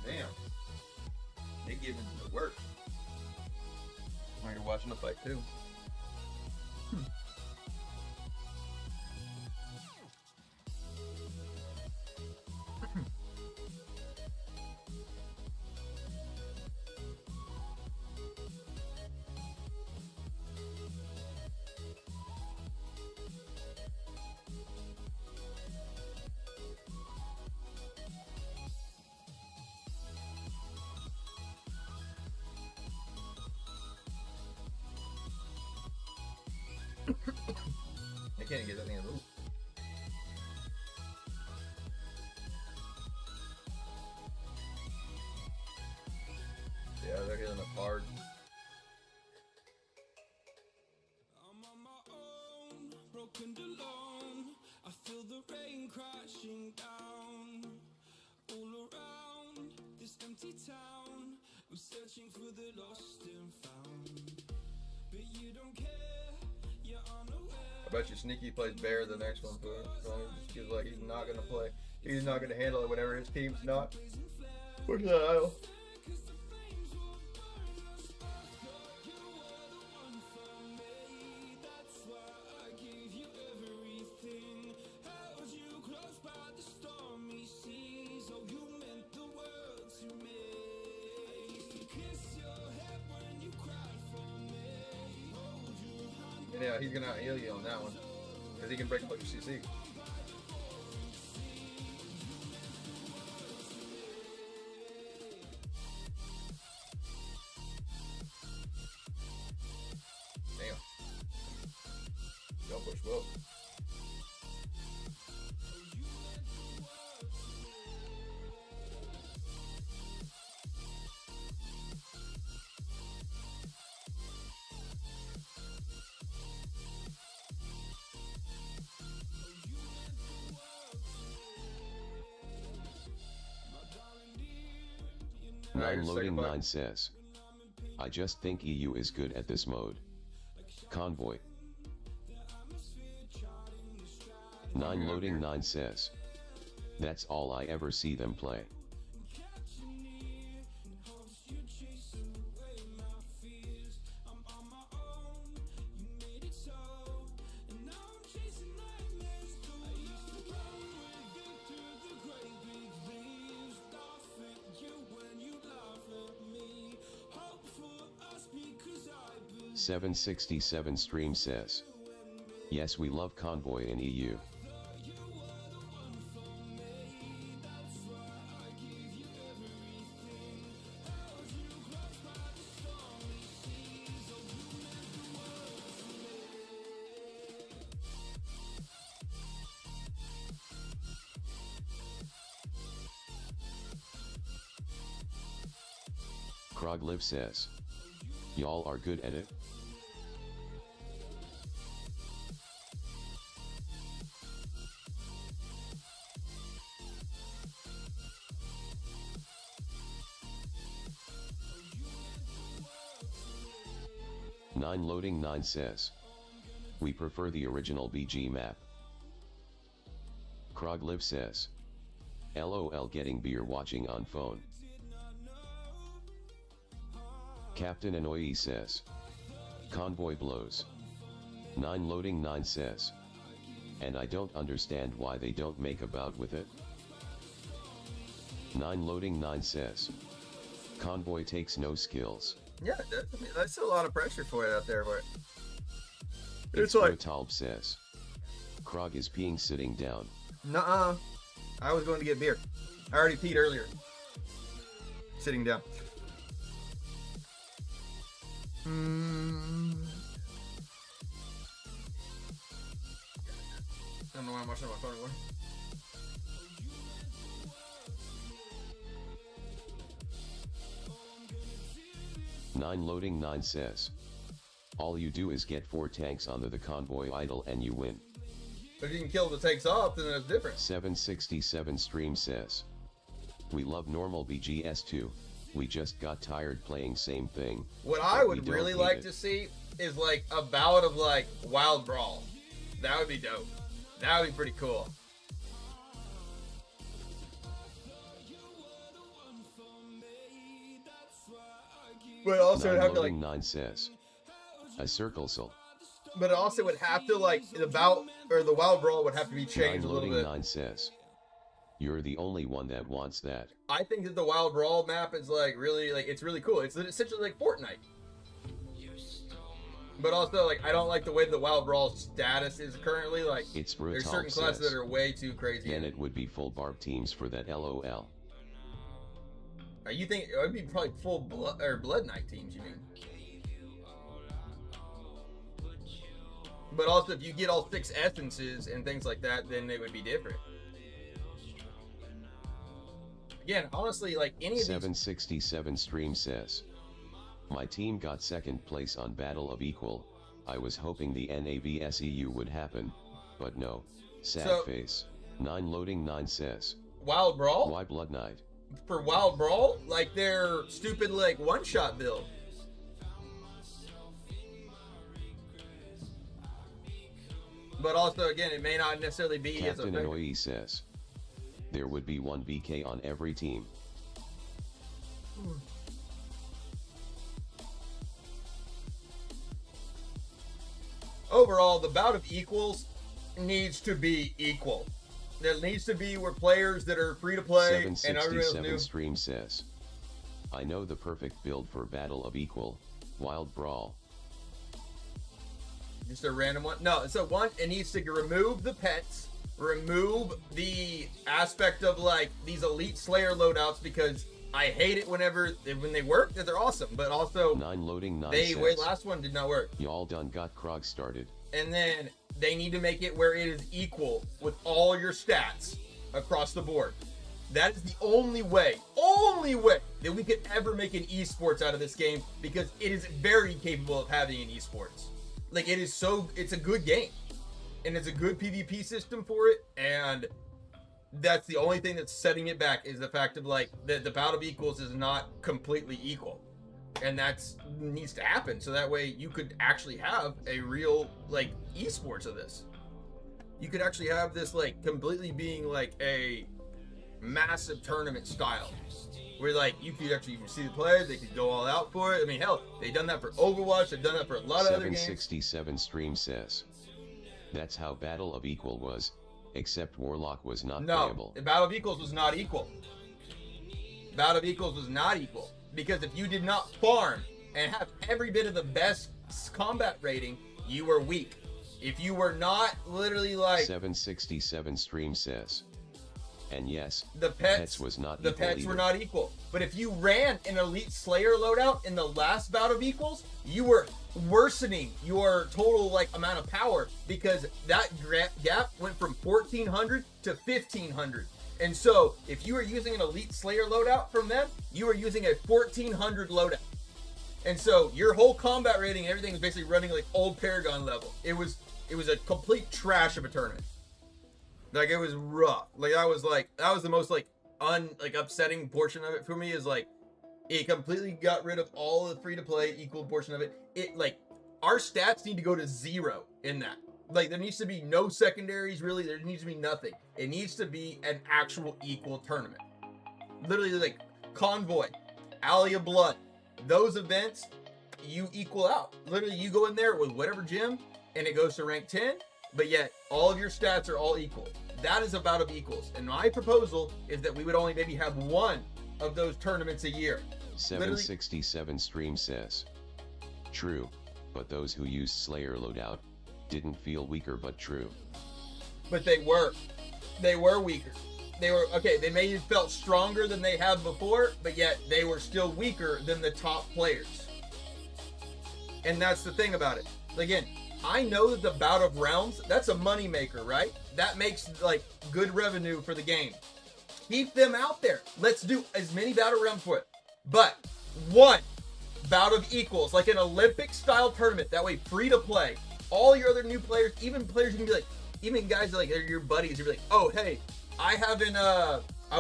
Damn. They giving the work. Oh, you're watching the fight too. I can't get that thing in the loop. Yeah, they're hitting up hard. I'm on my own, broken alone. I feel the rain crashing down all around this empty town. I'm searching for the lost and found, but you don't care. You're unaware. I bet you Sneaky plays Bear the next one, but just feels like he's not gonna play. He's not gonna handle it whenever his team's not. Push that idle. Yeah, he's gonna out-heal you on that one, because he can break up your CC. Damn. Don't push well. Nine loading 9 says. I just think EU is good at this mode. Convoy. 9 loading 9 says. That's all I ever see them play. .767 stream says. Yes, we love Convoy in EU. Krogliv says. Y'all are good at it? Nine loading 9 says. We prefer the original BG map. Krogliv says. LOL getting beer watching on phone. Captain Annoyee says. Convoy blows. 9 loading 9 says. And I don't understand why they don't make a bout with it. 9 loading 9 says. Convoy takes no skills. Yeah, that's a lot of pressure for it out there, but It's like Talb says. Krog is peeing sitting down. Nuh-uh. I was going to get beer. I already peed earlier. Sitting down. I don't know why I'm watching on my phone anymore. Nine loading 9 says. All you do is get 4 tanks onto the convoy idle and you win. But if you can kill the tanks off, then it's different. 767 stream says. We love normal BGS too. We just got tired playing same thing. What I would really like to see is like a bout of like Wild Brawl. That would be dope. That would be pretty cool. But also it'd have to like 9 says. A circle soul. But it also would have to like the bout or the Wild Brawl would have to be changed a little bit. 9 says. You're the only one that wants that. I think that the Wild Brawl map is like really like it's really cool. It's essentially like Fortnite. But also like I don't like the way the Wild Brawl status is currently. Like it's brutal. There's certain classes that are way too crazy. Then it would be full barb teams for that LOL. You think it would be probably full blood knight teams? You mean? But also, if you get all 6 essences and things like that, then they would be different. Again, honestly, like any of 767 stream says. My team got 2nd place on Battle of Equal. I was hoping the NAVSEU would happen, but no. Sad face. 9 loading 9 says. Wild Brawl? Why Blood Knight? For Wild Brawl? Like their stupid like one-shot build. But also, again, it may not necessarily be as Captain Annoyee says. There would be 1 BK on every team. Overall, the bout of equals needs to be equal. There needs to be where players that are free to play and everyone else new. Stream says. I know the perfect build for Battle of Equal. Wild Brawl. Just a random one? No, so one, it needs to remove the pets, remove the aspect of like these elite slayer loadouts because I hate it when they work, they're awesome, but also 9 loading 9 last one did not work. Y'all done got Krog started. And then they need to make it where it is equal with all your stats across the board. That is the only way that we could ever make an esports out of this game because it is very capable of having an esports. Like it's a good game and it's a good PvP system for it. And that's the only thing that's setting it back is the fact of like the bout of equals is not completely equal. And that's needs to happen. So that way you could actually have a real like esports of this. You could actually have this like completely being like a massive tournament style where like you could actually see the players, they could go all out for it. I mean, hell, they've done that for Overwatch, they've done that for a lot of other games. 767 stream says. That's how Battle of Equal was, except Warlock was not playable. No, Battle of Equals was not equal. Battle of Equals was not equal. Because if you did not farm and have every bit of the best combat rating, you were weak. If you were not literally like 767 stream says. And yes, the pets was not the equal pets either. were not equal. But if you ran an elite slayer loadout in the last bout of equals, you were worsening your total like amount of power because that gap went from 1400 to 1500. And so if you were using an Elite Slayer loadout from them, you were using a 1400 loadout. And so your whole combat rating and everything was basically running like old Paragon level. It was a complete trash of a tournament. Like, it was rough. Like, that was the most like upsetting portion of it for me, is like it completely got rid of all the free to play equal portion of it. It like, our stats need to go to 0 in that. Like, there needs to be no secondaries, really. There needs to be nothing. It needs to be an actual equal tournament. Literally, like Convoy, Alley of Blood, those events, you equal out. Literally, you go in there with whatever gym and it goes to rank 10, but yet all of your stats are all equal. That is a bout of equals. And my proposal is that we would only maybe have one of those tournaments a year. 767 stream says, true, but those who used Slayer loadout didn't feel weaker, but true. But they were weaker. They were, okay, they may have felt stronger than they have before, but yet they were still weaker than the top players. And that's the thing about it. Again, I know that the bout of rounds, that's a money maker, right? That makes like good revenue for the game. Keep them out there. Let's do as many battle rounds for it. But one bout of equals, like an Olympic style tournament, that way free to play. All your other new players, even players, you can be like, even guys like your buddies, you're like, oh, hey, I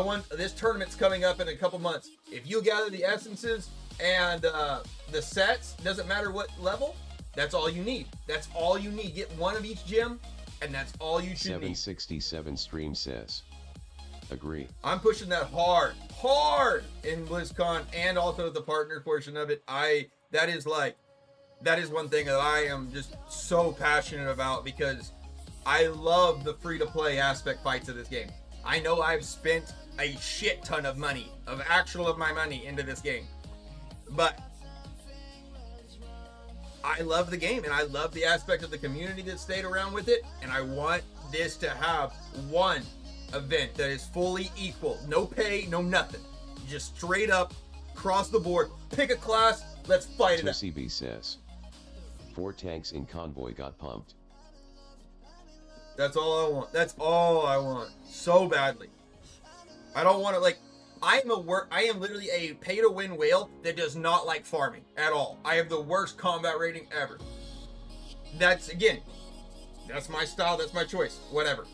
want this tournament's coming up in a couple months. If you gather the essences and the sets, doesn't matter what level, that's all you need. That's all you need. Get one of each gym, and that's all you should need. 767 stream says, agree. I'm pushing that hard in BlizzCon, and also the partner portion of it. That is one thing that I am just so passionate about, because I love the free-to-play aspect fights of this game. I know I've spent a shit ton of money, of my money into this game, but I love the game, and I love the aspect of the community that stayed around with it, and I want this to have one event that is fully equal. No pay, no nothing. Just straight up, across the board, pick a class, let's fight it out. CB says, 4 tanks in convoy got pumped. That's all I want. That's all I want. So badly. I don't want to, like, I am literally a pay-to-win whale that does not like farming at all. I have the worst combat rating ever. That's my style, that's my choice, whatever.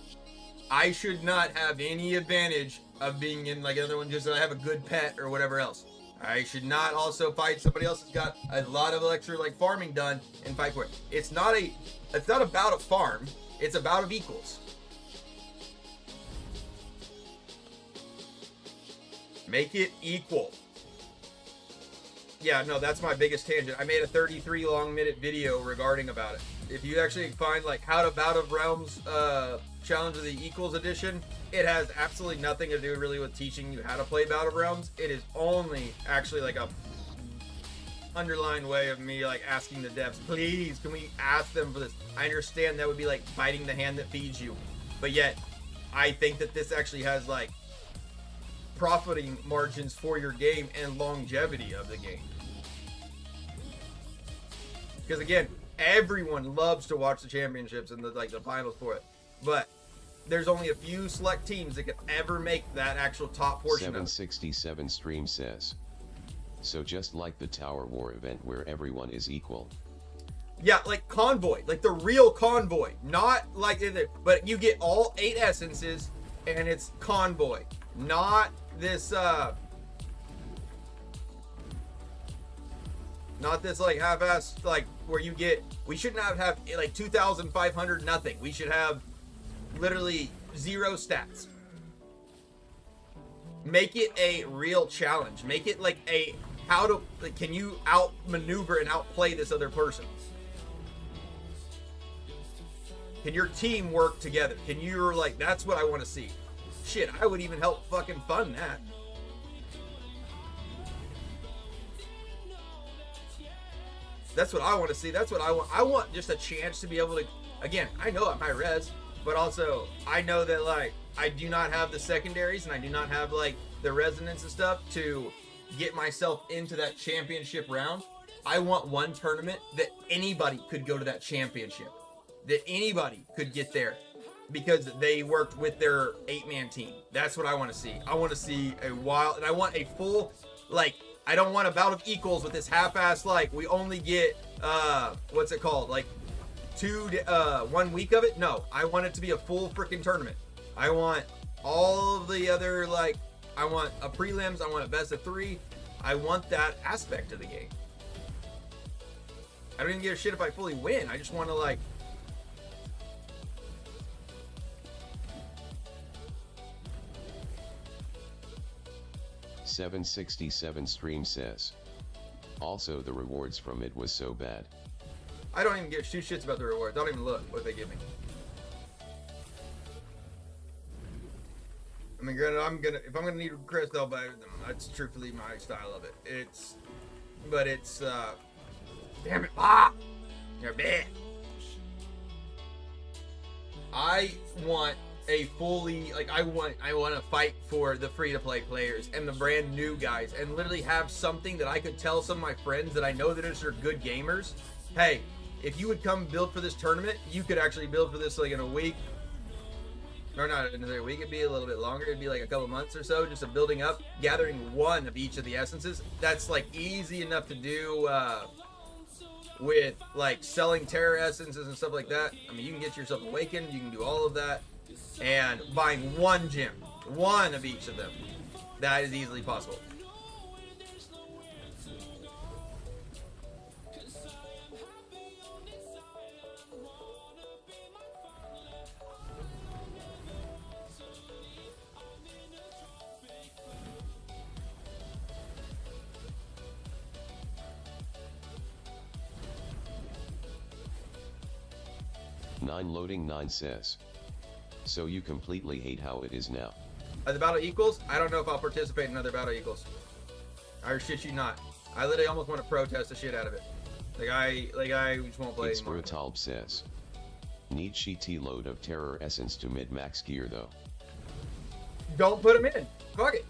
I should not have any advantage of being in, like, another one just so I have a good pet or whatever else. I should not also fight somebody else that's got a lot of extra, like, farming done and fight for it. It's not about a farm. It's about of equals. Make it equal. Yeah, no, that's my biggest tangent. I made a 33 minute video regarding about it. If you actually find like how to Bout of Realms Challenge of the Equals edition, it has absolutely nothing to do really with teaching you how to play Bout of Realms. It is only actually like a underlined way of me like asking the devs, please, can we ask them for this? I understand that would be like biting the hand that feeds you, but yet I think that this actually has like profiting margins for your game and longevity of the game. Because again, everyone loves to watch the championships and the finals for it, but there's only a few select teams that can ever make that actual top portion. 767 stream says, so just like the Tower War event where everyone is equal. Yeah, like Convoy, like the real Convoy, not like, but you get all 8 essences and it's Convoy, not this like half-assed, like where you get, we shouldn't have like 2,500 nothing. We should have literally 0 stats. Make it a real challenge. Make it like a, can you outmaneuver and outplay this other person? Can your team work together? Can you, like, that's what I want to see. Shit, I would even help fucking fund that. That's what I want to see. That's what I want. I want just a chance to be able to, again, I know I'm high res, but also I know that like I do not have the secondaries and I do not have like the resonance and stuff to get myself into that championship round. I want one tournament that anybody could go to that championship, that anybody could get there. because they worked with their 8-man team. That's what I want to see. I want to see a wild, and I want a full, like, I don't want a bout of equals with this half-ass, like, we only get, what's it called? Like, 1 week of it? No, I want it to be a full freaking tournament. I want all of the other, like, I want a prelims, I want a best of 3. I want that aspect of the game. I don't even give a shit if I fully win. I just want to, like, $7.67 stream says. Also, the rewards from it was so bad. I don't even give two shits about the rewards. I don't even look what they give me. I mean, granted, if I'm gonna need crest, I'll buy them. That's truthfully my style of it. Damn it, you're bad. I want a fully, like, I want to fight for the free-to-play players and the brand new guys, and literally have something that I could tell some of my friends that I know that are good gamers. Hey, if you would come build for this tournament, you could actually build for this like in a week, or not in a week. It'd be a little bit longer. It'd be like a couple months or so, just of building up, gathering one of each of the essences. That's like easy enough to do with like selling terror essences and stuff like that. I mean, you can get yourself awakened. You can do all of that. And buying one gem, one of each of them, that is easily possible. Loading 9 says. So you completely hate how it is now. The battle equals? I don't know if I'll participate in another battle equals. I shit you not. I literally almost want to protest the shit out of it. Like I just won't play anymore. Brutalb says. Need shitty load of terror essence to mid-max gear though. Don't put them in. Fuck it.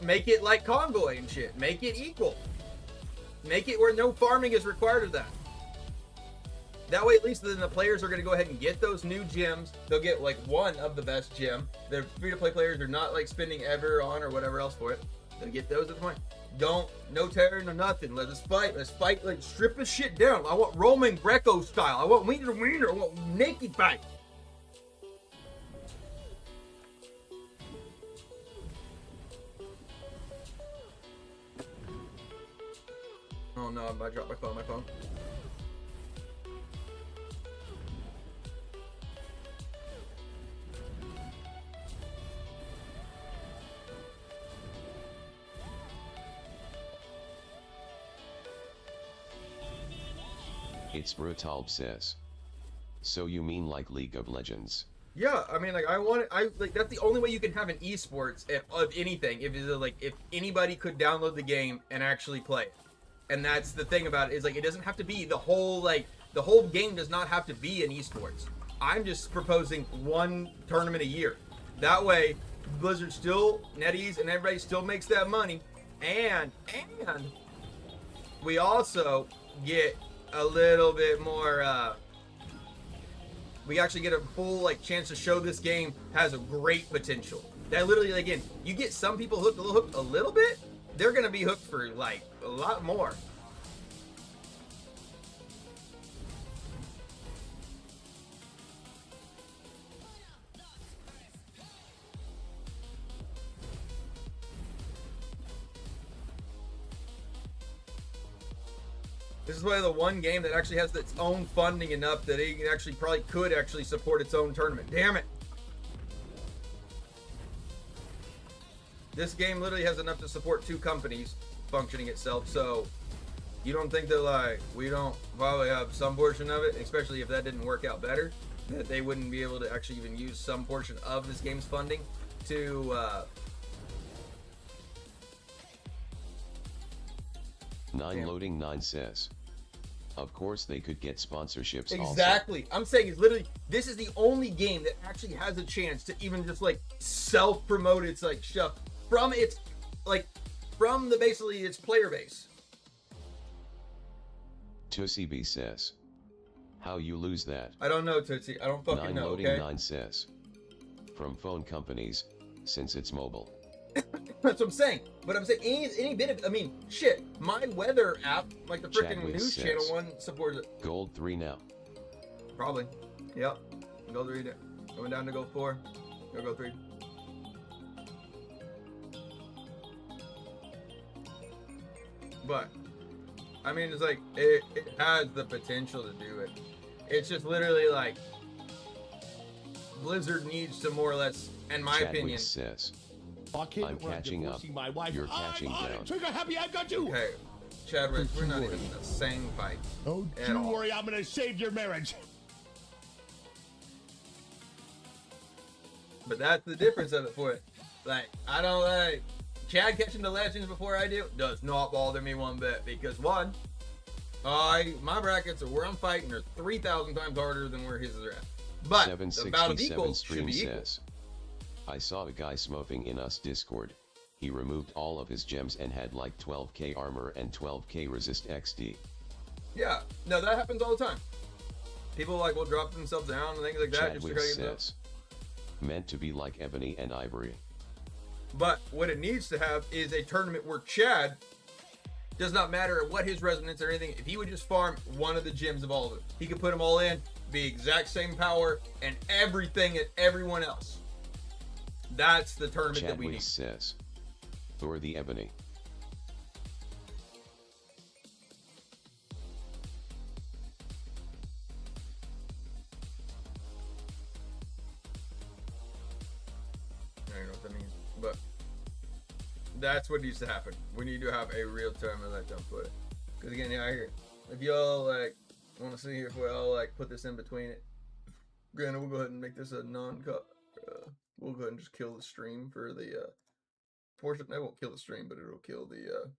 Make it like Convoy and shit. Make it equal. Make it where no farming is required of that. That way, at least then the players are going to go ahead and get those new gems. They'll get like one of the best gem. The free-to-play players are not like spending ever on or whatever else for it. They'll get those at the point. No terror, no nothing. Let us fight. Let's fight. Like, strip this shit down. I want Roman Greco style. I want wiener to wiener. I want naked fight. Oh no, I dropped my phone. It's Brutalb says. So you mean like League of Legends? Yeah, I mean, like, that's the only way you can have an esports of anything. If anybody could download the game and actually play it. And that's the thing about it, is like, it doesn't have to be the whole game does not have to be an esports. I'm just proposing one tournament a year. That way, Blizzard still, NetEase, and everybody still makes that money. And we also get a little bit more, we actually get a full like chance to show this game has a great potential. That literally, again, you get some people hooked a little bit, they're gonna be hooked for like a lot more. This is why the one game that actually has its own funding enough that it actually could support its own tournament. Damn it! This game literally has enough to support 2 companies functioning itself, so you don't think that like we don't probably have some portion of it, especially if that didn't work out better, that they wouldn't be able to actually even use some portion of this game's funding to Loading 9 says. Of course they could get sponsorships exactly. Also. I'm saying is literally this is the only game that actually has a chance to even just like self-promote its like stuff from its basically its player base. TuCB says. How you lose that? I don't know, Tootsie. I don't fucking 9 know, loading okay? 9 says. From phone companies, since it's mobile. That's what I'm saying. But I'm saying any bit of, I mean, shit. My weather app, like the freaking Chadwick news says. channel one, supports it. Gold 3 now. Probably. Yep. Gold 3. Going down to gold 4. Go gold 3. But, I mean, it's like, it has the potential to do it. It's just literally like, Blizzard needs to more or less, in my Chadwick opinion. says. Fuck him, I'm we're catching up. divorcing My wife. You're catching I'm on down. it. Trigger happy, I've got you. Okay, Chadwick, we're not even in the same fight. Don't at you all. worry, I'm gonna save your marriage. But that's the difference of it for it. Like, I don't like Chad catching the legends before I do. Does not bother me one bit because one, my brackets are where I'm fighting are 3,000 times harder than where his is at. But the amount of 767 equals should stream be equal. says. I saw a guy smofing in us Discord. He removed all of his gems and had like 12k armor and 12k resist XD. Yeah, no, that happens all the time. People like will drop themselves down and things like that just to Chadwick try to get them. says. Meant to be like ebony and ivory. But what it needs to have is a tournament where Chad does not matter what his resonance or anything. If he would just farm one of the gems of all of it, he could put them all in, be exact same power and everything and everyone else. That's the tournament that we Chadwick need. says. Thor the ebony. I don't know what that means, but that's what needs to happen. We need to have a real tournament like that put it. Because again, yeah, I hear. If y'all like want to see if we all like put this in between it, granted, we'll go ahead and make this a non-cut. We'll go ahead and just kill the stream for the portion. That won't kill the stream, but it'll kill the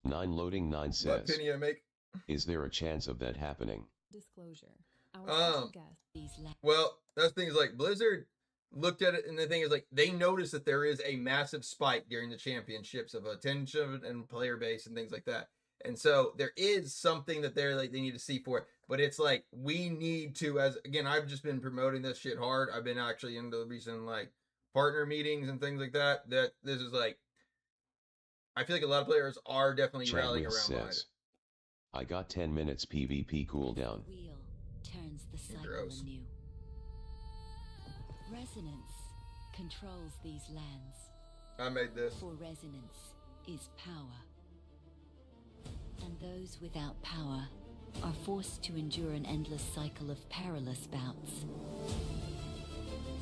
9 loading 9 says. penny I make. Is there a chance of that happening? Disclosure. Our special guest. Well, that's things like Blizzard looked at it, and the thing is like they noticed that there is a massive spike during the championships of attention and player base and things like that. And so there is something that they're like they need to see for it. But it's like we need to, as again, I've just been promoting this shit hard. I've been actually into recent like partner meetings and things like that. That this is like I feel like a lot of players are definitely rallying Chadwick around behind it. says. I got 10 minutes PvP cooldown. Wheel turns the cycle Gross. anew. Resonance controls these lands. I made this. For resonance is power. And those without power are forced to endure an endless cycle of perilous bouts.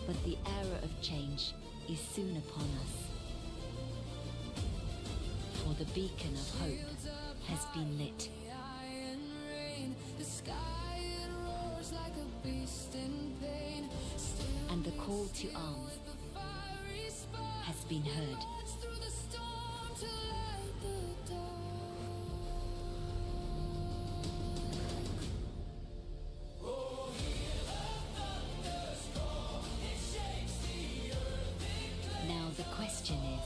But the era of change is soon upon us. For the beacon of hope has been lit. And the call to arms has been heard. Now the question is,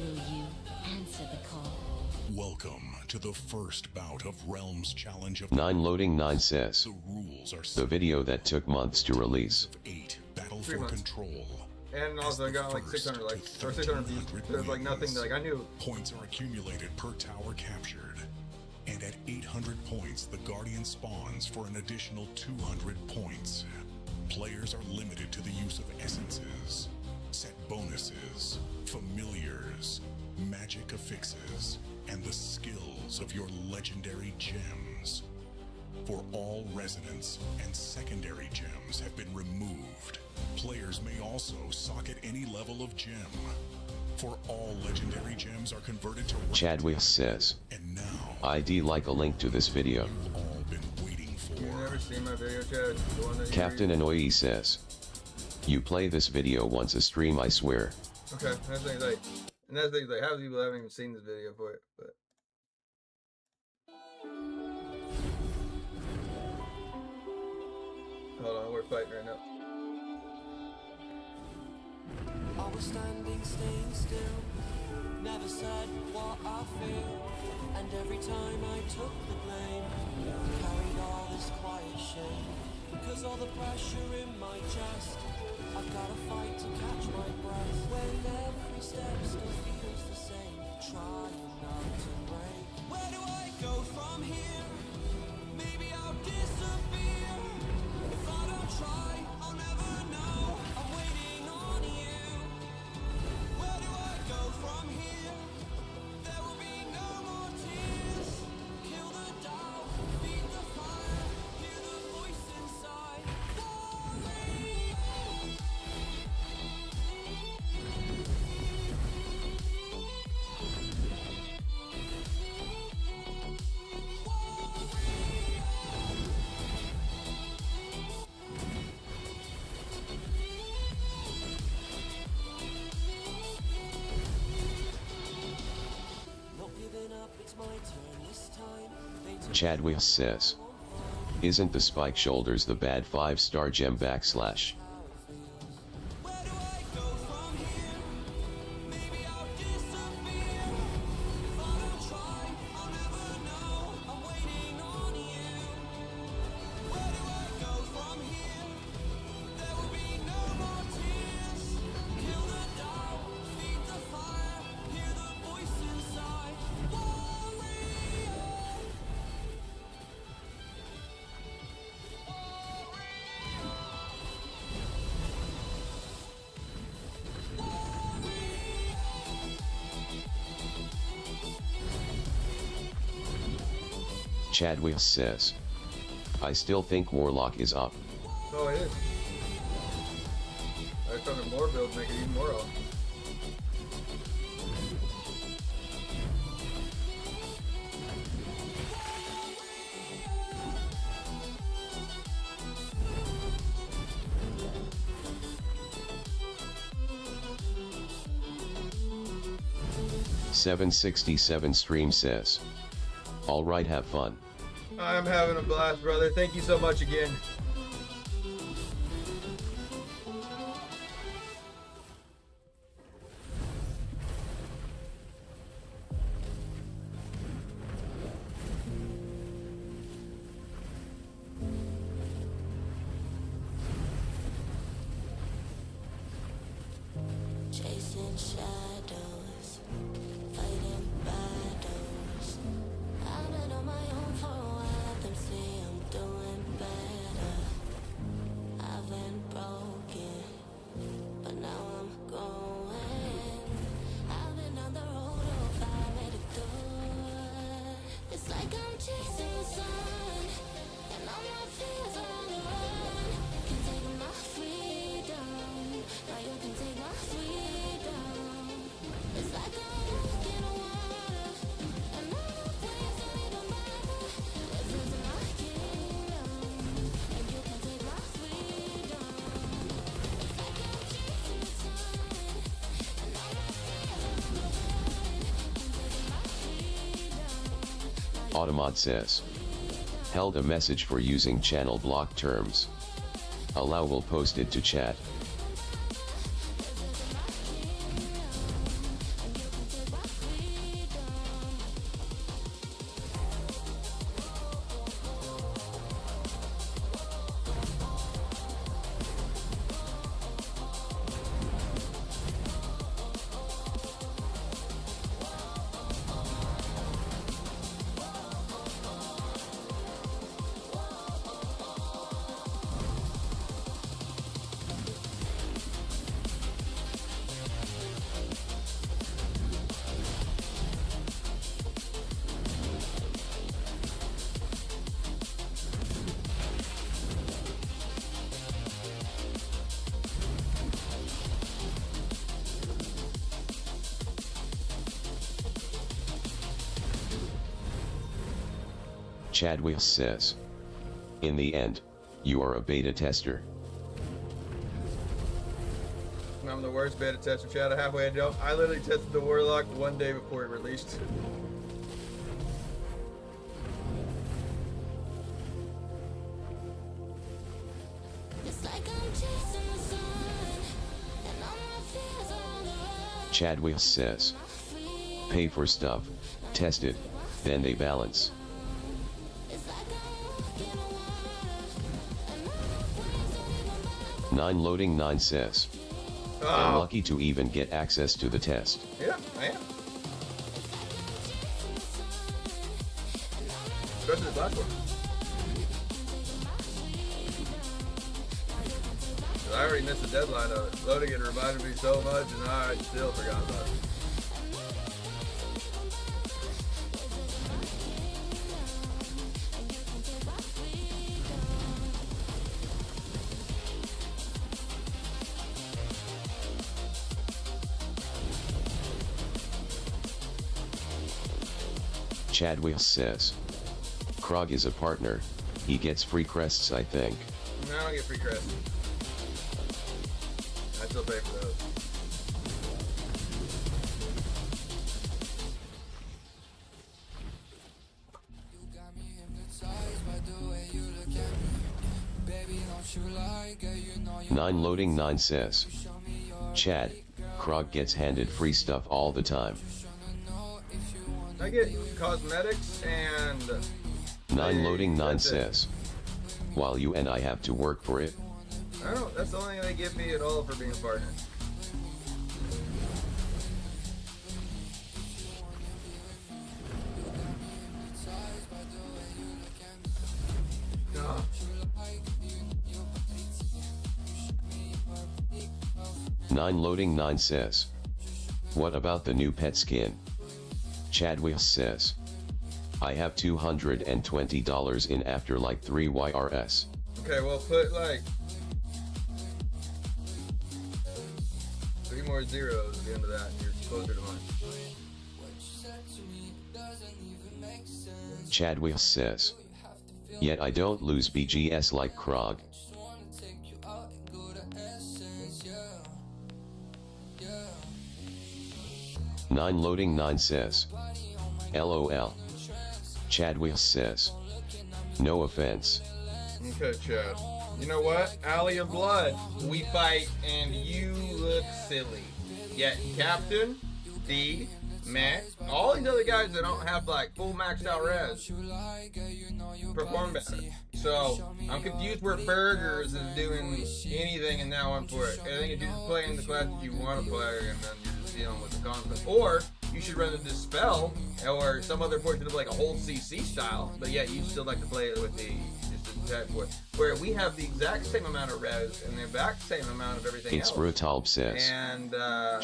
will you answer the call? Welcome to the first bout of Realms Challenge of 9 loading 9 says. The rules are The video that took months to release. 8 Battle 3 for months. Control. And As also I the got like first 600 to likes or 600 views. 1,300 There's like nothing wins. that like I knew. Points are accumulated per tower captured. And at 800 points, the Guardian spawns for an additional 200 points. Players are limited to the use of essences, set bonuses, familiars, magic affixes, and the skills of your legendary gems. For all resonance and secondary gems have been removed. Players may also socket any level of gem. For all legendary gems are converted to Chadwick says. And now ID like a link to this video. you've all been waiting for. You've never seen my video, Chad. The one that you Captain Annoyee says. You play this video once a stream, I swear. Okay, that's things like, and that's things like, half the people haven't even seen this video for it, but. Hold on, we're fighting right now. Always standing, staying still, never never said what I feel, and every time I took the blame, carried all this quiet shame. Cause all the pressure in my chest, I've gotta fight to catch my breath. When every step still feels the same, trying not to break. Where do I go from here? Maybe I'll disappear. If I don't try, I'll never know. I'm waiting on you. Where do I go from here? There will be no more tears. Kill the doubt, feed the fire, hear the voice inside. Not giving up, it's my turn this time. They took Chadwick says. Isn't the spike shoulders the bad 5-star gem /? Where do I go from here? Maybe I'll disappear. If I don't try, I'll never know. I'm waiting on you. Where do I go from here? There will be no more tears. Kill the doubt, feed the fire, hear the voice inside. Chadwick says. I still think Warlock is up. Oh, it is. I found more builds make it even more off. $7.67 stream says. Alright, have fun. I'm having a blast, brother. Thank you so much again. Chasing shadows, fighting battles. I've been on my own for a while. Them say I'm doing better. I've been broken, but now I'm going. I've been on the road, oh, I made it through. It's like I'm chasing the sun, and all my fears are on the run. Can take my freedom, now you can take my freedom. It's like I'm walking on water, and all the waves don't even matter. This is my kingdom, and you can take my freedom. It's like I'm chasing the sun, and all my fears are on the run. Can take my freedom. Automod says. Held a message for using channel block terms. Allow will post it to chat. Chadwick says. In the end, you are a beta tester. I'm the worst beta tester, Chad. I halfway jump. I literally tested the Warlock one day before it released. It's like I'm chasing the sun, and all my fears are on the run. Chadwick says. My freedom. pay for stuff, test it, then they balance. Nine loading 9 says. I'm lucky to even get access to the test. Yeah, I am. Especially the last one. I already missed the deadline of it. Loading it reminded me so much, and I still forgot about it. Chad Wheels says. Krog is a partner. He gets free crests, I think. No, I don't get free crests. I still pay for those. Nine loading 9 says. Chad, Krog gets handed free stuff all the time. I get cosmetics and... Nine loading 9 says. While you and I have to work for it. I don't, that's the only thing they give me at all for being a partner. Nine loading 9 says. What about the new pet skin? Chad Wheels says. I have $220 in after like 3 YRS. Okay, well put like 3 more zeros at the end of that and you're closer to mine. Chad Wheels says. Yet I don't lose BGS like Krog. Nine loading 9 says. LOL. Chad Wheels says. No offense. Okay, Chad. You know what? Alley of Blood. We fight and you look silly. Yet Captain, D, Mac, all these other guys that don't have like full maxed out res perform better. So I'm confused where Burgers is doing anything in that one for it. I think if you're just playing the class that you want to play and then you're just dealing with the conflict. Or you should run the Dispel or some other portion of like a whole CC style, but yeah, you still like to play it with the just attack for where we have the exact same amount of res and the exact same amount of everything It's else. Brutalb says. And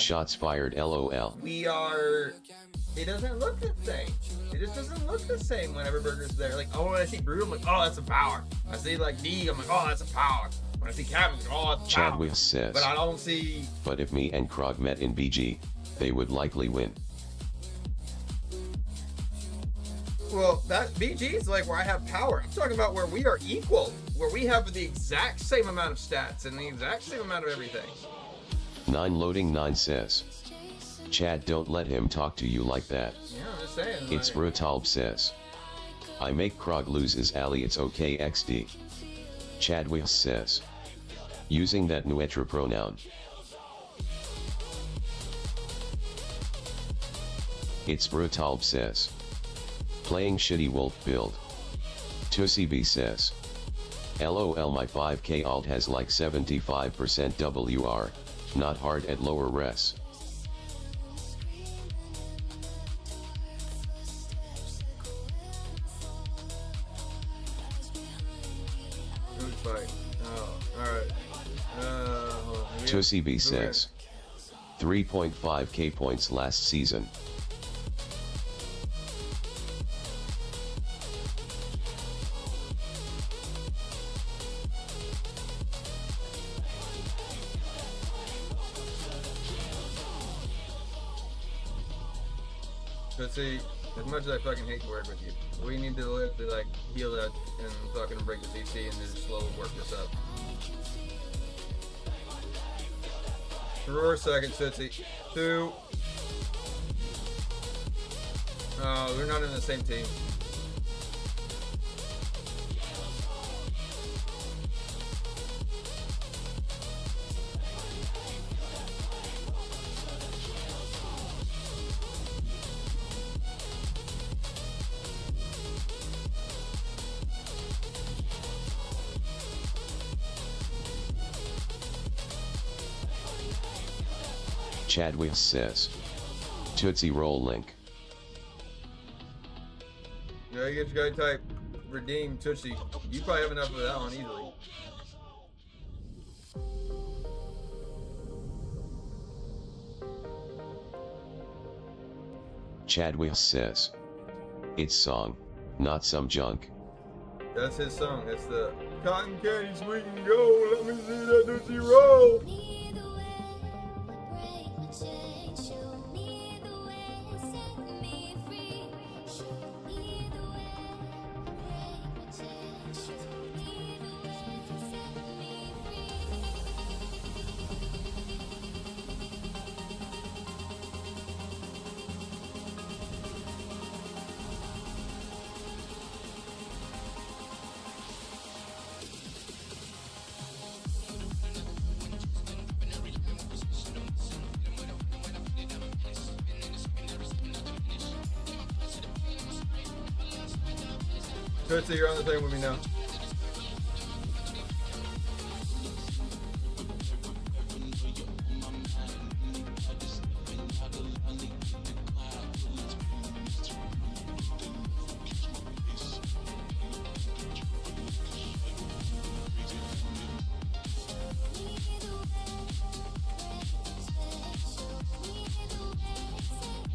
Shots fired LOL. we are. It doesn't look the same. It just doesn't look the same whenever Burger's there. Like, oh, when I see Brutal, I'm like, oh, that's a power. I see like D, I'm like, oh, that's a power. When I see Captain, I'm like, oh, that's a Chad power. Wheels says. But I don't see. But if me and Krog met in BG, they would likely win. Well, that BG is like where I have power. I'm talking about where we are equal, where we have the exact same amount of stats and the exact same amount of everything. Nine loading 9 says. Chad, don't let him talk to you like that. Yeah, I'm just saying. It's like, Brutalb says. I make Krog lose his ally, it's okay XD. Chad Wheels says. Using that neutra pronoun. It's Brutalb says. Playing shitty wolf build. TussiB says. LOL, my 5k alt has like 75% WR, not hard at lower res. who's fighting? Oh, alright. Hold on. TussiB says. 3.5k points last season. But see, as much as I fucking hate to work with you, we need to live to like heal that and fucking break the CC and just slowly work this up. For a second, Tootsie. 2. Oh, we're not in the same team. Chadwick says. Tootsie Roll link. Yeah, you just gotta type redeem Tootsie. You probably have enough of that one easily. Chadwick says. It's song, not some junk. That's his song. That's the cotton candy sweet and go. Let me see that Tootsie Roll. Tootsie, you're on the thing with me now.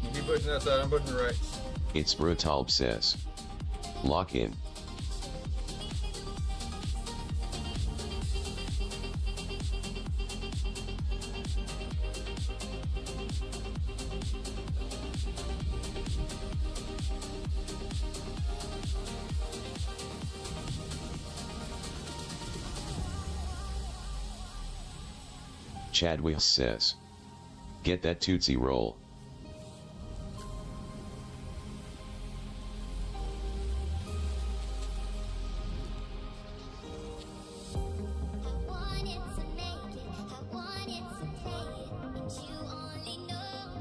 You keep pushing that side, I'm pushing the right. It's Brutal says. Lock in. Chadwick says. Get that Tootsie Roll.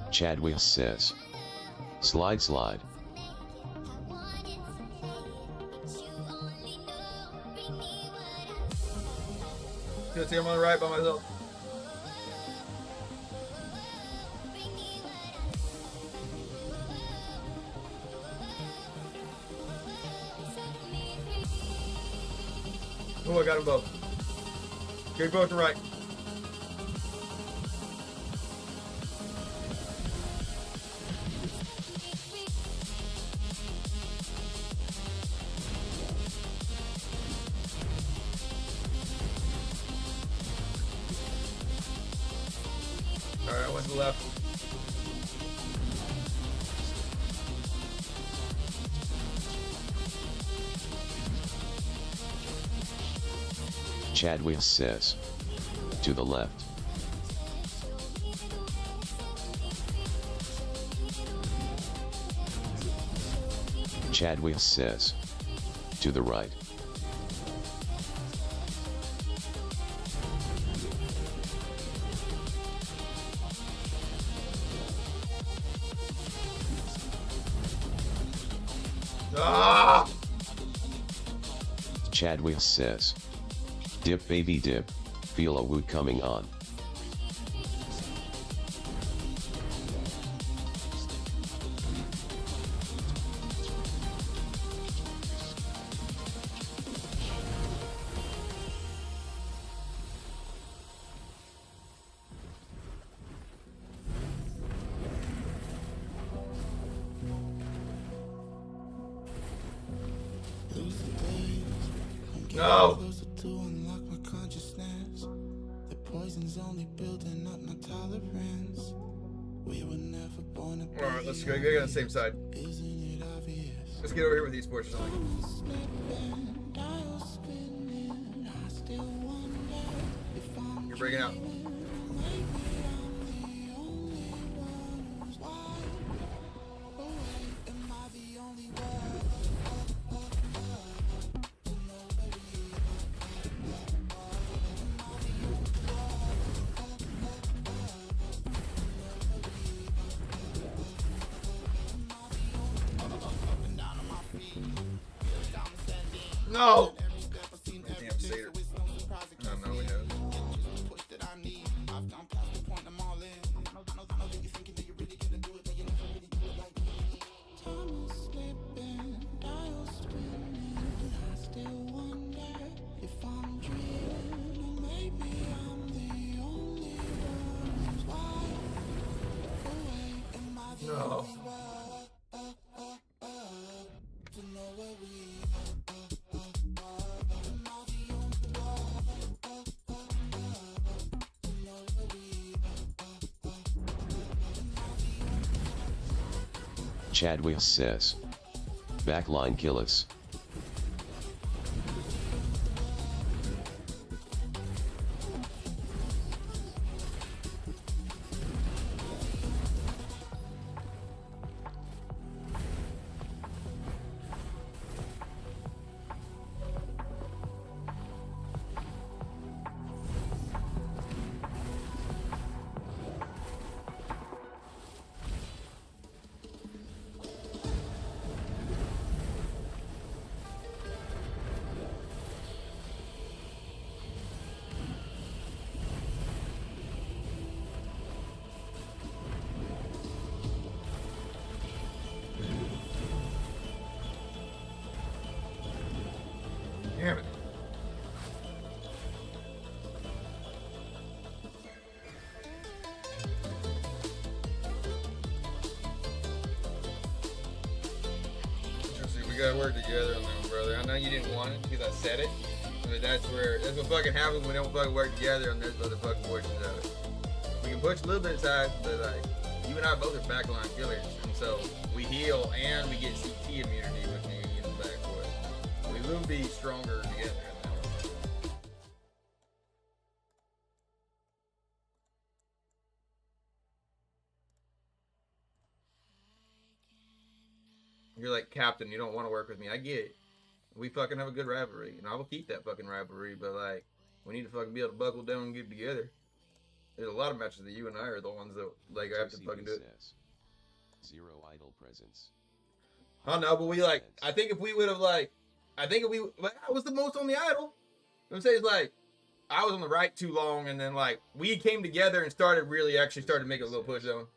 Chadwick says. Slide slide. Tootsie, I'm on the right by myself. Oh, I got them both. Keep both to right. Alright, I went to the left. Chadwick says. To the left. Chadwick says. To the right. Ah! Chadwick says. Dip baby dip, feel a wood coming on. No! Alright, let's go. Get on the same side. Let's get over here with esports or something. You're breaking out. No! Damn Seder. Oh, no, we have. Chadwick says. Backline kill us. Damn it. Seriously, we gotta work together on that one, brother. I know you didn't want it because I said it, but that's what fucking happens when we don't fucking work together on this motherfucking portions of it. We can push a little bit aside, but like, you and I both are backline killers, and so we heal and we get CT immunity with you in the back for it. We will be stronger together in that one. You're like, Captain, you don't want to work with me. I get it. We fucking have a good rivalry, and I will keep that fucking rivalry, but like, we need to fucking be able to buckle down and get together. There's a lot of matches that you and I are the ones that like I have to fucking do it. Zero idle presence. I know, but we like, I think if we would have like, I was the most on the idle. I'm saying it's like, I was on the right too long, and then like, we came together and started making a little push on.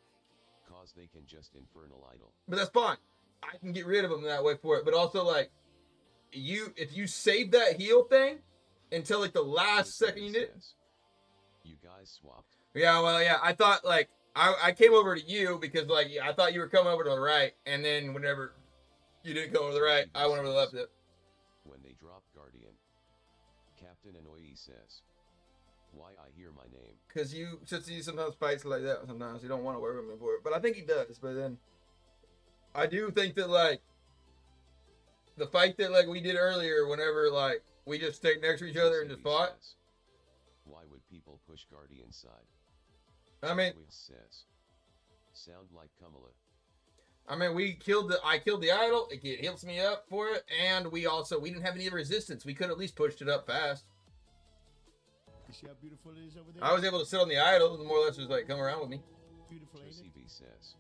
Cause they can just infernal idle. But that's fine. I can get rid of them that way for it. But also like, if you save that heal thing until like the last second you did. You guys swapped. Yeah, well, yeah. I thought like I came over to you because like I thought you were coming over to the right, and then whenever you didn't come over to the right, I went over to the left. When they dropped Guardian, Captain Annoyee says, "Why I hear my name?" Because you sometimes fights like that. Sometimes you don't want to work with me for it, but I think he does. But then I do think that like the fight that like we did earlier, whenever like we just stayed next to each other and just fought. Why would people push Guardian side? I mean, says, sound like Kamala. I mean, I killed the idol. It heals me up for it, and we didn't have any resistance. We could at least pushed it up fast. You see how beautiful it is over there? I was able to sit on the idol and more or less just like come around with me. Beautiful, ain't it? CB says,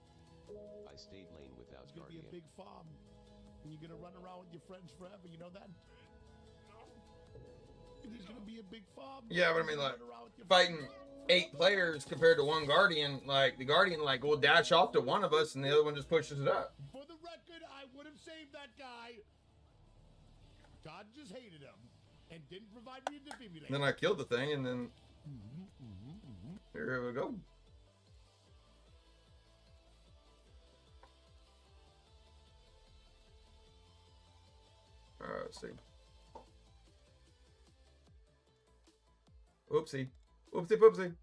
I stayed lane without It's gonna Guardian. be a big farm, and you're gonna run around with your friends forever. You know that? There's gonna be a big farm. Yeah, but I mean, like fighting 8 players compared to 1 Guardian, like the Guardian like will dash off to one of us, and the other one just pushes it up. For the record, I would have saved that guy. God just hated him and didn't provide me a defibrillator. Then I killed the thing, and then here we go. All right, let's see. Oopsie. Oopsie poopsie.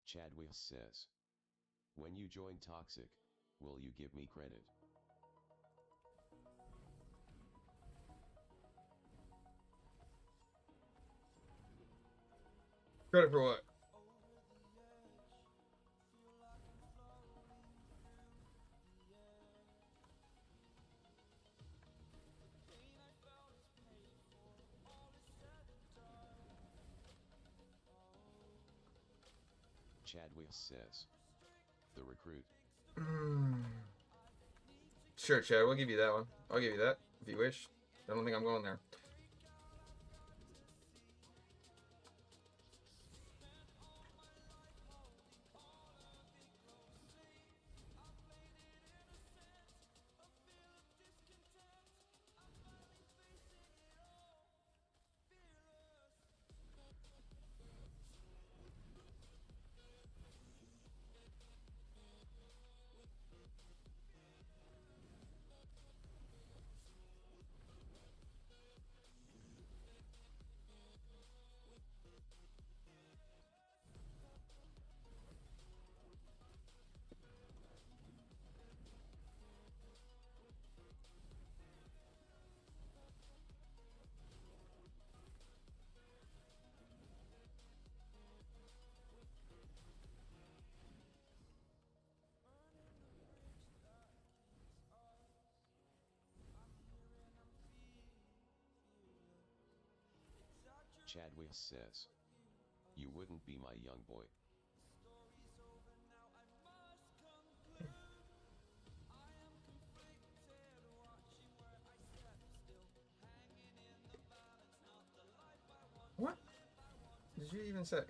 Chad Wheels says, when you join Toxic, will you give me credit? Credit for what? Chad Wheels says, the recruit. Sure, Chad, we'll give you that one. I'll give you that if you wish. I don't think I'm going there. Chad Wheels says, you wouldn't be my young boy. What did you even say?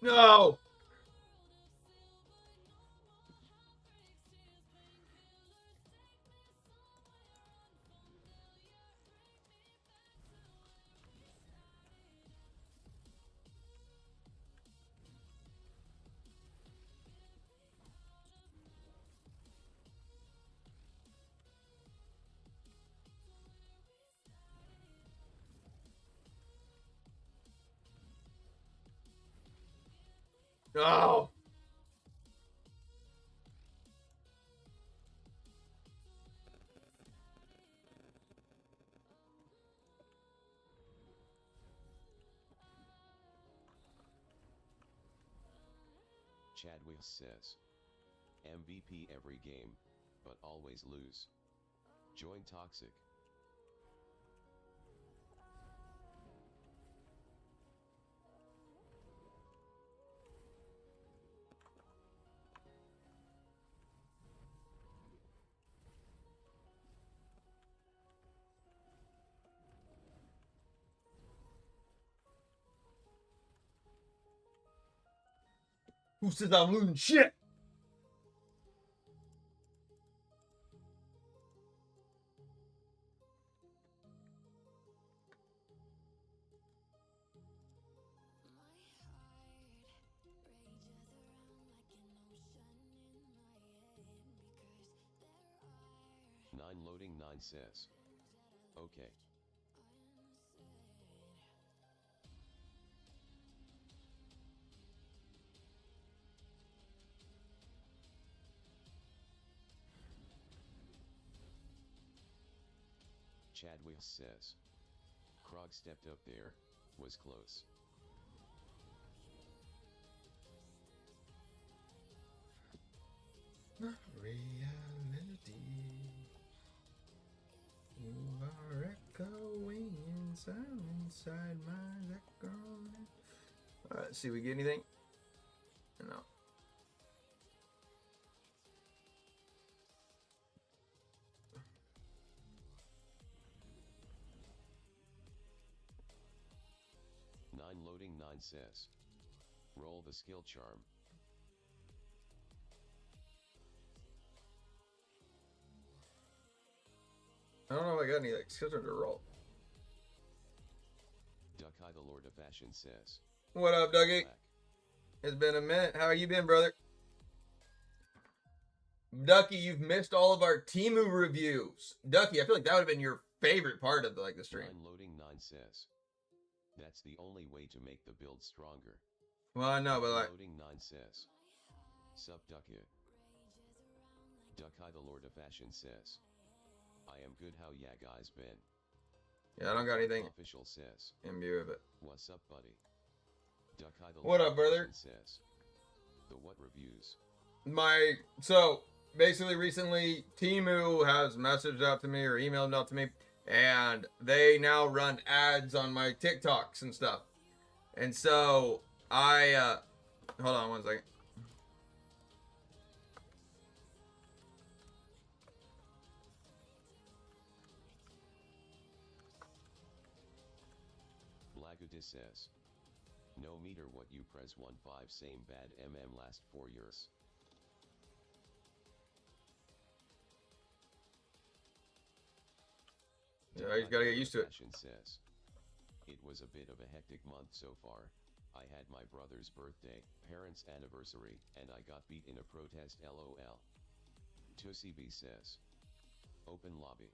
No! No! Chad Will says, MVP every game, but always lose. Join Toxic. Who says I'm losing shit? Nine loading 9 says. Okay. Chad Will says. Krog stepped up there, was close. Reality. You are echoing inside my echo. Alright, see if we get anything. No. Nine loading 9 says. Roll the skill charm. I don't know if I got any like skills to roll. Duck High the Lord of Fashion says. What up, Dougie? It's been a minute. How you been, brother? Ducky, you've missed all of our Temu reviews. Ducky, I feel like that would have been your favorite part of the stream. Nine loading 9 says. That's the only way to make the build stronger. Well, I know, but like... Loading 9 says. Sup Ducky. Duck High the Lord of Fashion says. I am good, how ya guys been? Yeah, I don't got anything Official says. in view of it. What's up, buddy? Duck High the What Lord up, brother? of Fashion says. The what reviews? So basically recently Temu has messaged out to me or emailed out to me, and they now run ads on my TikToks and stuff. And so I hold on one second. Blagudis says. No meter what you press 1-5 same bad last 4 years. Yeah, you gotta get used to it. Fashion says. It was a bit of a hectic month so far. I had my brother's birthday, parents' anniversary, and I got beat in a protest LOL. ToCB says. Open lobby.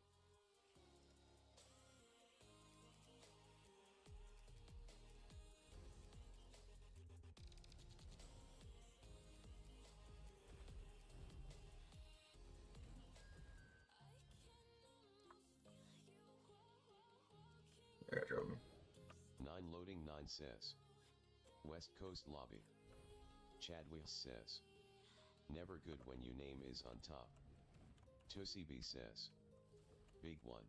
I got trouble. 9 loading 9 says. West Coast lobby. Chad Will says. Never good when your name is on top. ToCB says. Big one.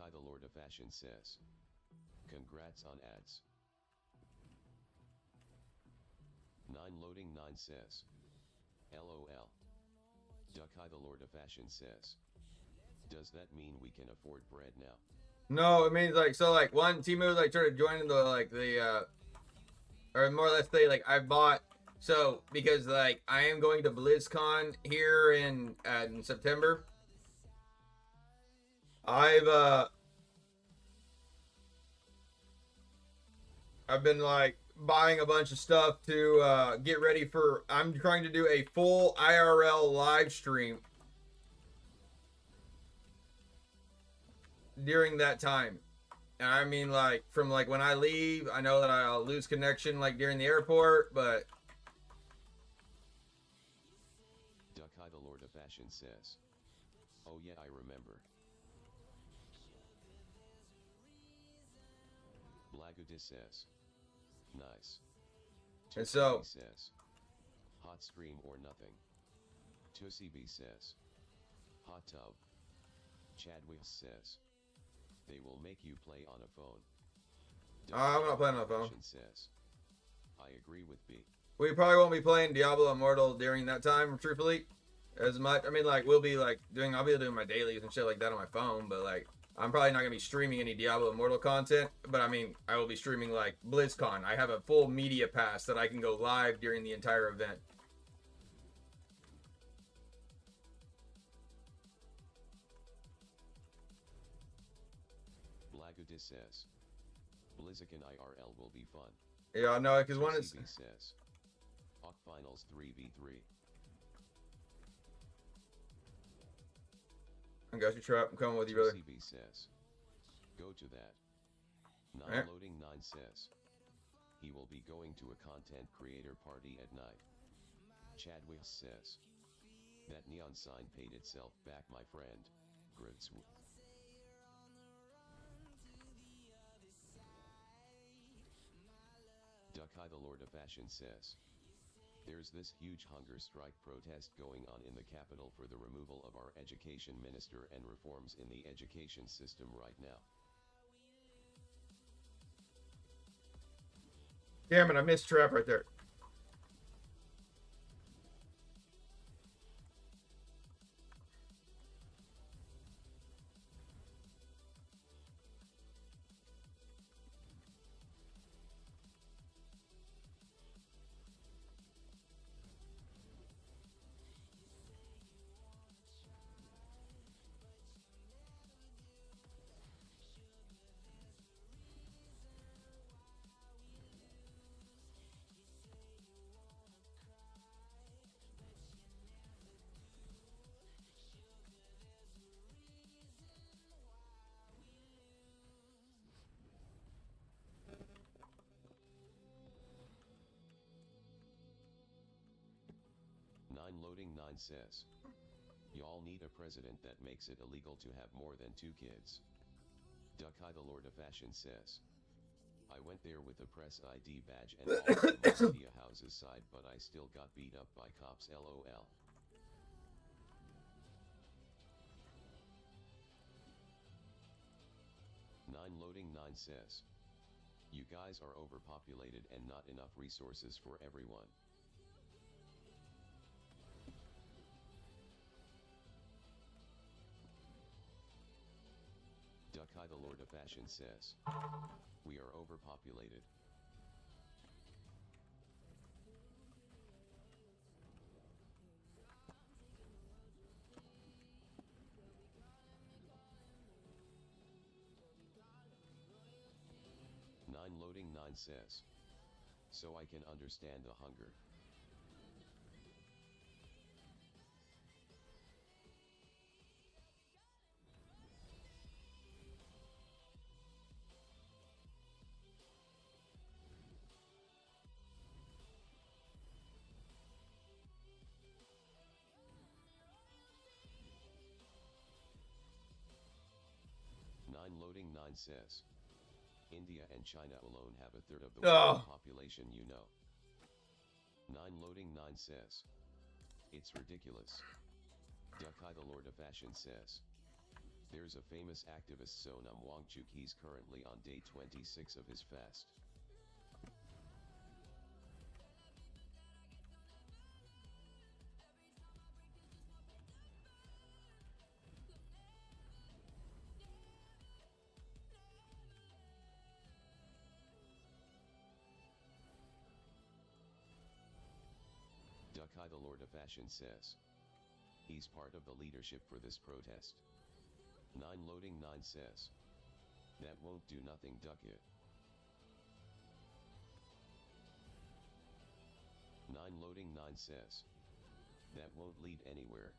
Duck Eye the Lord of Fashion says, congrats on ads. 9 loading 9 says, LOL. Duck Eye the Lord of Fashion says, does that mean we can afford bread now? No, it means like, so like one Timu like started joining the or more or less they like I bought, so because like I am going to BlizzCon here in September. I've been like buying a bunch of stuff to get ready for, I'm trying to do a full IRL live stream during that time. And I mean, like, from like when I leave, I know that I'll lose connection like during the airport, but Duck Eye the Lord of Fashion says, oh yeah, I remember. Blagudis says, nice. And so says, hot stream or nothing. Tusibi says, hot tub. Chadwick says, they will make you play on a phone. I'm not playing on a phone. Says, I agree with B. We probably won't be playing Diablo Immortal during that time, truthfully, as much. I mean, like, we'll be like I'll be doing my dailies and shit like that on my phone, but like, I'm probably not gonna be streaming any Diablo Immortal content. But I mean, I will be streaming like BlizzCon. I have a full media pass that I can go live during the entire event. Blagudis says, BlizzCon IRL will be fun. Yeah, no, because one is says, Hawk Finals 3v3. I got you, Trap. I'm coming with you, brother. CB says, go to that. 9 Right. loading 9 says, he will be going to a content creator party at night. Chadwick says, that neon sign paid itself back, my friend. Grids. Duck Eye the Lord of Fashion says, there's this huge hunger strike protest going on in the capital for the removal of our education minister and reforms in the education system right now. Damn it, I missed Trap right there. Loading 9 says, y'all need a president that makes it illegal to have more than 2 kids. Duck Eye the Lord of Fashion says, I went there with a press ID badge and all from the media house's side, but I still got beat up by cops, LOL. Nine loading 9 says, you guys are overpopulated and not enough resources for everyone. Duck Eye the Lord of Fashion says, we are overpopulated. Nine loading 9 says, so I can understand the hunger. Loading 9 says, India and China alone have a third of the world population, you know. 9 loading 9 says, it's ridiculous. Duck Eye the Lord of Fashion says, There's a famous activist Sonam Wangchuk, he's currently on day 26 of his fast. Dukai the Lord of Fashion says he's part of the leadership for this protest. 9 loading 9 says that won't do nothing, duck it. 9 loading 9 says that won't lead anywhere.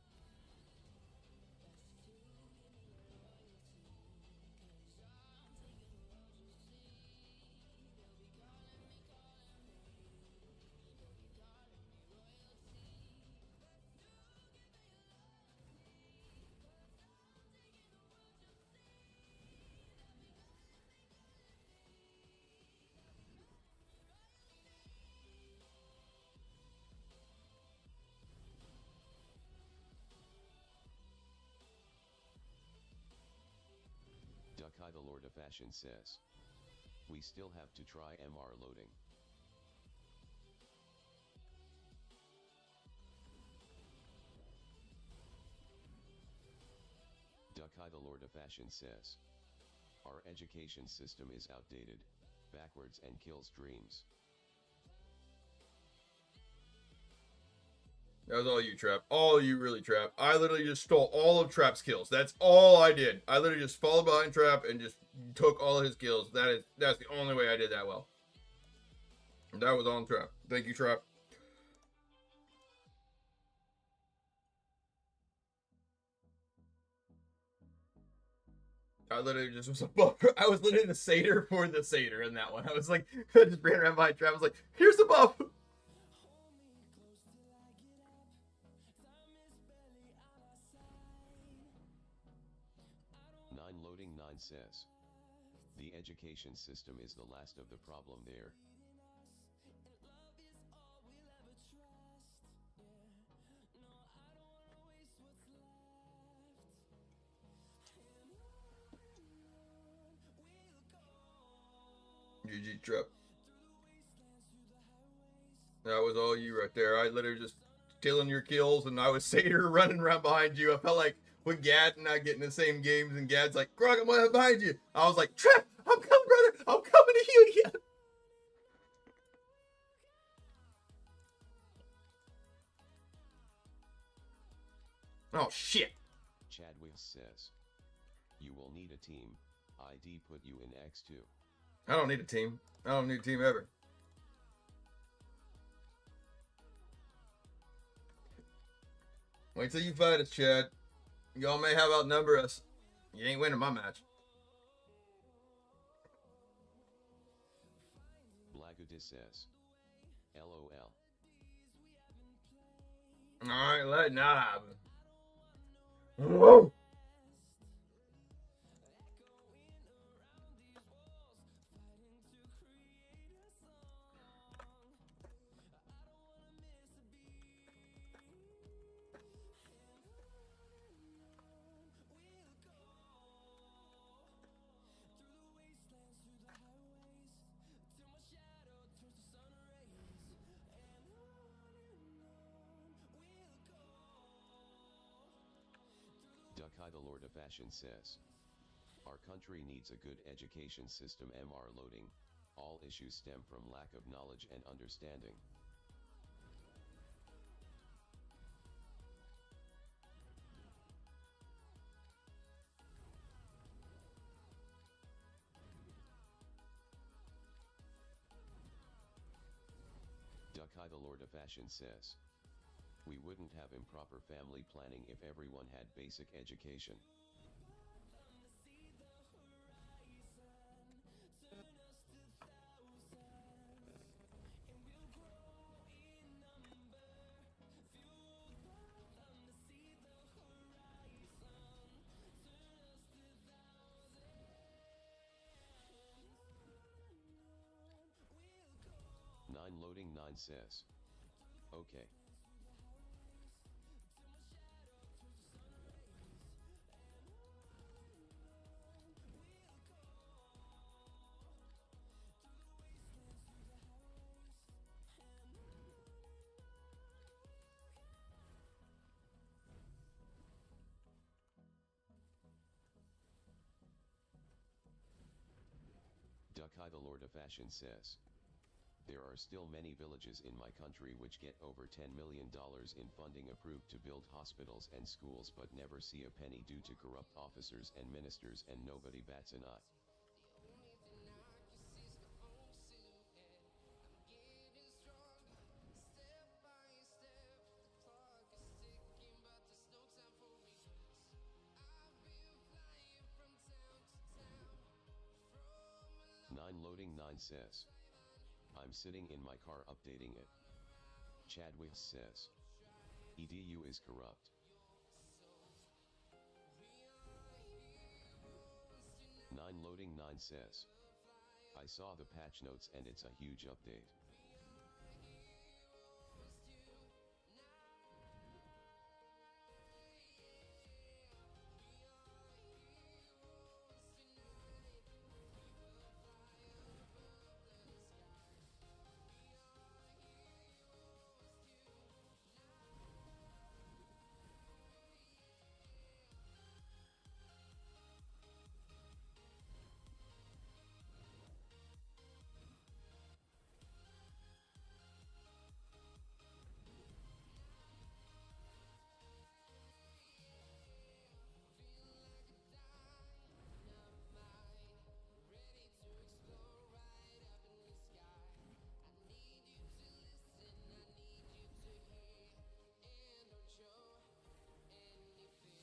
Dukai the Lord of Fashion says we still have to try MR loading. Dukai the Lord of Fashion says our education system is outdated, backwards, and kills dreams. That was all you, Trap. All you, really, Trap. I literally just stole all of Trap's kills. That's all I did. I literally just followed behind Trap and just took all of his kills. That's the only way I did that well. That was on Trap. Thank you, Trap. I literally just was above. I was literally the satyr for the satyr in that one. I was like, I just ran around behind Trap. I was like, here's the buff. 9 loading 9 says the education system is the last of the problem there. GG, Trap. That was all you right there. I literally just stealing your kills, and I was satyr running around behind you. I felt like when Gad and I get in the same games, and Gad's like, Grog, I'm right behind you. I was like, Trap, I'm coming, brother. I'm coming to you again. Oh, shit. Chadwick says you will need a team. ID put you in X2. I don't need a team. I don't need a team ever. Wait till you fight us, Chad. Y'all may have outnumber us. You ain't winning my match. Blagudis says LOL. Alright, let it not happen. Whoa! Dukai the Lord of Fashion says our country needs a good education system. MR loading. All issues stem from lack of knowledge and understanding. Dukai the Lord of Fashion says we wouldn't have improper family planning if everyone had basic education. Nine loading 9 says okay. Duckai the Lord of Fashion says, there are still many villages in my country which get over $10 million in funding approved to build hospitals and schools but never see a penny due to corrupt officers and ministers, and nobody bats an eye. Loading 9 says, I'm sitting in my car updating it. Chadwick says, EDU is corrupt. Loading 9 says, I saw the patch notes and it's a huge update.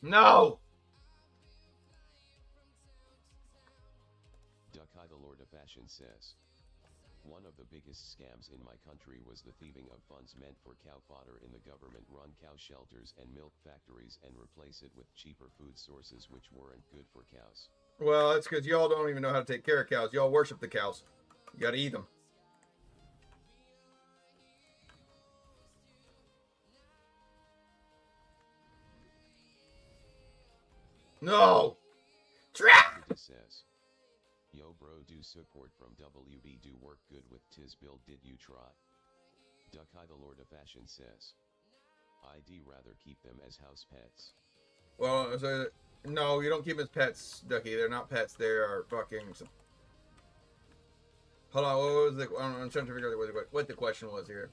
No! Duckai the Lord of Fashion says, one of the biggest scams in my country was the thieving of funds meant for cow fodder in the government-run cow shelters and milk factories and replace it with cheaper food sources which weren't good for cows. Well, that's because y'all don't even know how to take care of cows. Y'all worship the cows. You gotta eat them. No! Trap! Says, yo bro, do support from WB, do work good with Tiz build, did you try? Duckai the Lord of Fashion says, I'd rather keep them as house pets. Well, so, no, you don't keep them as pets, Ducky. They're not pets. They are fucking... Hold on, what was the... I'm trying to figure out what the question was here.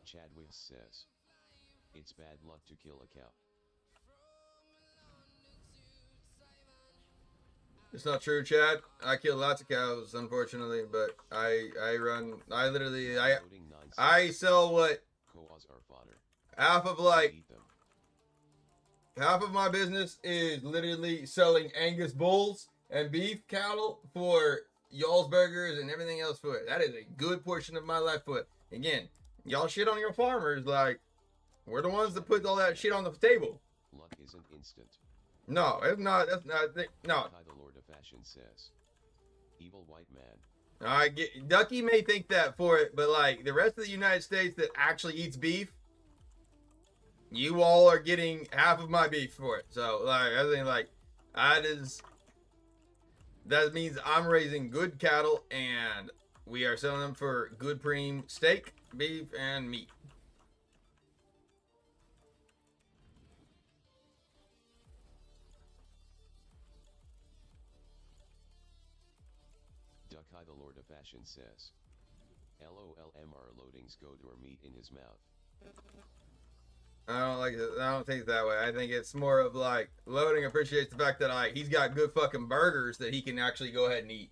Chadwick says, it's bad luck to kill a cow. It's not true, Chad. I kill lots of cows, unfortunately, but I sell what? Half of my business is literally selling Angus bulls and beef cattle for y'all's burgers and everything else for it. That is a good portion of my life for it. Again, y'all shit on your farmers, like, we're the ones that put all that shit on the table. Luck isn't instant. No, it's not. That's not. No. The Lord of Fashion says, evil white man. I get Ducky may think that for it, but like the rest of the United States that actually eats beef, you all are getting half of my beef for it. So like I think like that means I'm raising good cattle and we are selling them for good premium steak, beef, and meat. Duckai the Lord of Fashion says, LOLMR loadings go to our meat in his mouth. I don't like it. I don't think it that way. I think it's more of like loading appreciates the fact that like he's got good fucking burgers that he can actually go ahead and eat.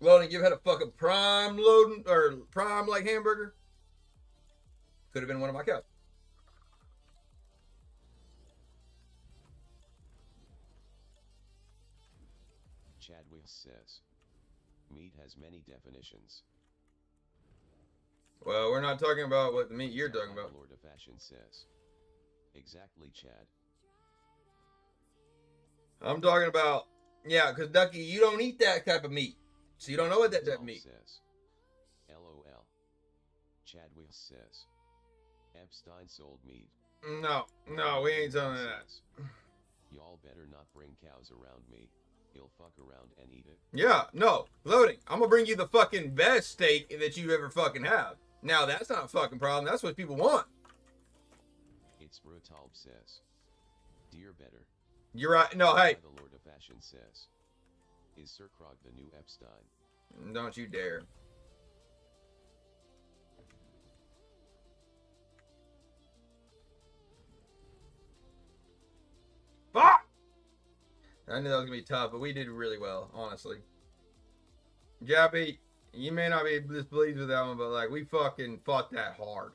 Loading, you've had a fucking prime loading or prime like hamburger? Could have been one of my cows. Chadwick says, meat has many definitions. Well, we're not talking about what the meat you're talking about. Lord of Fashion says. Exactly, Chad. I'm talking about, yeah, because Ducky, you don't eat that type of meat. So you don't know what that type of meat. Says. LOL. Chadwick says. Epstein sold meat. No, we ain't telling that. Y'all better not bring cows around me. He'll fuck around and eat it. Yeah, no, Loading. I'm gonna bring you the fucking best steak that you ever fucking have. Now that's not a fucking problem. That's what people want. It's Brutal says. Dear better. You're right. No, hey. The Lord of Fashion says. Is Sir Krog the new Epstein? Don't you dare. Fuck! I knew that was gonna be tough, but we did really well, honestly. Jappy, you may not be displeased with that one, but like we fucking fought that hard.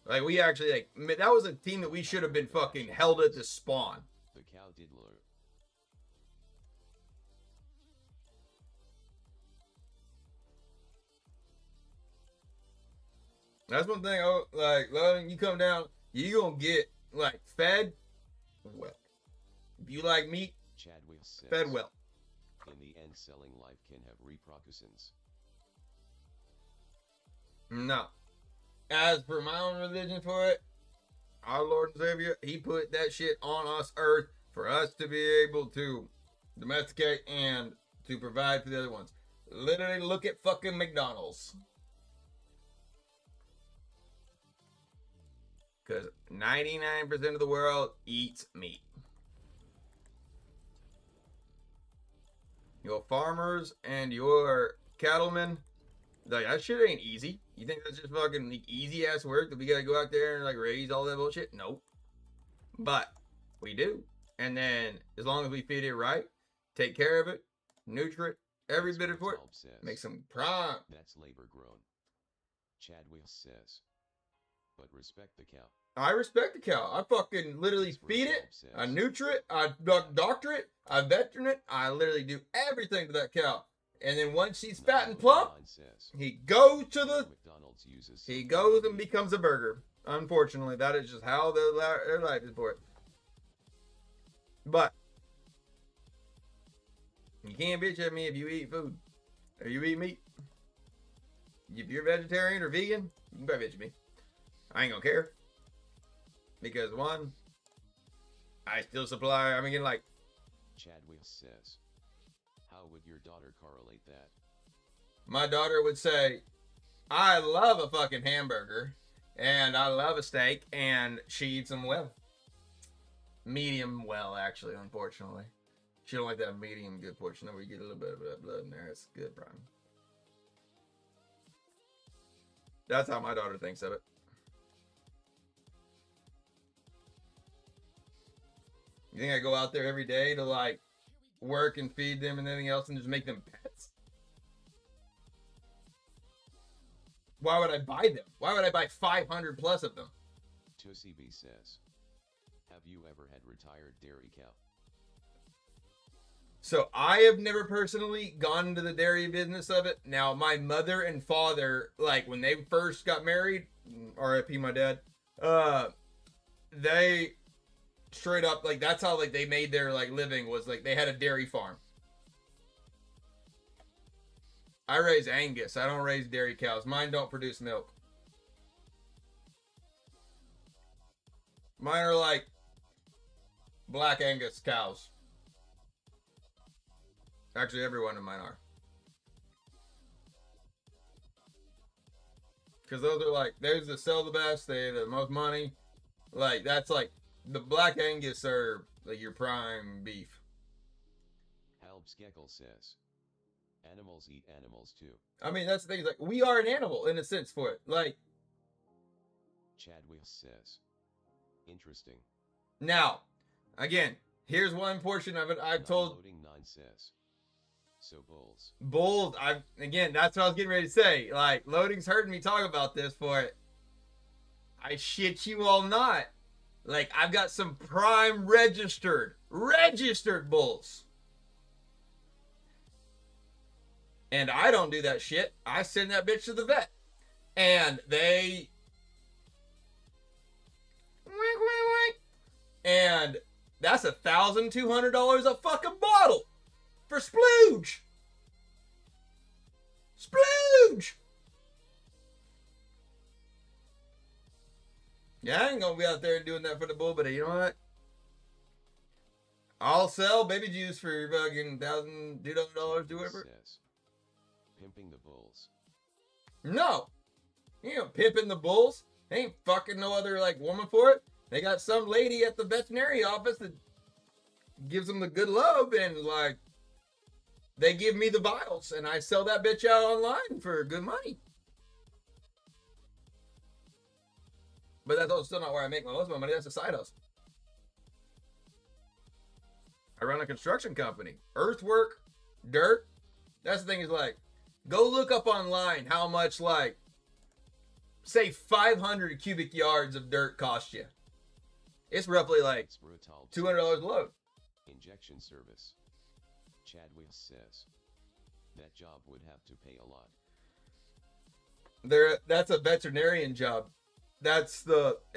Like we actually like that was a team that we should have been fucking held at the spawn. The cow did lure. That's one thing. Oh, like you come down, you gonna get like fed well. If you like meat, Chadwick says, fed well. In the end, selling life can have repercussions. No. As for my own religion for it, our Lord and Savior, he put that shit on us earth for us to be able to domesticate and to provide for the other ones. Literally look at fucking McDonald's. Because 99% of the world eats meat. Your farmers and your cattlemen, like, that shit ain't easy. You think that's just fucking like, easy ass work that we gotta go out there and like raise all that bullshit? Nope. But we do. And then as long as we feed it right, take care of it, nurture it, every bit of it, make some prime. That's labor grown. Chadwick says. But respect the cow. I respect the cow. I fucking literally feed it, I nurture it, I doctor it, I veteran it, I literally do everything to that cow. And then once she's fat and plump, he goes to the, he goes and becomes a burger. Unfortunately, that is just how their life is for it. But you can't bitch at me if you eat food or you eat meat. If you're vegetarian or vegan, you can probably bitch at me. I ain't gonna care. Because one, I still supply, I'm again like. Chadwick says, how would your daughter correlate that? My daughter would say, I love a fucking hamburger, and I love a steak, and she eats them well. Medium well, actually, unfortunately. She don't like that medium good portion, where you get a little bit of that blood in there. It's good, Brian. That's how my daughter thinks of it. You think I go out there every day to like work and feed them and anything else and just make them pets? Why would I buy them? Why would I buy 500 plus of them? Tussie B says, have you ever had retired dairy cow? So I have never personally gone into the dairy business of it. Now my mother and father, like when they first got married, RIP my dad, they straight up, like that's how like they made their like living, was like they had a dairy farm. I raise Angus. I don't raise dairy cows. Mine don't produce milk. Mine are like black Angus cows. Actually, every one of mine are. Because those are like, those that sell the best, they have the most money. Like, that's like, the black Angus are like your prime beef. Halbskeckle says, animals eat animals too. I mean, that's the thing. Like, we are an animal in a sense for it. Like, Chadwick says, interesting. Now, again, here's one portion of it. I've told. Loading 9 says, so bulls. Bulls. Again, that's what I was getting ready to say. Like, Loading's heard me talk about this for it. I shit you all not. Like, I've got some prime registered bulls. And I don't do that shit. I send that bitch to the vet. And and that's $1,200 a fucking bottle for splooge. Splooge. Yeah, I ain't gonna be out there doing that for the bull, but you know what? I'll sell baby juice for fucking $1,200, do whatever. Says, pimping the bulls. No, you ain't pimping the bulls. They ain't fucking no other like woman for it. They got some lady at the veterinary office that gives them the good love, and like they give me the vials, and I sell that bitch out online for good money. But that's also still not where I make most of my money. That's a side hustle. I run a construction company. Earthwork, dirt. That's the thing is like, go look up online how much like, say 500 cubic yards of dirt cost you. It's roughly like $200 a load. Injection service. Chadwick says, that job would have to pay a lot. That's a veterinarian job. That's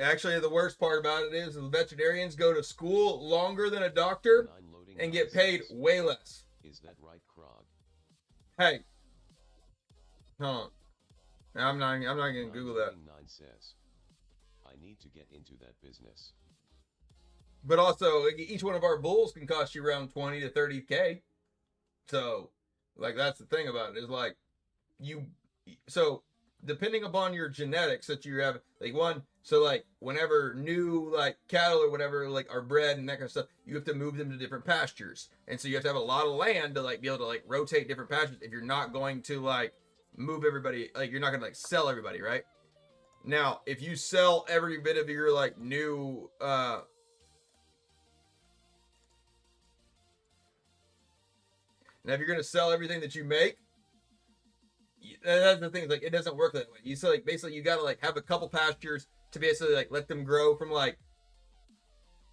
actually the worst part about it is the veterinarians go to school longer than a doctor and get paid way less. Is that right, Krog? Hey. Hold on. I'm not gonna Google that. 9 says, I need to get into that business. But also, each one of our bulls can cost you around 20 to 30K. So, like, that's the thing about it is like, so depending upon your genetics that you have, like so like whenever new like cattle or whatever like are bred and that kind of stuff, you have to move them to different pastures. And so you have to have a lot of land to like be able to like rotate different pastures if you're not going to like move everybody, like you're not gonna like sell everybody, right? Now, if you sell every bit of your like new now if you're gonna sell everything that you make, that's the thing, like it doesn't work that way. You so like basically you gotta like have a couple pastures to basically like let them grow from like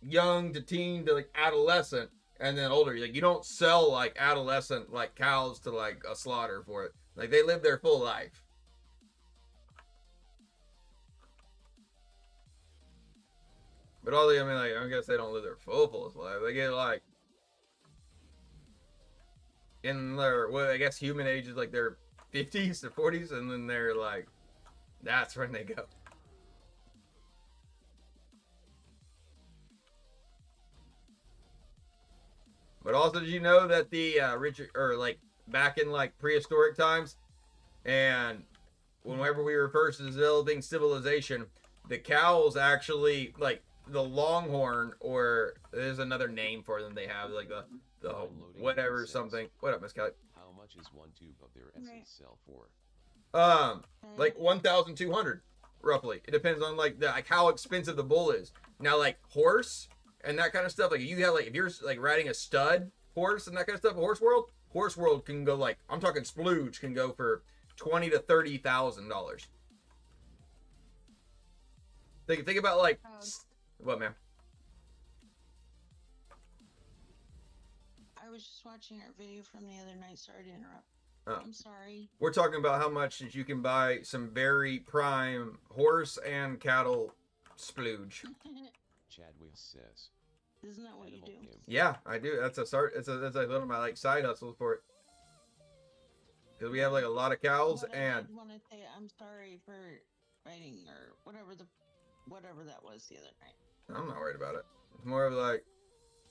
young to teen to like adolescent and then older. Like you don't sell like adolescent like cows to like a slaughter for it. Like they live their full life. But all I mean, like I guess they don't live their full life. They get like in their I guess human age is like their 50s to 40s, and then they're like, that's when they go. But also, did you know that the like back in like prehistoric times, and whenever we were first developing civilization, the cows actually like the longhorn, or there's another name for them. They have like the whatever something. What up, Miss Kelly? How much is one tube of their essence sell for? Like 1,200 roughly. It depends on like how expensive the bull is. Now like horse and that kind of stuff, like you have like if you're like riding a stud horse and that kind of stuff, horse world can go like, I'm talking splooge, can go for $20,000 to $30,000. Think about like what, ma'am? I was just watching our video from the other night. Sorry to interrupt. Oh. I'm sorry. We're talking about how much that you can buy some very prime horse and cattle splooge. Chadwick says, Isn't that what you do? Yeah, I do. That's that's like one of my like side hustles for it. Because we have like a lot of cows and. I want to say I'm sorry for fighting or whatever that was the other night. I'm not worried about it. It's more of like,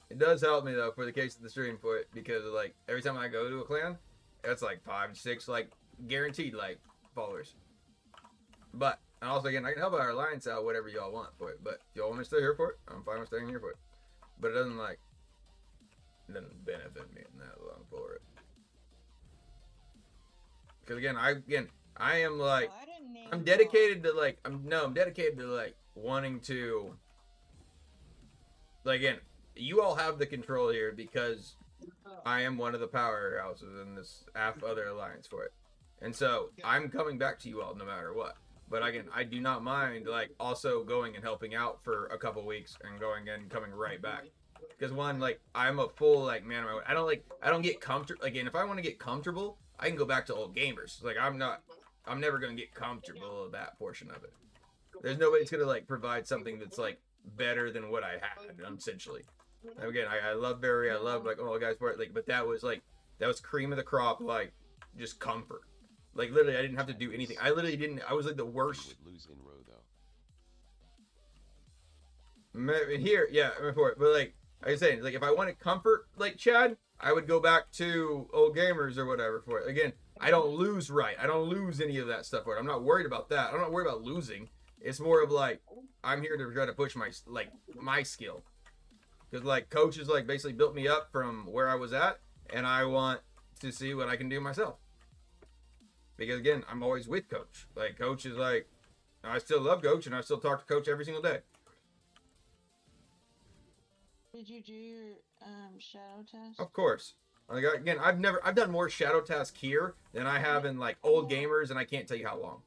it does help me though for the case of the stream for it, because like every time I go to a clan, it's like 5 to 6 like guaranteed like followers. But and also again, I can help our alliance out whatever y'all want for it. But if y'all want me to stay here for it, I'm fine with staying here for it. But it doesn't benefit me in that long for it. Because again, I am like, I'm dedicated to like, I'm dedicated to like wanting to, like again, you all have the control here because I am one of the powerhouses in this other alliance for it. And so I'm coming back to you all no matter what. But again, I do not mind like also going and helping out for a couple weeks and going and coming right back. Because one, like I'm a full like man, I don't get comfortable. Again, if I want to get comfortable, I can go back to old gamers. Like I'm not I'm never gonna get comfortable with that portion of it. There's nobody's gonna like provide something that's like better than what I had, essentially. Again, I love Barry, I love like all the guys for it, like, but that was cream of the crop, like just comfort. Like literally, I didn't have to do anything. I literally didn't. I was like the worst. You would lose in row though. Here, yeah, for it. But like I was saying, like if I wanted comfort, like Chad, I would go back to old gamers or whatever for it. Again, I don't lose right. I don't lose any of that stuff for it. I'm not worried about that. I'm not worried about losing. It's more of like I'm here to try to push my skill. Because like coaches like basically built me up from where I was at, and I want to see what I can do myself. Because again, I'm always with coach. Like coach is like, I still love coach, and I still talk to coach every single day. Did you do your shadow test? Of course. Like again, I've done more shadow tasks here than I have in like old gamers, and I can't tell you how long.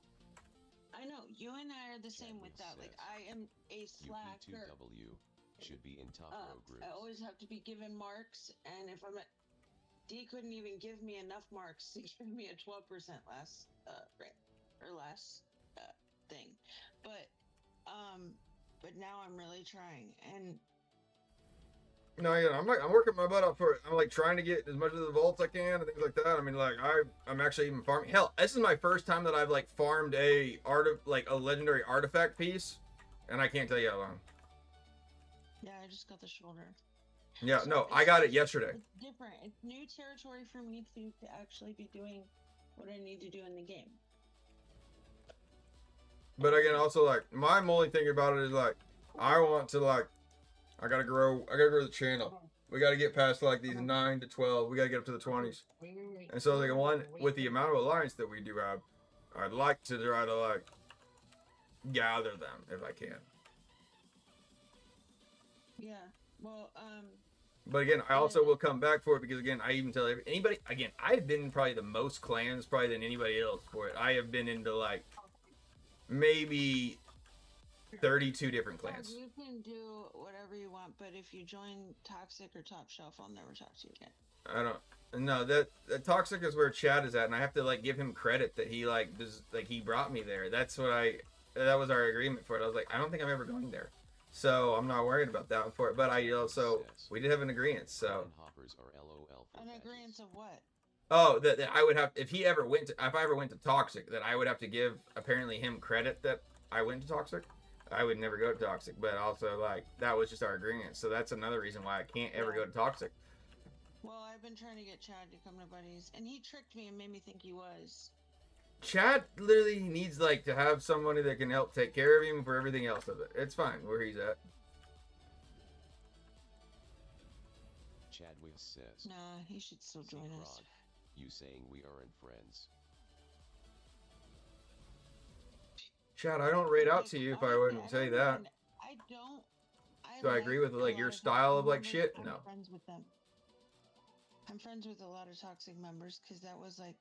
I know you and I are the same with that. Like I am a slacker. UP2W should be in top row groups. I always have to be given marks, and if I'm at D couldn't even give me enough marks to give me a 12% last thing, but now I'm really trying, and no, yeah, I'm working my butt off for it. I'm like trying to get as much of the vaults I can and things like that. I mean, like I'm actually even farming. Hell, this is my first time that I've like farmed a legendary artifact piece, and I can't tell you how long. yeah, I just got the shoulder. Yeah, So no, I got it yesterday. It's different. It's new territory for me to actually be doing what I need to do in the game. But again, also like my only thing about it is like I want to like I gotta grow the channel. We gotta get past like these 9 to 12. We gotta get up to the 20s. And so like one with the amount of alliance that we do have, I'd like to try to like gather them if I can. Yeah. Well, But again, I also will come back for it because again, I even tell anybody again, I've been in probably the most clans probably than anybody else for it. I have been into like maybe 32 different clans. you can do whatever you want, but if you join Toxic or Top Shelf, I'll never talk to you again. I don't. No, that Toxic is where Chad is at, and I have to like give him credit that he like does like he brought me there. That was our agreement for it. I was like, I don't think I'm ever going there, so I'm not worried about that one for it. But I also we did have an agreement, so. Hoppers are LOL for An badges. agreement of what? Oh, that I would have if I ever went to Toxic, that I would have to give apparently him credit that I went to Toxic. I would never go to Toxic, but also like that was just our agreement. So that's another reason why I can't ever go to Toxic. Well, I've been trying to get Chad to come to Buddies, and he tricked me and made me think he was. Chad literally needs like to have somebody that can help take care of him for everything else of it. It's fine where he's at. Chadwick says. Nah, he should still join us. Rod, you saying we aren't friends? Chad, I don't rate out to you if I wouldn't say that. I don't. Do I agree with like your style of like shit? No. I'm friends with them. I'm friends with a lot of Toxic members because that was like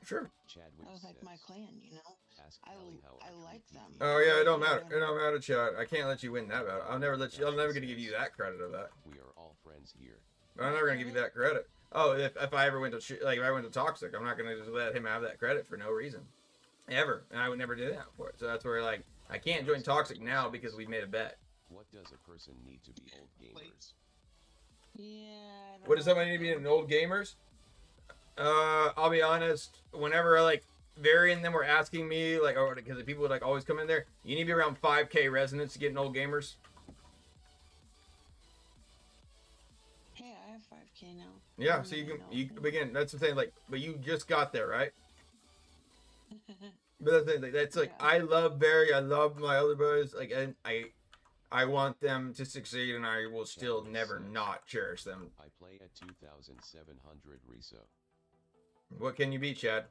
Sure. Chadwick that was like says, my clan, you know. Ask I Kelly how I like treat them. you. Oh yeah, it don't matter. It don't matter, Chad. I can't let you win that battle. I'm never gonna give you that credit of that. We are all friends here. I'm never gonna give you that credit. Oh, if I ever went to if I went to Toxic, I'm not gonna just let him have that credit for no reason, ever. And I would never do that for it. So that's where like I can't join Toxic now because we've made a bet. What does a person need to be old gamers? Yeah. What does somebody need to be in old gamers? I'll be honest. Whenever like Barry and them were asking me like, oh, because the people would like always come in there, you need to be around 5K resonance to get in old gamers. Hey, I have 5K now. Yeah, so you can begin. That's the thing. Like, but you just got there, right? But that's the thing. Like, that's like I love Barry. I love my other brothers. Like, and I want them to succeed, and I will still never not cherish them. I play at 2,700 reso. What can you be, Chad?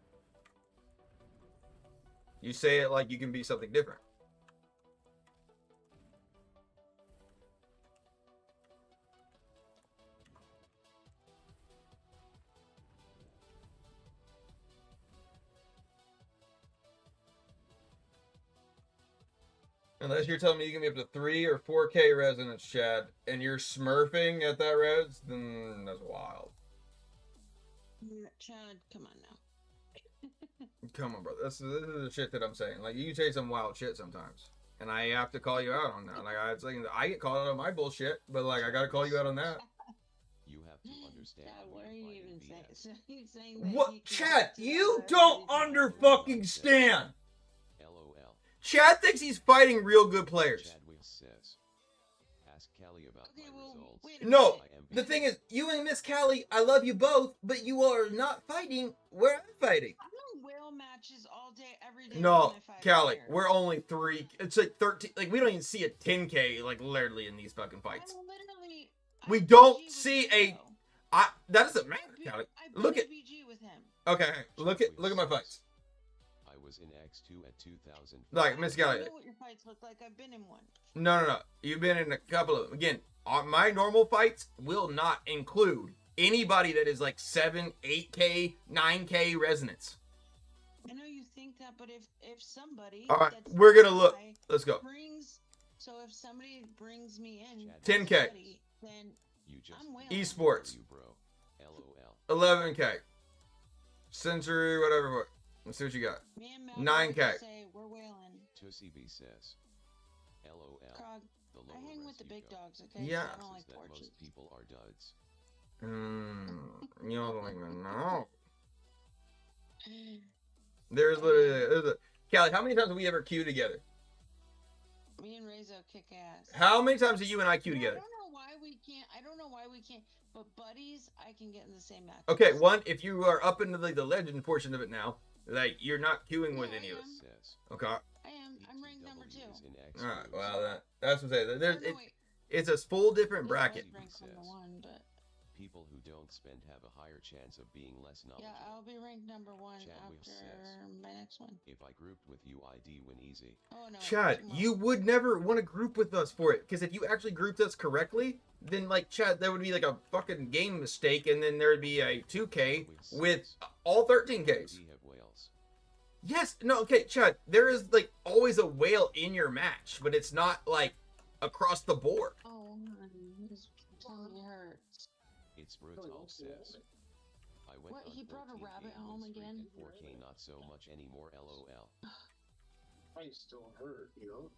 You say it like you can be something different. Unless you're telling me you can be up to 3 or 4K resonance, Chad, and you're smurfing at that res, then that's wild. Chad, come on now. Come on, brother. This is the shit that I'm saying. Like, you say some wild shit sometimes, and I have to call you out on that. Like, I get called out on my bullshit, but like, I gotta call you out on that. You have to understand. Chad, who what are you're you fighting even saying? BS. So you saying that What, he can Chad? get to You the don't rest under fucking stand. LOL. Chad thinks he's fighting real good players. Chadwick says. Ask Callie about Okay, my well, results. wait a No, minute. the thing is, you and Miss Callie, I love you both, but you are not fighting where I'm fighting. I'm on whale matches all day, every day. No, with my 5 Callie, players. we're only 3. It's like 13. Like, we don't even see a 10K, like, literally in these fucking fights. I'm literally. We I don't BG with see him, a. though. That doesn't matter, I Callie. beat Look a at. BG with him. Okay, look at my fights. I was in X2 at 2000. Like, Miss I Callie. know what your fights look like. I've been in one. No. You've been in a couple of them. Again, my normal fights will not include anybody that is like 7, 8K, 9K resonance. I know you think that, but if somebody. All right, that's we're gonna that look. high Let's go. So if somebody brings me in. 10K. somebody, then You just I'm wailing. Esports. You bro. LOL. 11K. Century, whatever. Let's see what you got. Me and Matt 9K. say we're wailing. Tussie B says. LOL. Krog, The I lower hang with the res you big go. dogs, okay? Yeah. I don't like That porches. most people are duds. You don't even know. There's a. Callie, how many times have we ever queued together? Me and Rezo kick ass. How many times have you and I queued I together? don't know why we can't. I don't know why we can't. But buddies, I can get in the same match. Okay, one, if you are up into the legend portion of it now, like, you're not queuing with Yeah, any of I us. am. Says. I Okay. am. I'm ranked number 2. is in X Alright, two. well, that's what I'm saying. Oh, There's, no, wait. it's a full different Yeah, I was bracket. ranked number 1, but People who don't spend have a higher chance of being less yeah, knowledgeable. I'll be ranked number 1 Chad Will after says. my next one. If I grouped with you, ID win easy. Oh no. Chad, tomorrow. you would never want to group with us for it, because if you actually grouped us correctly, then, like, Chad, that would be like a fucking game mistake, and then there would be a 2K with all 13Ks. We have whales. Yes, no, okay, Chad, there is, like, always a whale in your match, but it's not, like, across the board. Oh, honey, his tummy hurts. It's brutal says. I went What, on he brought a 13K rabbit win home streak again? and 4K not so much anymore. LOL. I still hurt, you know?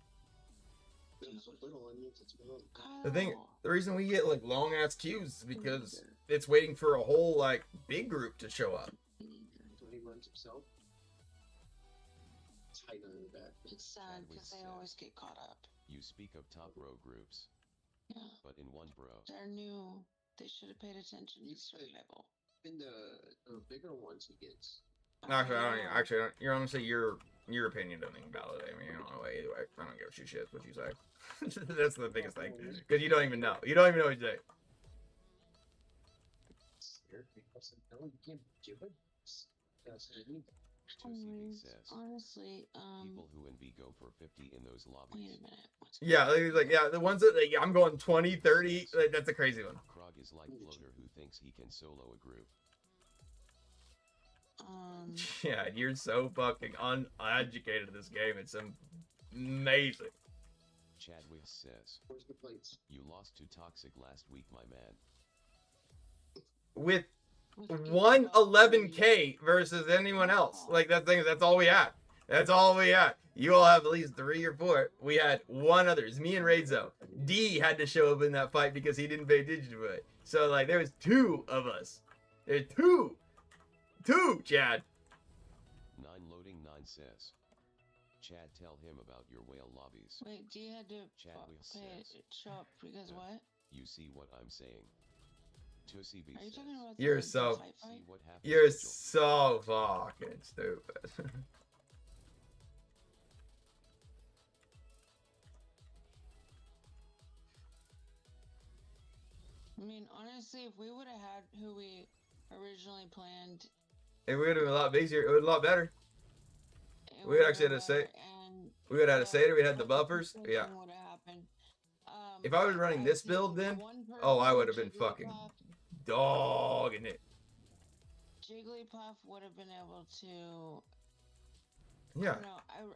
It's so little, it means it's little. The reason we get, like, long-ass queues is because it's waiting for a whole, like, big group to show up. When he runs himself, it's hiding on the back. It's sad because I always get caught up. You speak of top row groups, Yeah. but in one bro. They're new. They should have paid attention to survival. In the bigger ones he gets. Actually, you're honestly, your opinion doesn't even validate me. I don't know either way. I don't give a shit what you say. That's the biggest thing, because you don't even know. You don't even know what you say. Scared because I know you can't do it. That's what I mean. Anyways, says. honestly, People who in B go for 50 in those lobbies. wait a minute. Yeah, the ones that, like, I'm going 20, 30, like, that's a crazy one. Krog is like Floater who thinks he can solo a group. Yeah, you're so fucking uneducated in this game. It's amazing. Chadwick says. Where's the plates? You lost to Toxic last week, my man. With 111K versus anyone else. Like, that's all we had. That's all we had. You all have at least 3 or 4. We had one other. It's me and Raidzo. D had to show up in that fight because he didn't pay attention to it. So, like, there was 2 of us. There's 2. 2, Chad. 9 loading 9 says. Chad, tell him about your whale lobbies. Wait, D had to Chadwick pay says. show up because what? You see what I'm saying. Tussie B Are you says. talking about You're the so- fight? See what happens. You're Mitchell. so fucking stupid. I mean, honestly, if we would have had who we originally planned, It would have been a lot easier. It would have been a lot better. it We would actually have had a say. better, and We would have had a Seder. We had the what buffers. situation Yeah. would have happened. If I was running this build then, oh, I would have been fucking dogging it. Jigglypuff would have been able to. Yeah. No,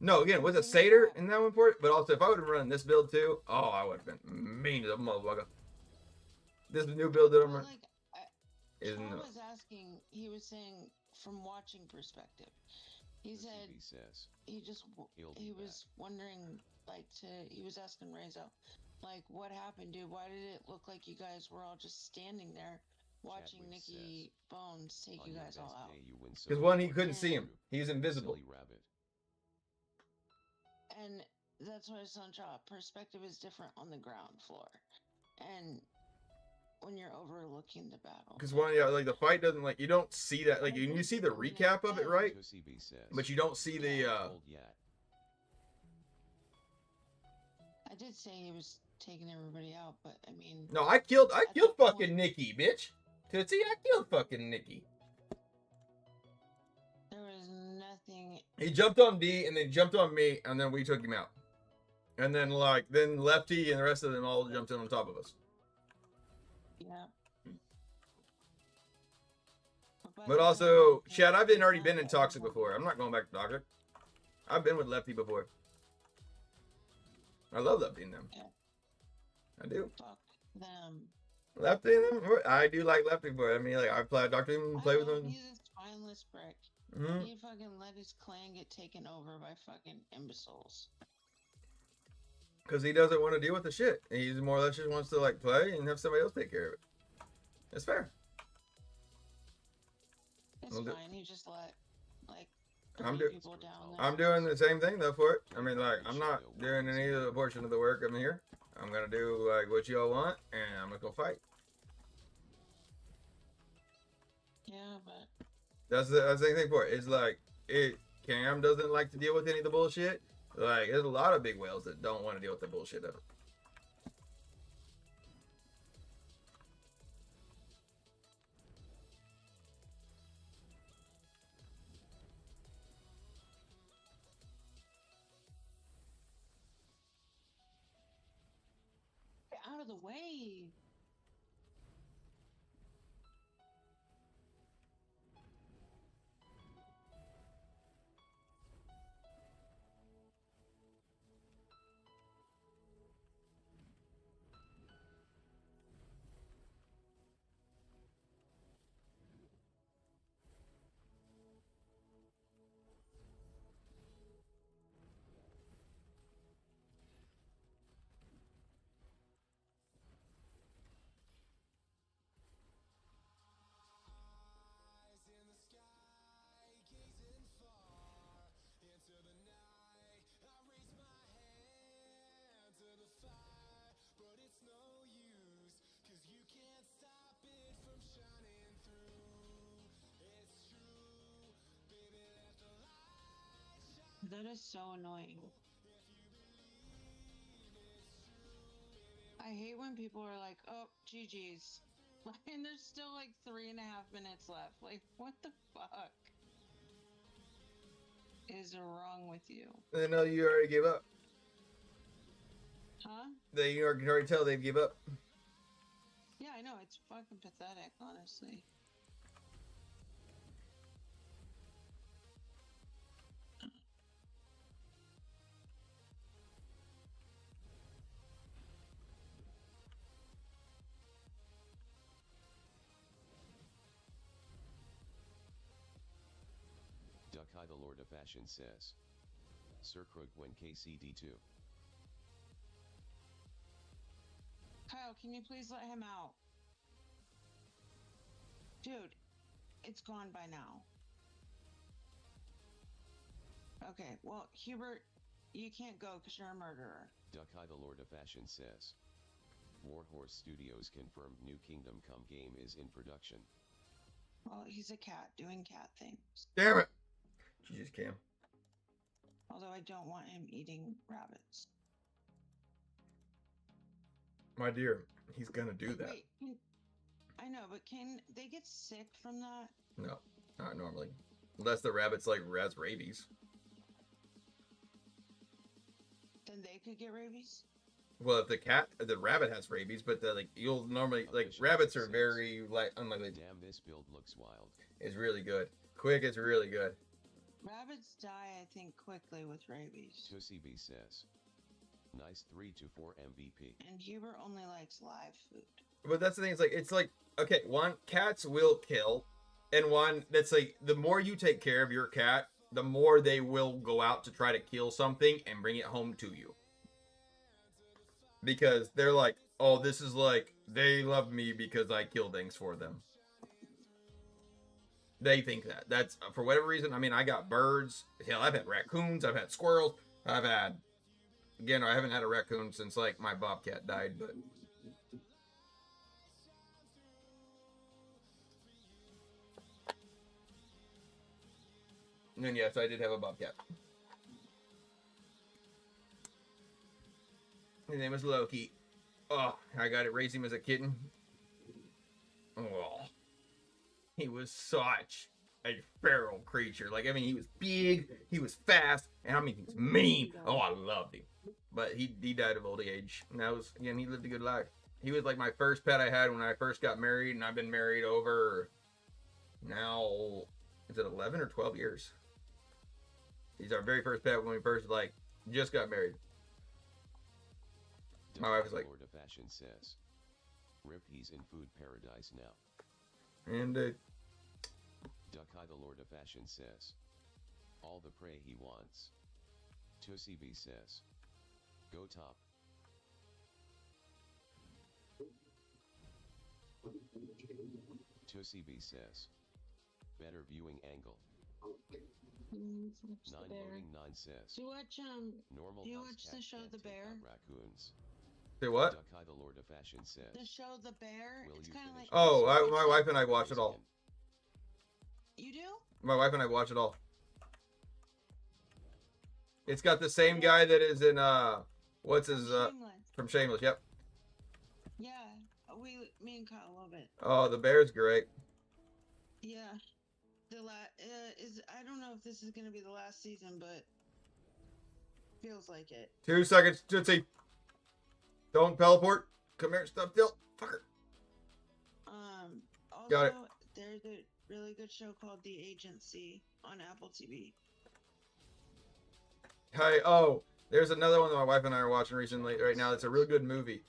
No, again, with a Seder in that one for it, but also if I would have run this build too, oh, I would have been mean as a motherfucker. This new build that I'm running like, is Sean no. was asking. He was saying from watching perspective. He said OCB says. he just he was wondering, like, he was asking Rezo, like, what happened, dude? Why did it look like you guys were all just standing there watching Chadwick Nikki Bones take On you your guys all best out? day, you win so Because one, he much. couldn't see him. He's invisible. Silly rabbit. And that's what I was telling Chop. Perspective is different on the ground floor, and when you're overlooking the battle. Because one, yeah, like the fight doesn't like you don't see that like you see the recap of it, right? OCB says. But you don't see the. Told yet. I did say he was taking everybody out, but I mean. No, I killed fucking Nikki, bitch. Tootsie, I killed fucking Nikki. There was nothing. He jumped on D and then jumped on me, and then we took him out. And then then Lefty and the rest of them all jumped in on top of us. Yeah. But also, Chad, I've already been in Toxic before. I'm not going back to Toxic. I've been with Lefty before. I love Lefty and them. Yeah. I do. Fuck them. Lefty and them? I do like Lefty, but I mean, like, I've played Dr. and play with him. He's a spineless brick. Mm-hmm. He fucking let his clan get taken over by fucking imbeciles. Because he doesn't want to deal with the shit. He's more or less just wants to, like, play and have somebody else take care of it. It's fair. It's fine. He just let, like, people down there. I'm doing the same thing, though, for it. I mean, like, I'm not doing any other portion of the work I'm here. I'm going to do, like, what y'all want, and I'm going to go fight. Yeah, but... That's the thing for it. It's like, Cam doesn't like to deal with any of the bullshit. Like, there's a lot of big whales that don't want to deal with the bullshit of it. Get out of the way! That is so annoying. I hate when people are like, oh, GG's. And there's still like 3.5 minutes left. Like, what the fuck is wrong with you? They know you already gave up. Huh? You can already tell they've give up. Yeah, I know. It's fucking pathetic, honestly. Duck the Lord of Fashion says. Sir Krug when KCD2. Kyle, can you please let him out? Dude, it's gone by now. Okay, well, Hubert, you can't go because you're a murderer. Duck the Lord of Fashion says. Warhorse Studios confirmed New Kingdom Come game is in production. Well, he's a cat doing cat things. Damn it! Jesus, Cam. Although I don't want him eating rabbits. My dear, he's gonna do that. Wait, I know, but can they get sick from that? No, not normally. Unless the rabbit's like has rabies. Then they could get rabies? Well, if the rabbit has rabies, but you'll normally, like, rabbits are very, like, unlikely. Damn, this build looks wild. It's really good. Quick, it's really good. Rabbits die, I think, quickly with rabies. ToCB says. Nice 3 to 4 MVP. And Hubert only likes live food. But that's the thing, it's like, okay, one, cats will kill, and one that's like, the more you take care of your cat, the more they will go out to try to kill something and bring it home to you. Because they're like, oh, this is like, they love me because I kill things for them. They think that. That's, for whatever reason, I mean, I got birds. Hell, I've had raccoons. I've had squirrels. I've had, again, I haven't had a raccoon since, like, my bobcat died, but... And then, yes, I did have a bobcat. His name was Loki. Oh, I got to raise him as a kitten. Oh, he was such a feral creature. Like, I mean, he was big, he was fast, and I mean, he was mean. Oh, I loved him. But he died of old age. And that was, again, he lived a good life. He was like my first pet I had when I first got married, and I've been married over now, is it 11 or 12 years? He's our very first pet when we first, like, just got married. My wife was like, Lord of Fashion says, "Rip, he's in food paradise now." and Duck-Eye the Lord of Fashion says, "All the prey he wants." Tussie B says, "Go top." Tussie B says, "Better viewing angle." Watch the 9 bear. loading 9 says, Do you watch "Normal do you house watch cat the show can't The take Bear? out raccoons." say what? Duck-Eye the Lord of Fashion says, The show The Bear? "Will It's you kind of like finish Oh, this my wife and I watch it all. you do. My wife and I watch it all. It's got the same guy that is in what's his Shameless. from Shameless. Yep. Yeah, me and Kyle love it. Oh, the Bear's great. Yeah, I don't know if this is gonna be the last season, but feels like it. 2 seconds, Tootsie. Don't teleport. Come here, stuff still. Fucker. Also, Got it. there's a really good show called The Agency on Apple TV. Hey, oh, there's another one that my wife and I are watching recently right now. It's a real good movie.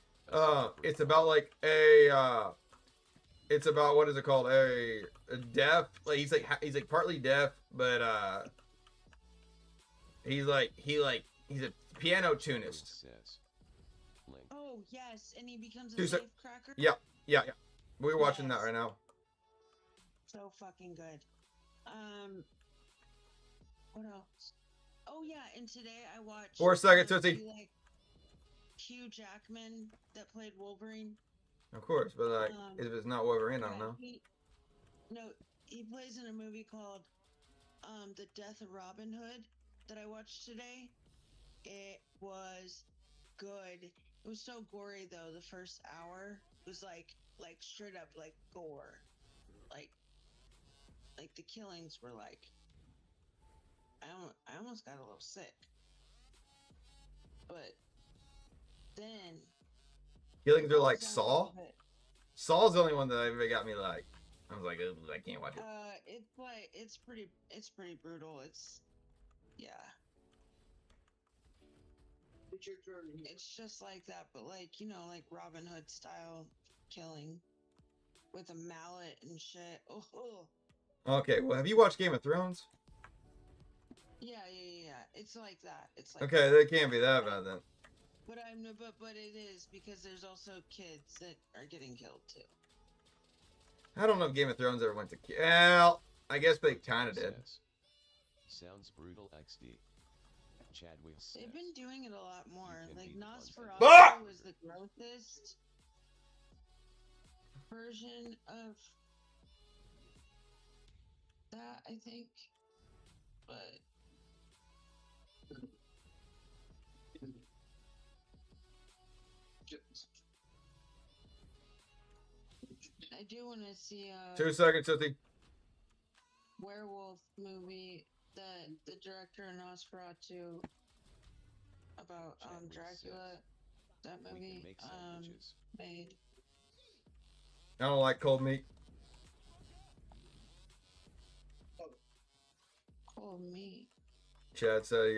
It's about like it's about, what is it called? A deaf, like he's like partly deaf, but he's a piano tunist. says, "Link." Oh yes, and he becomes a Two sec- safe cracker. Yeah. We're watching that Yes. right now. So fucking good. What else? Oh yeah, and today I watched 4 seconds, do Tootsie. you like Hugh Jackman that played Wolverine? Of course, but like, if it's not Wolverine, I don't Yeah, know. he plays in a movie called The Death of Robin Hood that I watched today. It was good. It was so gory though. The first hour was like straight up like gore. Like the killings were like I almost got a little sick. But then Killings are like goes down a Saw. little bit. Saw's the only one that ever got me like, I was like, ugh, I can't watch it. It's pretty brutal. Yeah. It's your turn. It's just like that, but like, like Robin Hood style killing with a mallet and shit. Oh. Okay, well, have you watched Game of Thrones? Yeah. It's like that. It's like Okay, they can't be that bad then. but it is because there's also kids that are getting killed too. I don't know if Game of Thrones ever went to well, I guess they kind of did. Says, "Sounds brutal XD." Chadwick says, They've been doing it a lot more. can Like be the ones that- Nosferatu Ah! was the grossest version of that, I think. But I do want to see a 2 seconds, Tootsie. werewolf movie that the director of Nosferatu about Chadwick Dracula. says, That "We can movie make sandwiches." made. I don't like cold meat. Cold meat. Chad said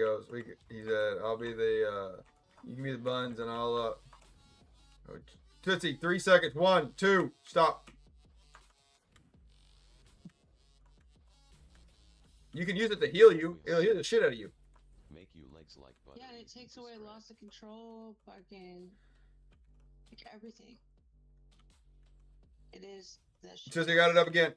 he said, I'll be the you give me the buns and I'll oh, Tootsie, 3 seconds. 1, 2, stop. You can use it to heal you. It'll heal the shit out of you. Make you legs like butter. Yeah, and it takes away loss of control, fucking, like everything. It is that shit. Just you got it up again.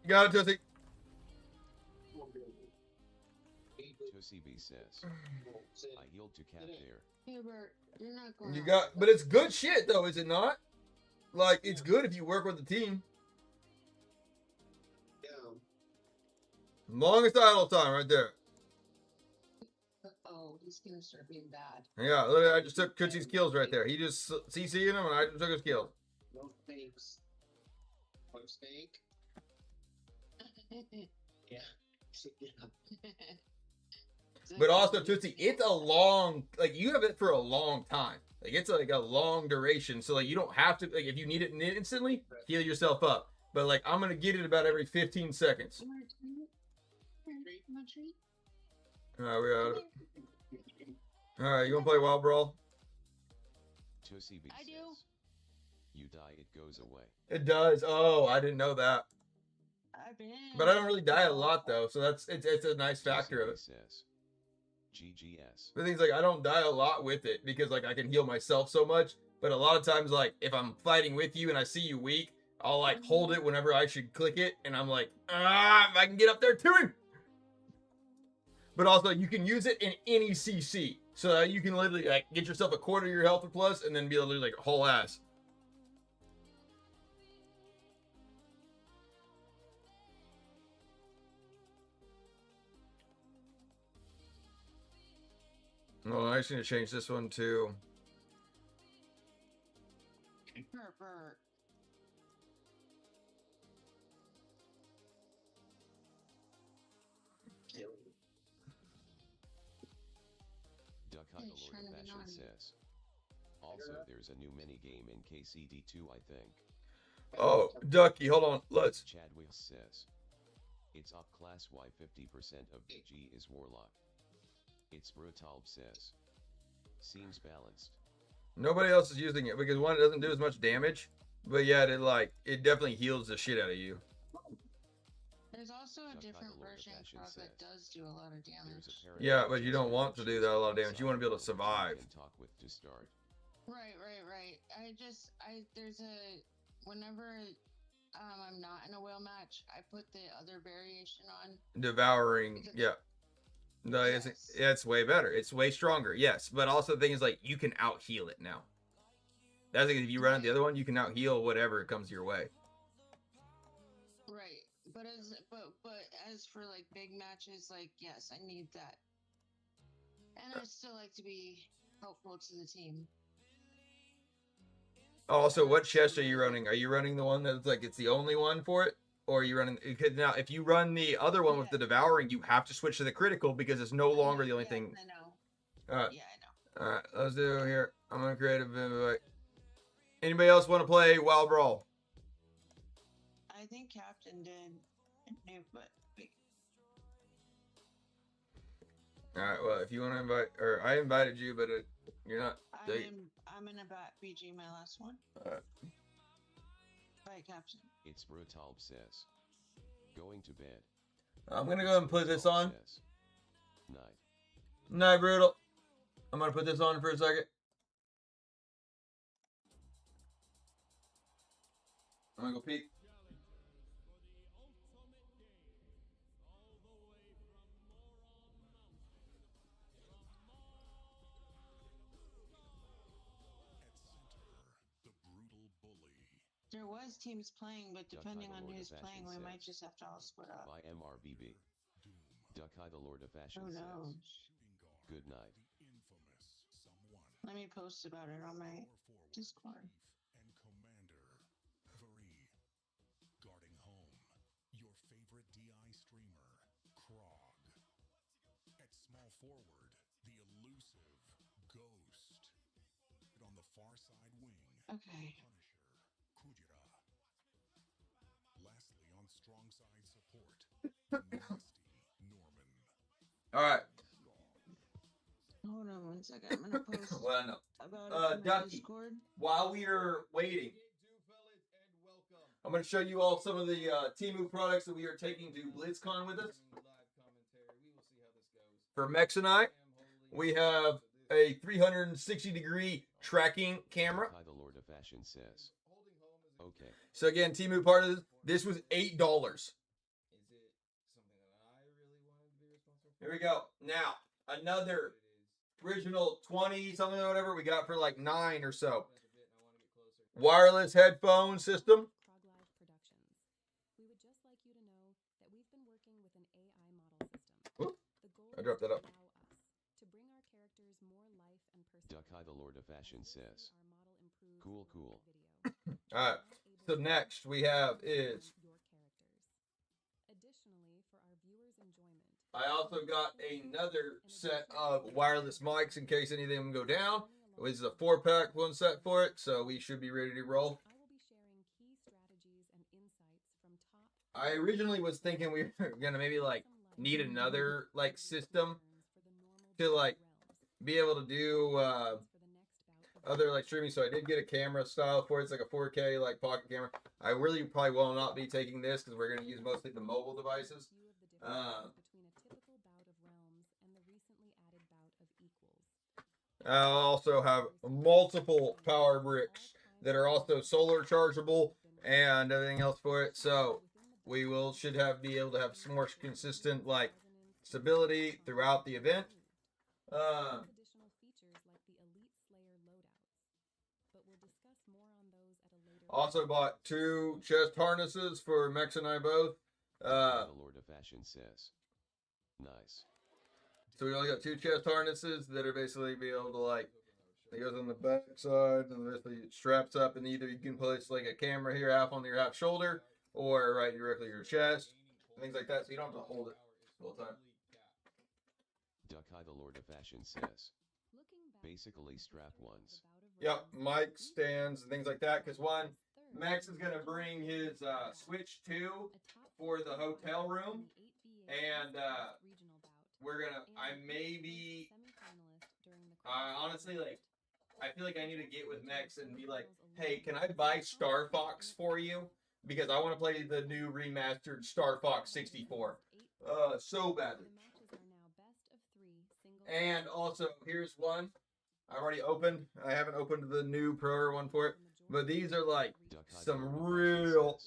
You got it, Tussie. Tussie B says, I healed to cap there. Hubert, you're not going. You got, but it's good shit though, is it not? Like it's good if you work with the team. Yeah. Longest idle time right there. Oh, he's gonna start being bad. Yeah, literally, I just took Kutsy's kills right there. He just CC'd him and I just took his kills. No thanks. No steak. Yeah. But also, Tootsie, it's a long, like, you have it for a long time. Like, it's like a long duration. So, like, you don't have to, like, if you need it instantly, heal yourself up. But, like, I'm going to get it about every 15 seconds. Alright, we got it. Alright, you want to play Wild Brawl? Tussie B I do. says, you die, it goes away. It does. Oh, I didn't know that. I've been. But I don't really die a lot, though. So it's a nice factor of it. Tussie B says, GGS. The thing's like, I don't die a lot with it because, like, I can heal myself so much. But a lot of times, like, if I'm fighting with you and I see you weak, I'll, like, hold it whenever I should click it. And I'm like, if I can get up there to him. But also, you can use it in any CC. So that you can literally, like, get yourself a quarter of your health or plus and then be able to, like, whole ass. Well, I just need to change this one to... Herbert. Duck Hunt Hey, the Lord trying to of be Fashion naughty. says, also, there's a new minigame in KCD2, I think. Oh, Ducky, hold on. Let's... Chadwick says, it's up class Y 50% of BG is Warlock. It's Brutalb says, seems balanced. Nobody else is using it because one, it doesn't do as much damage, but yet it definitely heals the shit out of you. There's also a Duck Hunt different the Lord of version Fashion Frog that says, does do a lot of damage. there's a Yeah, but you don't want to do that a lot of damage. You want to be able to survive. And talk with to start. Right. There's a, whenever I'm not in a whale match, I put the other variation on. Devouring, yeah. No, it's way better. It's way stronger, yes. But also the thing is, like, you can out heal it now. That's like, if you run at the other one, you can out heal whatever comes your way. Right. But as for like big matches, like, yes, I need that. And I still like to be helpful to the team. Also, what chest are you running? Are you running the one that's like it's the only one for it? Or are you running, because now if you run the other one with the devouring, you have to switch to the critical because it's no longer the only thing. I know. Alright. Yeah, I know. Alright, let's do it here. I'm gonna create a invite. Anybody else want to play Wild Brawl? I think Captain did. But wait. Alright, well, if you want to invite, or I invited you, but you're not. I'm in a BG my last one. Alright. Bye, Captain. It's Brutalb says, going to bed. I'm gonna go ahead and put this on. Says, night. Night, Brutal. I'm gonna put this on for a second. I'm gonna go peek. There was teams playing, but depending on Lord who's of playing, Fashion we might says, just have to all split up. by MRBB. Ducky the Lord of Fashion Who says, knows? good night. Let me post about it on my Discord. And Commander Vree. Guarding home, your favorite DI streamer, Krog. At small forward, the elusive Ghost. On the far side wing, Okay. Punisher, Strong side support. Nasty Norman. All right. Hold on one second. I'm gonna post Well, no. about it on my Ducky, Discord. while we are waiting, I'm going to show you all some of the Temu products that we are taking to BlizzCon with us. For Mex and I, we have a 360-degree tracking camera. Hi, the Lord of Fashion says. Okay. So again, Temu part of this was $8. Here we go. Now, another original 20 something or whatever we got for like $9 or so. Wireless headphone system. I dropped that up. Duck High, the Lord of Fashion says. Cool, cool. Alright, so next we have is I also got another set of wireless mics in case any of them go down. This is a 4-pack, one set for it, so we should be ready to roll. I originally was thinking we were gonna maybe like need another like system to like be able to do other like streaming, so I did get a camera style for it. It's like a 4K like pocket camera. I really probably will not be taking this because we're going to use mostly the mobile devices. I'll also have multiple power bricks that are also solar chargeable and everything else for it. So we should be able to have some more consistent like stability throughout the event. Also bought 2 chest harnesses for Mex and I both. The Lord of Fashion says. Nice. So we only got 2 chest harnesses that are basically be able to like, it goes on the back side and basically straps up, and either you can place like a camera here half on your half shoulder or right directly your chest, things like that, so you don't have to hold it the whole time. Duck High, the Lord of Fashion says. Basically strap ones. Yep, mic stands and things like that, because one, Max is going to bring his Switch 2 for the hotel room, and we're going to, honestly, like, I feel like I need to get with Max and be like, hey, can I buy Star Fox for you? Because I want to play the new remastered Star Fox 64. So badly. And also, here's one I've already opened. I haven't opened the new Pro one for it. But these are like some real...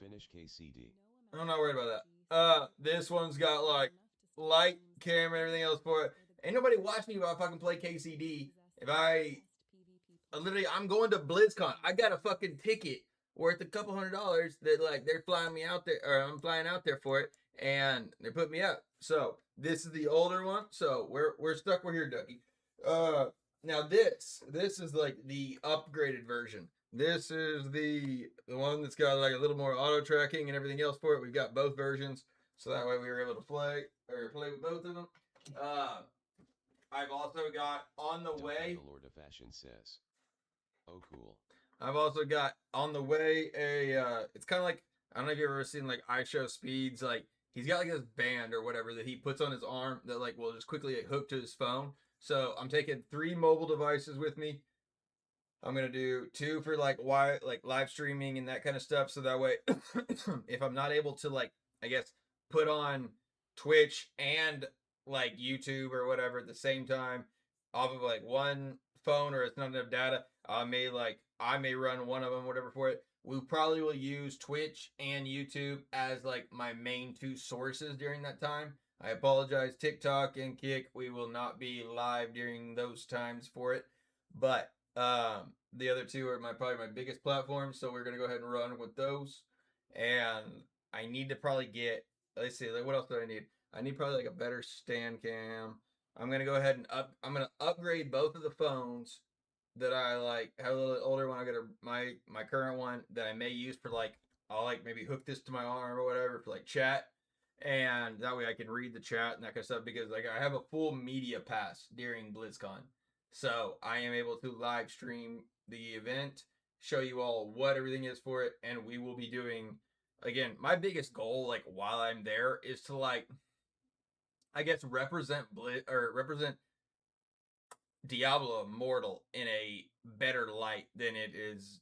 Finish KCD. I'm not worried about that. This one's got like light, camera, everything else for it. Ain't nobody watching me if I fucking play KCD. If I'm going to BlizzCon. I got a fucking ticket worth a couple $100 that like they're flying me out there, or I'm flying out there for it, and they put me up. So this is the older one. So we're stuck. We're here, Ducky. Now this is like the upgraded version. This is the one that's got like a little more auto tracking and everything else for it. We've got both versions, so that way we were able to play with both of them. I've also got on the way. The Lord of Fashion says. Oh, cool. I've also got on the way a. It's kind of like, I don't know if you've ever seen like iShowSpeed's, like he's got like this band or whatever that he puts on his arm that like will just quickly like, hook to his phone. So I'm taking 3 mobile devices with me. I'm gonna do 2 for like live streaming and that kind of stuff. So that way, if I'm not able to like, I guess, put on Twitch and like YouTube or whatever at the same time off of like one phone, or it's not enough data, I may run one of them, whatever for it. We probably will use Twitch and YouTube as like my main 2 sources during that time. I apologize, TikTok and Kick, we will not be live during those times for it. But the other 2 are probably my biggest platforms, so we're gonna go ahead and run with those. And I need to probably get, let's see, like what else do I need? I need probably like a better stand cam. I'm gonna go ahead and I'm gonna upgrade both of the phones that I like. Have a little older one. I got my current one that I may use for like, I'll like maybe hook this to my arm or whatever for like chat, and that way I can read the chat and that kind of stuff, because like I have a full media pass during BlizzCon, so I am able to live stream the event, show you all what everything is for it, and we will be doing again, my biggest goal, like while I'm there, is to like, I guess represent Diablo Immortal in a better light than it is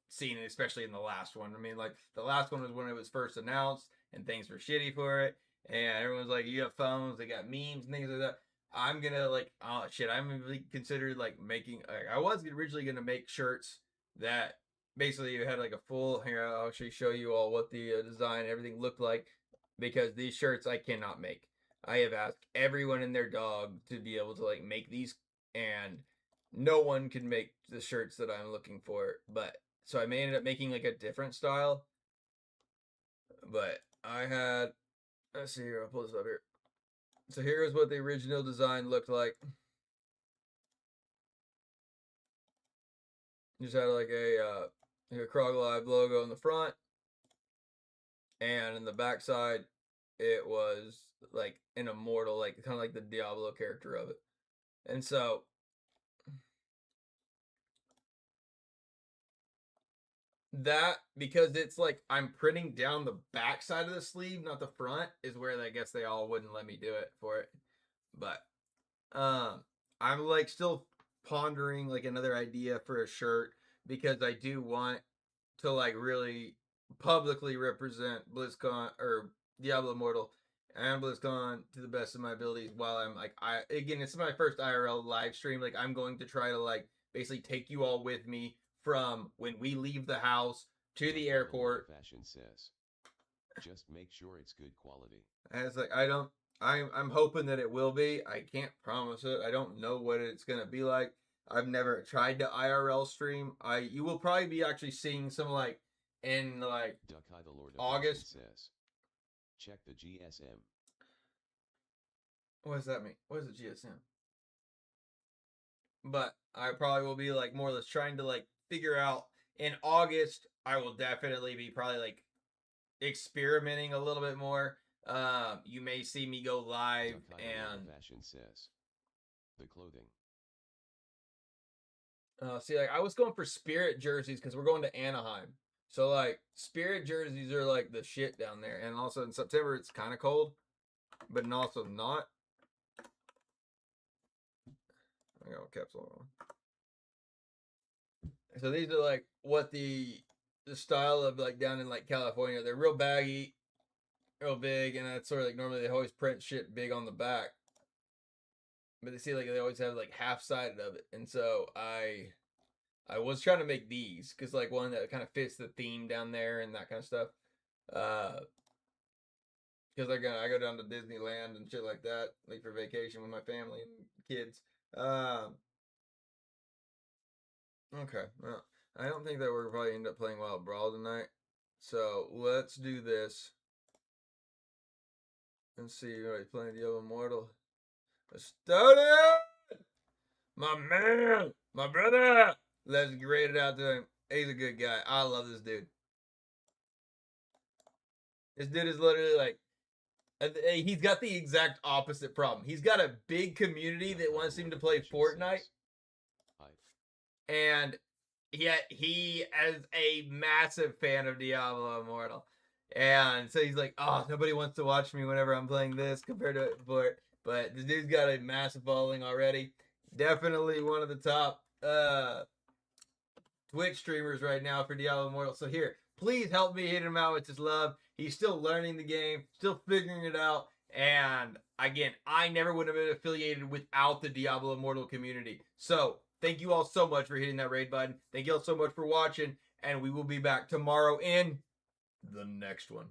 seen, especially in the last one. I mean, like the last one was when it was first announced, and things were shitty for it, and everyone's like, "You have phones, they got memes and things like that." I'm gonna like, oh shit, I'm really considered like making. Like, I was originally gonna make shirts that basically had like a full. Here, I'll actually show you all what the design and everything looked like, because these shirts I cannot make. I have asked everyone and their dog to be able to like make these, and no one can make the shirts that I'm looking for. But so I may end up making like a different style. But I had, let's see here, I'll pull this up here. So here is what the original design looked like. Just had like a Krog Live logo in the front, and in the back side, it was like an immortal, like kind of like the Diablo character of it. And so that, because it's like I'm printing down the back side of the sleeve, not the front, is where I guess they all wouldn't let me do it for it. But I'm like still pondering like another idea for a shirt, because I do want to like really publicly represent BlizzCon or Diablo Immortal and BlizzCon to the best of my abilities, while I'm like, again, it's my first IRL live stream. Like I'm going to try to like basically take you all with me from when we leave the house to the airport. Fashion says, just make sure it's good quality. And it's like, I'm hoping that it will be. I can't promise it. I don't know what it's gonna be like. I've never tried to IRL stream. You will probably be actually seeing some like in like Duck-Eye the Lord of August. Says, check the GSM. What does that mean? What is the GSM? But I probably will be like more or less trying to like figure out in August. I will definitely be probably like experimenting a little bit more. You may see me go live and Fashion says, the clothing. See, like I was going for Spirit jerseys because we're going to Anaheim. So like Spirit jerseys are like the shit down there, and also in September it's kind of cold, but also not. I got a capsule on. So these are like what the style of like down in like California. They're real baggy, real big, and that's sort of like normally they always print shit big on the back. But they see like they always have like half-sided of it. And so I was trying to make these because like one that kind of fits the theme down there and that kind of stuff. Because I go down to Disneyland and shit like that, like for vacation with my family and kids. Okay, well, I don't think that we're probably end up playing Wild Brawl tonight. So let's do this. Let's see, you're playing Diablo Immortal. Custodian! My man! My brother! Let's grade it out to him. He's a good guy. I love this dude. This dude is literally like, he's got the exact opposite problem. He's got a big community that wants him to play Fortnite. And yet he is a massive fan of Diablo Immortal. And so he's like, oh, nobody wants to watch me whenever I'm playing this compared to Fort. But this dude's got a massive following already. Definitely one of the top Twitch streamers right now for Diablo Immortal. So here, please help me hit him out with his love. He's still learning the game, still figuring it out. And again, I never would have been affiliated without the Diablo Immortal community. So thank you all so much for hitting that raid button. Thank you all so much for watching. And we will be back tomorrow in the next one.